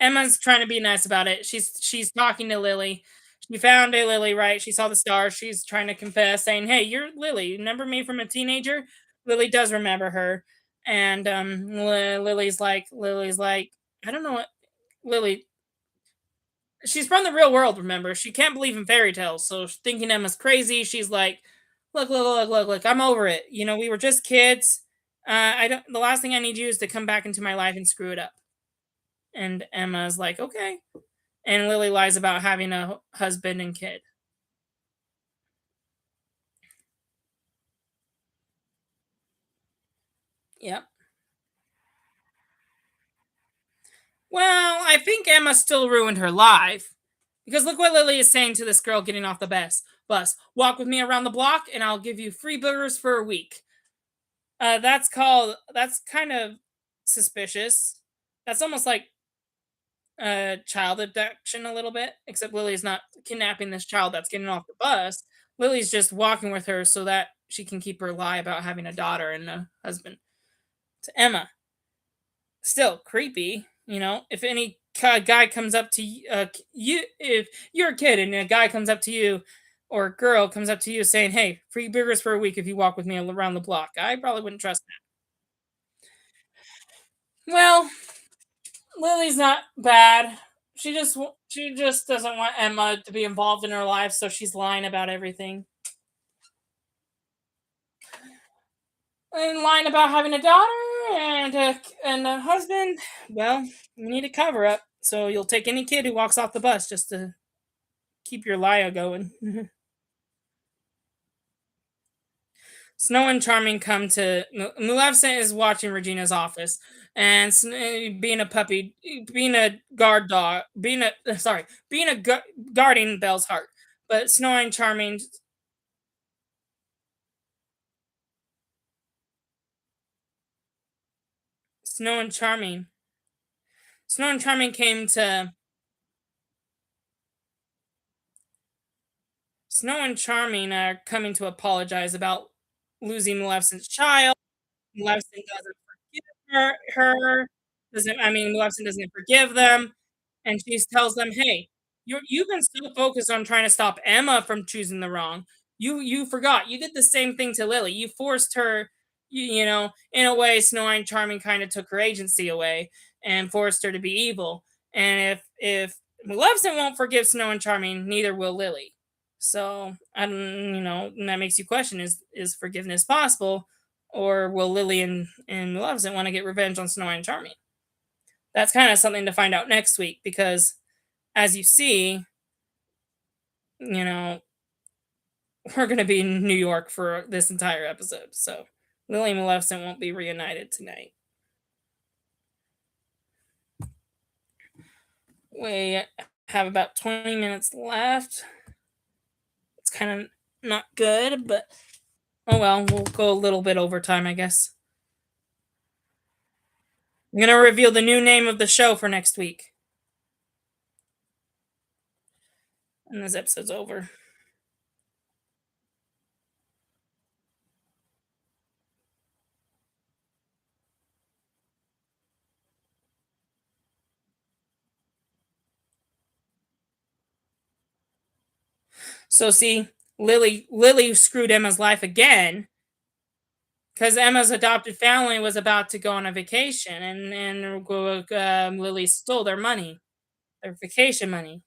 Emma's trying to be nice about it. She's talking to Lily. She found a Lily, right? She saw the stars. She's trying to confess, saying, "Hey, you're Lily. You remember me from a teenager?" Lily does remember her, and Lily's like, I don't know what Lily. She's from the real world. Remember, she can't believe in fairy tales, so thinking Emma's crazy. She's like, look. I'm over it. We were just kids. I don't. The last thing I need you is to come back into my life and screw it up." And Emma's like, "Okay." And Lily lies about having a husband and kid. Yep. Well, I think Emma still ruined her life because look what Lily is saying to this girl getting off the bus. Walk with me around the block, and I'll give you free burgers for a week. That's kind of suspicious. That's almost like child abduction a little bit, except Lily's not kidnapping this child that's getting off the bus. Lily's just walking with her so that she can keep her lie about having a daughter and a husband to Emma. Still creepy, you know. If any guy comes up to you, if you're a kid and a guy comes up to you or a girl comes up to you saying, "Hey, free burgers for a week if you walk with me around the block," I probably wouldn't trust that. Well, Lily's not bad. She just doesn't want Emma to be involved in her life, so she's lying about everything. And lying about having a daughter and a husband. Well, you need a cover up. So you'll take any kid who walks off the bus just to keep your lie going. Snow and Charming come to Maleficent is watching Regina's office, and being a puppy, being a guard dog, being a sorry, being a guarding Belle's heart. But Snow and Charming, Snow and Charming came to Snow and Charming are coming to apologize about losing Maleficent's child. Maleficent doesn't her doesn't I mean, Maleficent doesn't forgive them, and she tells them, "Hey, you've been so focused on trying to stop Emma from choosing the wrong. You forgot. You did the same thing to Lily. You forced her, you know, in a way, Snow White and Charming kind of took her agency away and forced her to be evil. And if Maleficent won't forgive Snow and Charming, neither will Lily. So I don't, you know, and that makes you question: is forgiveness possible, or will Lily and Maleficent want to get revenge on Snow White and Charming? That's kind of something to find out next week because, as you see, you know, we're going to be in New York for this entire episode. So Lily and Maleficent won't be reunited tonight. We have about 20 minutes left. It's kind of not good, but oh well, we'll go a little bit over time, I guess. I'm going to reveal the new name of the show for next week. And this episode's over. So see, Lily screwed Emma's life again because Emma's adopted family was about to go on a vacation, and Lily stole their money, their vacation money.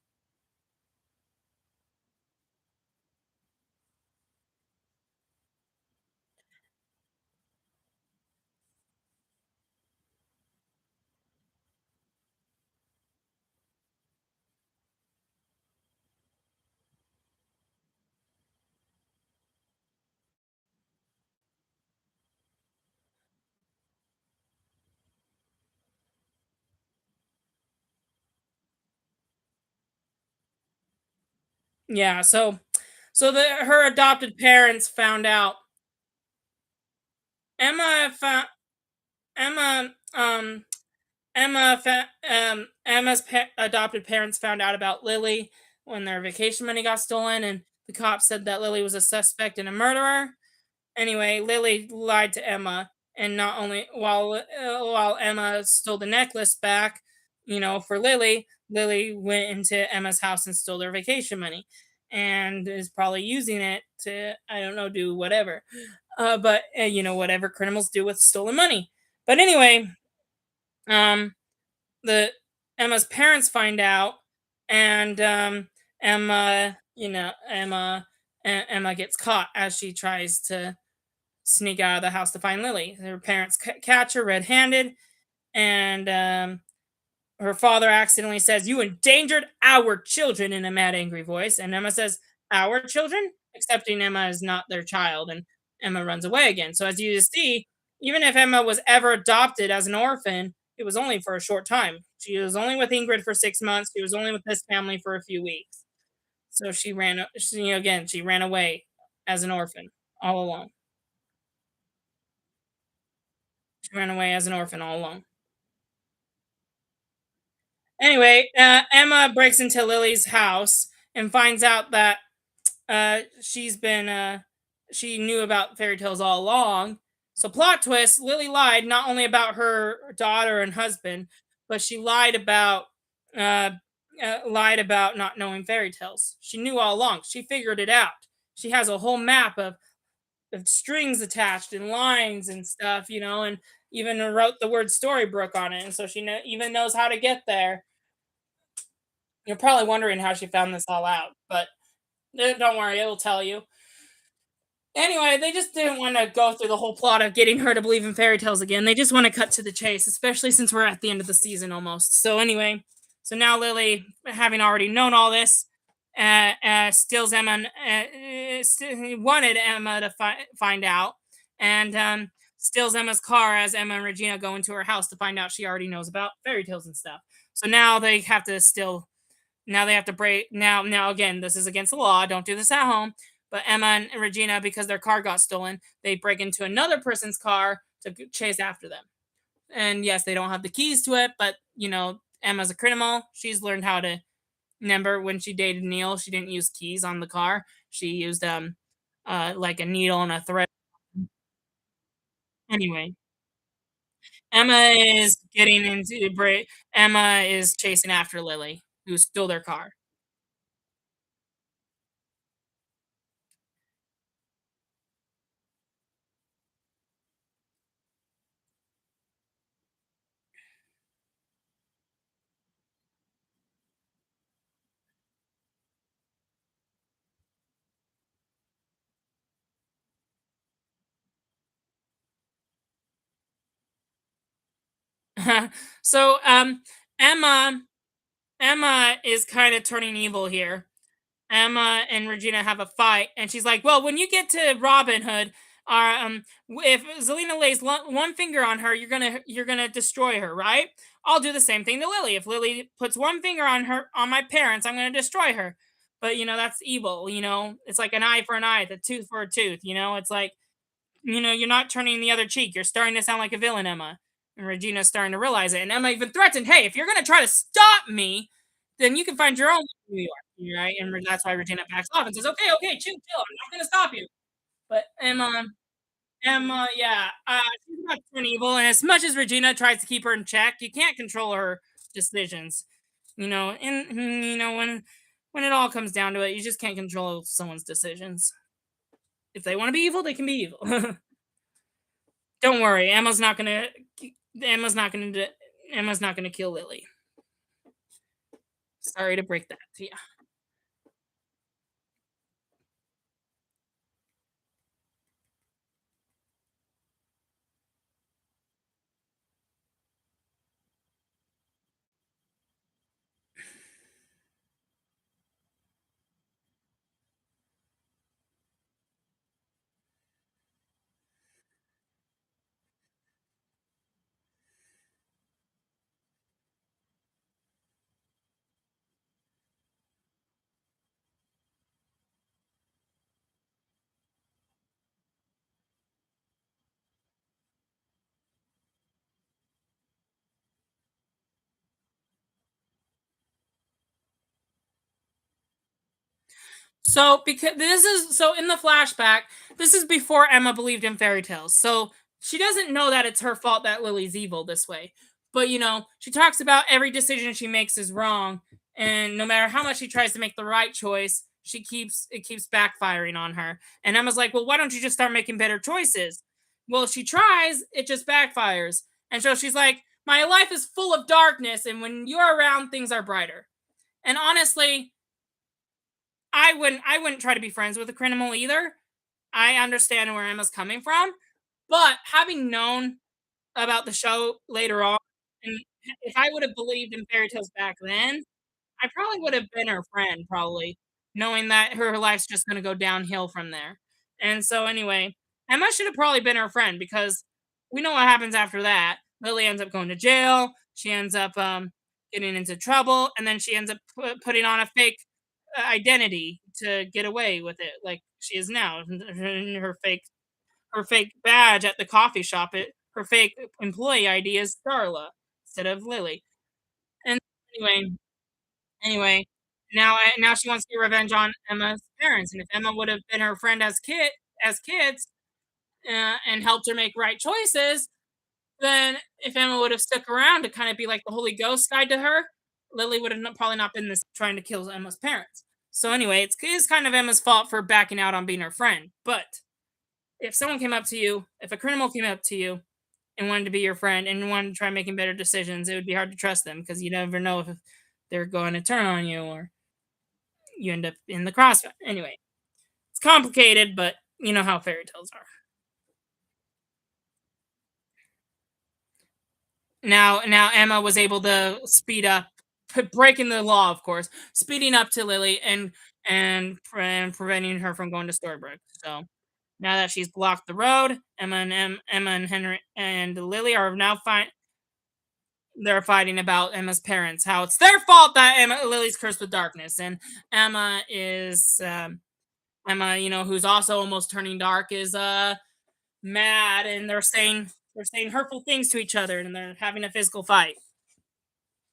Yeah, so her adopted parents found out. Emma found Emma Emma's adopted parents found out about Lily when their vacation money got stolen, and the cops said that Lily was a suspect and a murderer. Anyway, Lily lied to Emma, and not only while Emma stole the necklace back, you know, for Lily, Lily went into Emma's house and stole their vacation money, and is probably using it to I don't know do whatever, but you know whatever criminals do with stolen money. But anyway, um, the Emma's parents find out, and Emma gets caught as she tries to sneak out of the house to find Lily. Her parents catch her red-handed, and her father accidentally says, "You endangered our children," in a mad, angry voice. And Emma says, "Our children?" Accepting Emma is not their child, and Emma runs away again. So as you see, even if Emma was ever adopted as an orphan, it was only for a short time. She was only with Ingrid for 6 months. She was only with this family for a few weeks. So she ran away as an orphan all along. She ran away as an orphan all along. Anyway, Emma breaks into Lily's house and finds out that she's been she knew about fairy tales all along. So plot twist: Lily lied not only about her daughter and husband, but she uh, lied about not knowing fairy tales. She knew all along. She figured it out. She has a whole map of strings attached and lines and stuff, and even wrote the word Storybrooke on it. And so she even knows how to get there. You're probably wondering how she found this all out, but don't worry, it will tell you. Anyway, they just didn't want to go through the whole plot of getting her to believe in fairy tales again. They just want to cut to the chase, especially since we're at the end of the season almost. So anyway, so now Lily, having already known all this, steals Emma. Wanted Emma to find out, and steals Emma's car as Emma and Regina go into her house to find out she already knows about fairy tales and stuff. So now they have to still now they have to break now again, this is against the law, don't do this at home. But Emma and Regina, because their car got stolen, they break into another person's car to chase after them. And yes, they don't have the keys to it, but Emma's a criminal. She's learned how to remember when she dated Neil, she didn't use keys on the car. She used like a needle and a thread. Anyway, Emma is getting into break Emma is chasing after Lily, who stole their car. so Emma Emma is kind of turning evil here. Emma and Regina have a fight, and she's like, "Well, when you get to Robin Hood, if Zelina lays one finger on her, you're gonna destroy her, right? I'll do the same thing to Lily. If Lily puts one finger on my parents, I'm gonna destroy her. But that's evil. It's like an eye for an eye, the tooth for a tooth. It's like you're not turning the other cheek. You're starting to sound like a villain, Emma." And Regina's starting to realize it. And Emma even threatened, "Hey, if you're going to try to stop me, then you can find your own New York." Right? And that's why Regina backs off and says, "Okay, okay, chill, chill. I'm not going to stop you." But Emma, yeah, she's about to turn evil. And as much as Regina tries to keep her in check, you can't control her decisions. And when it all comes down to it, you just can't control someone's decisions. If they want to be evil, they can be evil. Don't worry, Emma's not gonna do, Emma's not gonna kill Lily. Sorry to break that to you. So because this is so in the flashback, this is before Emma believed in fairy tales. So she doesn't know that it's her fault that Lily's evil this way. But she talks about every decision she makes is wrong, and no matter how much she tries to make the right choice, it keeps backfiring on her. And Emma's like, "Well, why don't you just start making better choices?" Well, she tries, it just backfires. And so she's like, "My life is full of darkness, and when you're around, things are brighter." And honestly, I wouldn't try to be friends with a criminal either. I understand where Emma's coming from, but having known about the show later on, and if I would have believed in fairy tales back then, I probably would have been her friend, probably, knowing that her life's just gonna go downhill from there. And so anyway, Emma should have probably been her friend because we know what happens after that. Lily ends up going to jail. She ends up getting into trouble, and then she ends up putting on a fake identity to get away with it, like she is now. Her fake badge at the coffee shop. Her fake employee ID is Darla instead of Lily. And Anyway, anyway, now she wants to get revenge on Emma's parents, and if Emma would have been her friend as kids, and helped her make right choices, then if Emma would have stuck around to kind of be like the Holy Ghost guide to her, Lily would have probably not been this trying to kill Emma's parents. So anyway, it's kind of Emma's fault for backing out on being her friend. But if someone came up to you, if a criminal came up to you and wanted to be your friend and wanted to try making better decisions, it would be hard to trust them because you never know if they're going to turn on you or you end up in the crossfire. Anyway, it's complicated, but you know how fairy tales are. Now Emma was able to speed up, breaking the law, of course, speeding up to Lily and preventing her from going to Storybrooke. So now that she's blocked the road, Emma and Henry and Lily are now fine. They're fighting about Emma's parents, how it's their fault that Lily's cursed with darkness, and Emma is Emma, who's also almost turning dark, is mad, and they're saying hurtful things to each other, and they're having a physical fight.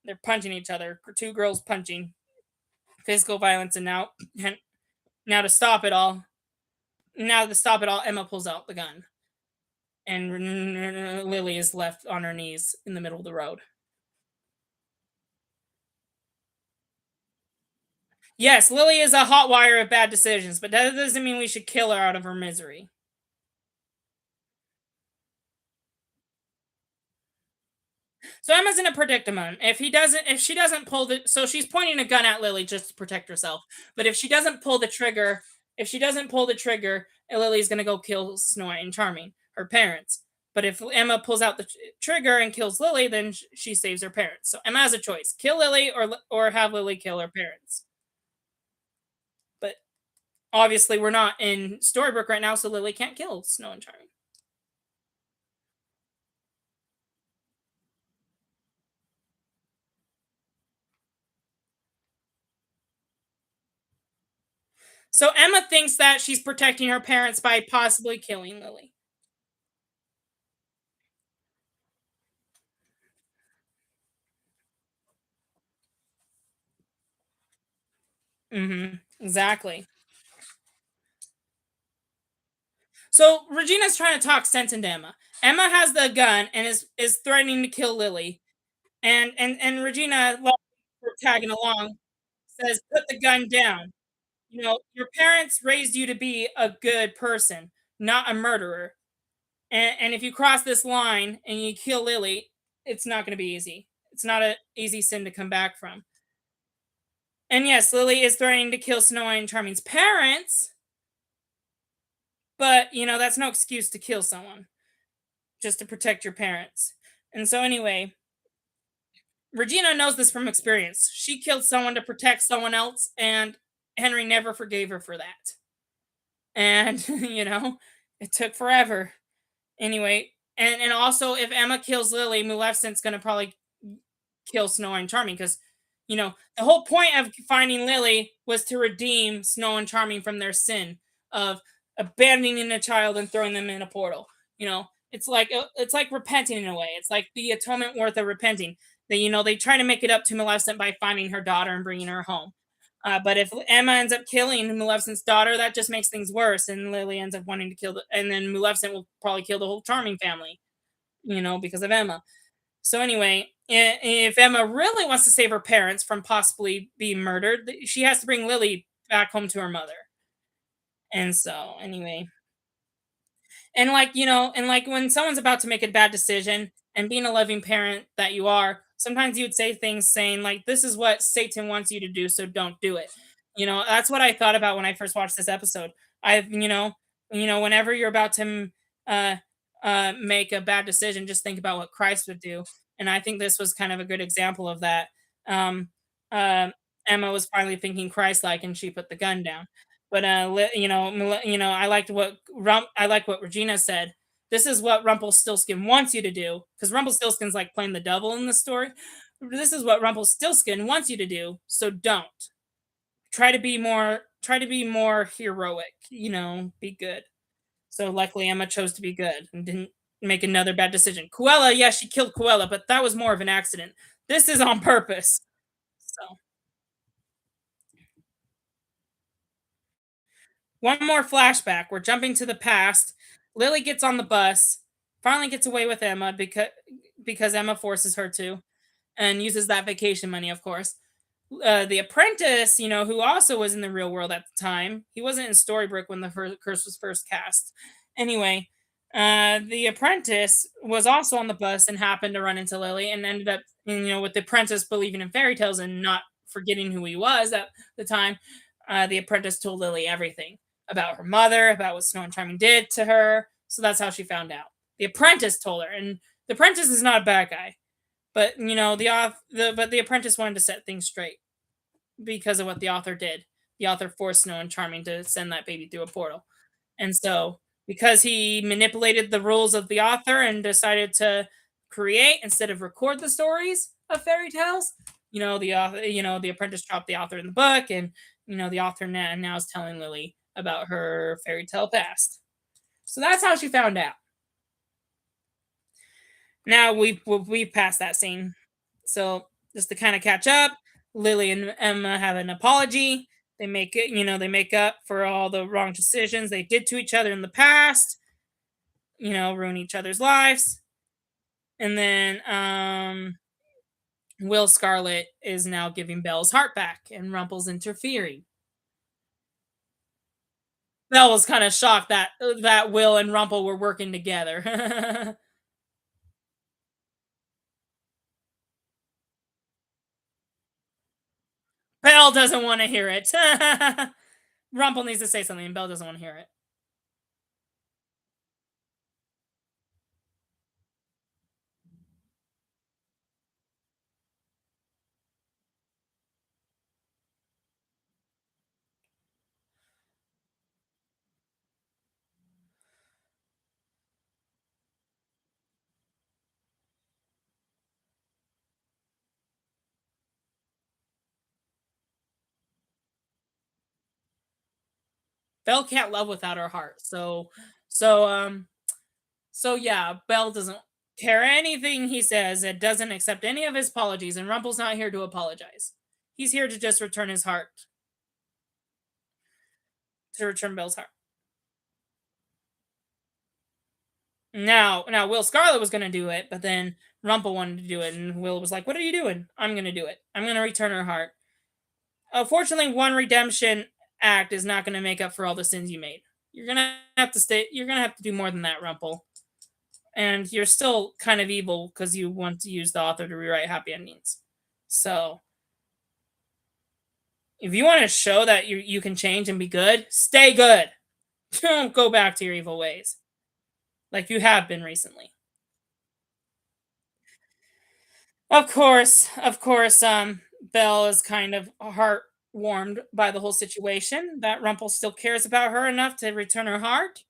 They're punching each other. Two girls punching, physical violence, and now to stop it all, Emma pulls out the gun, and Lily is left on her knees in the middle of the road. Yes, Lily is a hot wire of bad decisions, but that doesn't mean we should kill her out of her misery. So Emma's in a predicament. If she doesn't pull so she's pointing a gun at Lily just to protect herself. But if she doesn't pull the trigger, Lily's gonna go kill Snow White and Charming, her parents. But if Emma pulls out the trigger and kills Lily, then she saves her parents. So Emma has a choice: kill Lily or have Lily kill her parents. But obviously, we're not in Storybrooke right now, so Lily can't kill Snow and Charming. So Emma thinks that she's protecting her parents by possibly killing Lily. Exactly. So Regina's trying to talk sense into Emma. Emma has the gun and is threatening to kill Lily. And Regina, while we're tagging along, says, "Put the gun down. Your parents raised you to be a good person, not a murderer. And if you cross this line and you kill Lily, it's not going to be easy. It's not an easy sin to come back from." And yes, Lily is threatening to kill Snow White and Charming's parents, but that's no excuse to kill someone just to protect your parents. And so anyway, Regina knows this from experience. She killed someone to protect someone else, and Henry never forgave her for that. And it took forever. Anyway, and also if Emma kills Lily, Maleficent's gonna probably kill Snow and Charming because the whole point of finding Lily was to redeem Snow and Charming from their sin of abandoning a child and throwing them in a portal. It's like repenting in a way. It's like the atonement worth of repenting. They try to make it up to Maleficent by finding her daughter and bringing her home. But if Emma ends up killing Maleficent's daughter, that just makes things worse, and Lily ends up wanting to and then Maleficent will probably kill the whole Charming family, because of Emma. So anyway, if Emma really wants to save her parents from possibly being murdered, she has to bring Lily back home to her mother. And so anyway, and like when someone's about to make a bad decision, and being a loving parent that you are, sometimes you'd say things saying like, "This is what Satan wants you to do, so don't do it." That's what I thought about when I first watched this episode. I've whenever you're about to uh make a bad decision, just think about what Christ would do. And I think this was kind of a good example of that. um uh, Emma was finally thinking Christ like, and she put the gun down. But I liked what Regina said. This is what Rumpelstiltskin wants you to do, because Rumpelstiltskin's like playing the devil in the story. This is what Rumpelstiltskin wants you to do, so don't. Try to be more heroic, be good. So luckily Emma chose to be good and didn't make another bad decision. Cruella, yeah, she killed Cruella, but that was more of an accident. This is on purpose. So, one more flashback. We're jumping to the past. Lily gets on the bus, finally gets away with Emma because Emma forces her to, and uses that vacation money, of course. The apprentice, who also was in the real world at the time, he wasn't in Storybrooke when the curse was first cast. Anyway, the apprentice was also on the bus and happened to run into Lily and ended up, with the apprentice believing in fairy tales and not forgetting who he was at the time. The apprentice told Lily everything about her mother, about what Snow and Charming did to her. So that's how she found out. The apprentice told her, and the apprentice is not a bad guy, but the apprentice wanted to set things straight because of what the author did. The author forced Snow and Charming to send that baby through a portal. And so, because he manipulated the rules of the author and decided to create instead of record the stories of fairy tales, the apprentice dropped the author in the book, and the author now is telling Lily about her fairy tale past. So that's how she found out. Now we passed that scene. So just to kind of catch up, Lily and Emma have an apology. They make up for all the wrong decisions they did to each other in the past, ruin each other's lives. And then Will Scarlet is now giving Belle's heart back and Rumple's interfering. Belle was kind of shocked that Will and Rumple were working together. Belle doesn't want to hear it. Rumple needs to say something, and Belle doesn't want to hear it. Belle can't love without her heart. So so yeah, Belle doesn't care anything he says. It doesn't accept any of his apologies, and Rumple's not here to apologize. He's here to just return his heart, to return Belle's heart. Now Will Scarlet was gonna do it, but then Rumple wanted to do it, and Will was like, "What are you doing? I'm gonna do it. I'm gonna return her heart." Unfortunately, one redemption act is not gonna make up for all the sins you made. You're gonna have to stay. You're gonna have to do more than that, Rumple. And you're still kind of evil because you want to use the author to rewrite happy endings. So if you want to show that you can change and be good, stay good. Don't go back to your evil ways like you have been recently. Of course, Belle is kind of heart warmed by the whole situation. That Rumpel still cares about her enough to return her heart,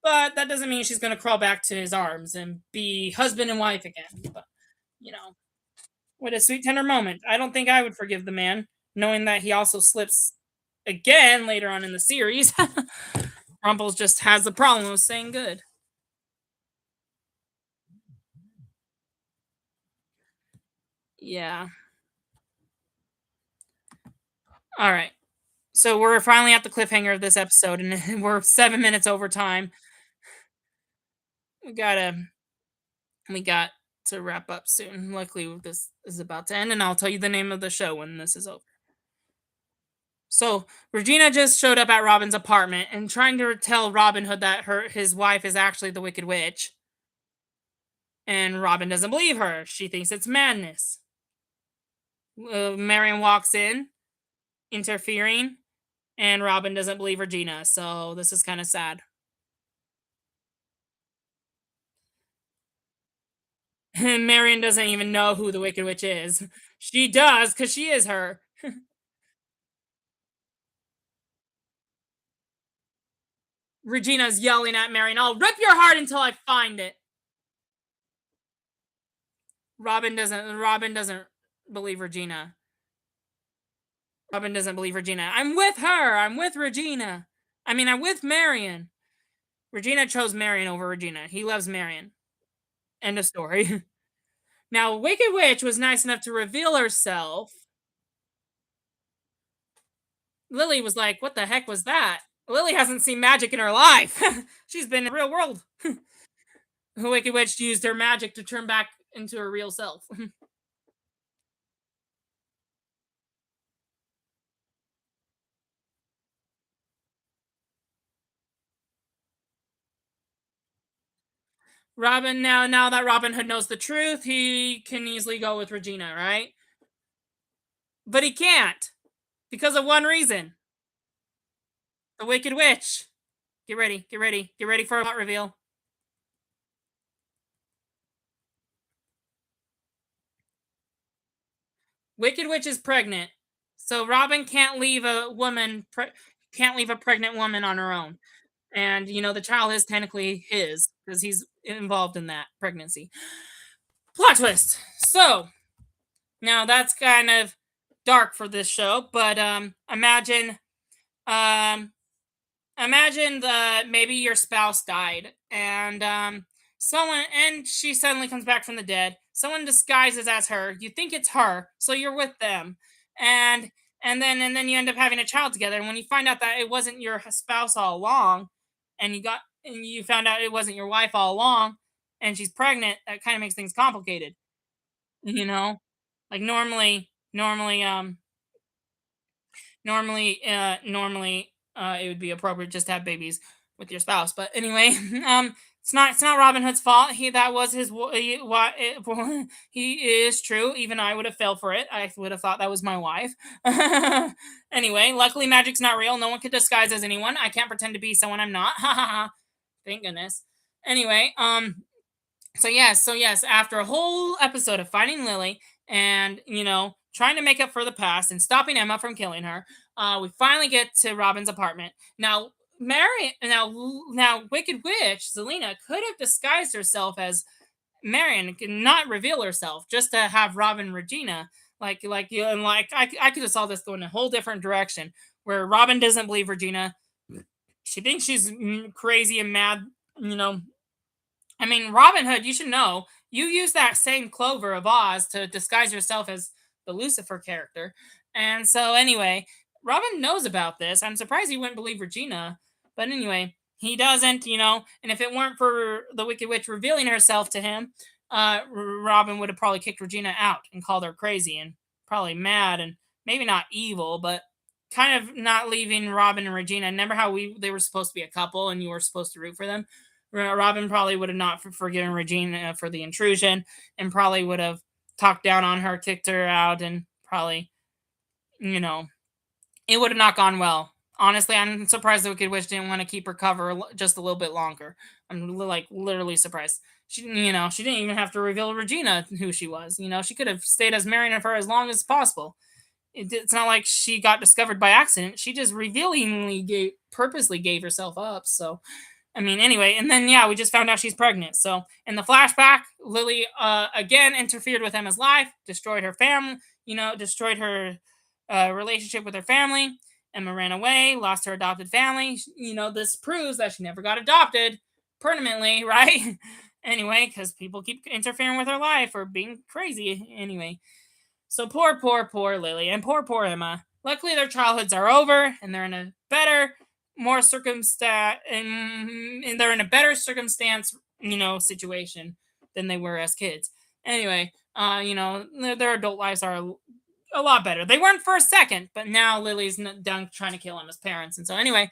but that doesn't mean she's going to crawl back to his arms and be husband and wife again. But you know, what a sweet tender moment. I don't think I would forgive the man, knowing that he also slips again later on in the series. Rumples just has the problem of saying good. Yeah. All right. So we're finally at the cliffhanger of this episode, and we're 7 minutes over time. We gotta, we got to wrap up soon. Luckily, this is about to end, and I'll tell you the name of the show when this is over. So Regina just showed up at Robin's apartment and trying to tell Robin Hood that his wife is actually the Wicked Witch. And Robin doesn't believe her. She thinks it's madness. Marion walks in, interfering, and Robin doesn't believe Regina. So this is kind of sad. And Marion doesn't even know who the Wicked Witch is. She does because she is her. Regina's yelling at Marion, "I'll rip your heart until I find it." Robin doesn't believe Regina. Robin doesn't believe Regina. I'm with her. I'm with Regina. I mean, I'm with Marion. Regina chose Marion over Regina. He loves Marion. End of story. Now, Wicked Witch was nice enough to reveal herself. Lily was like, "What the heck was that?" Lily hasn't seen magic in her life. She's been in the real world. The Wicked Witch used her magic to turn back into her real self. Robin, now that Robin Hood knows the truth, he can easily go with Regina, right? But he can't because of one reason: the Wicked Witch. Get ready, get ready, get ready for a plot reveal. Wicked Witch is pregnant, so Robin can't leave can't leave a pregnant woman on her own. And the child is technically his because he's involved in that pregnancy. Plot twist. So now that's kind of dark for this show, but um imagine the maybe your spouse died, and someone and she suddenly comes back from the dead. Someone disguises as her. You think it's her, so you're with them, and and then you end up having a child together. And when you find out that it wasn't your spouse all along, and you found out it wasn't your wife all along, and she's pregnant, that kind of makes things complicated. You know, like normally it would be appropriate just to have babies with your spouse, but anyway, it's not Robin Hood's fault. That was his he is true. Even I would have fell for it. I would have thought that was my wife. Anyway, luckily magic's not real. No one can disguise as anyone. I can't pretend to be someone I'm not. Thank goodness. Anyway, so yes, after a whole episode of finding Lily and trying to make up for the past and stopping Emma from killing her, we finally get to Robin's apartment. Now Wicked Witch Zelina could have disguised herself as Marion and could not reveal herself just to have Robin and Regina I could have saw this going a whole different direction where Robin doesn't believe Regina. She thinks she's crazy and mad. You know, I mean, Robin Hood, you should know, you use that same Clover of Oz to disguise yourself as the Lucifer character. And so, anyway, Robin knows about this. I'm surprised he wouldn't believe Regina. But anyway, he doesn't. And if it weren't for the Wicked Witch revealing herself to him, Robin would have probably kicked Regina out and called her crazy and probably mad and maybe not evil, but kind of not leaving Robin and Regina. Remember how they were supposed to be a couple and you were supposed to root for them? Robin probably would have not forgiven Regina for the intrusion and probably would have talked down on her, kicked her out, and probably, you know, it would have not gone well. Honestly, I'm surprised the Wicked Witch didn't want to keep her cover just a little bit longer. I'm like literally surprised. She didn't even have to reveal Regina who she was. She could have stayed as Marion for as long as possible. It's not like she got discovered by accident. She just purposely gave herself up. So I mean, anyway, and then yeah, we just found out she's pregnant. So in the flashback, Lily again interfered with Emma's life, destroyed her family, destroyed her relationship with her family. Emma ran away, lost her adopted family. This proves that she never got adopted permanently, right? Anyway, because people keep interfering with her life or being crazy. Anyway, so poor Lily and poor Emma. Luckily, their childhoods are over, and they're in a better, more circumstance, and they're in a better circumstance, situation than they were as kids. Anyway, their adult lives are a lot better. They weren't for a second, but now Lily's done trying to kill Emma's parents, and so anyway,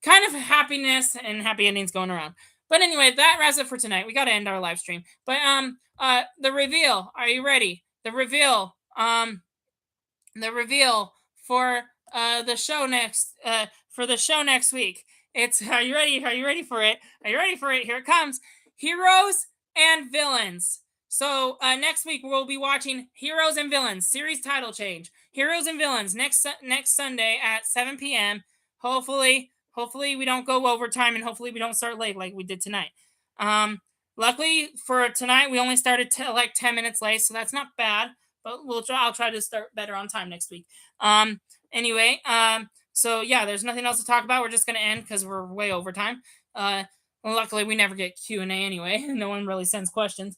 kind of happiness and happy endings going around. But anyway, that wraps it for tonight. We got to end our live stream. But the reveal. Are you ready? The reveal for the show next week. It's Are you ready? Are you ready for it? Are you ready for it? Here it comes. Heroes and Villains. So next week we'll be watching Heroes and Villains series title change. Heroes and Villains next Sunday at 7 p.m. Hopefully we don't go overtime and hopefully we don't start late like we did tonight. Luckily for tonight we only started like 10 minutes late, so that's not bad. But I'll try to start better on time next week. Anyway, so yeah, there's nothing else to talk about. We're just gonna end because we're way over time. Luckily we never get Q&A anyway. No one really sends questions.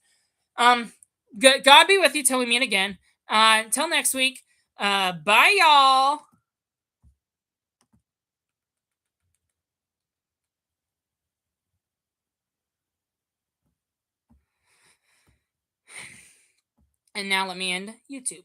God be with you till we meet again. Until next week. Bye y'all. And now let me end YouTube.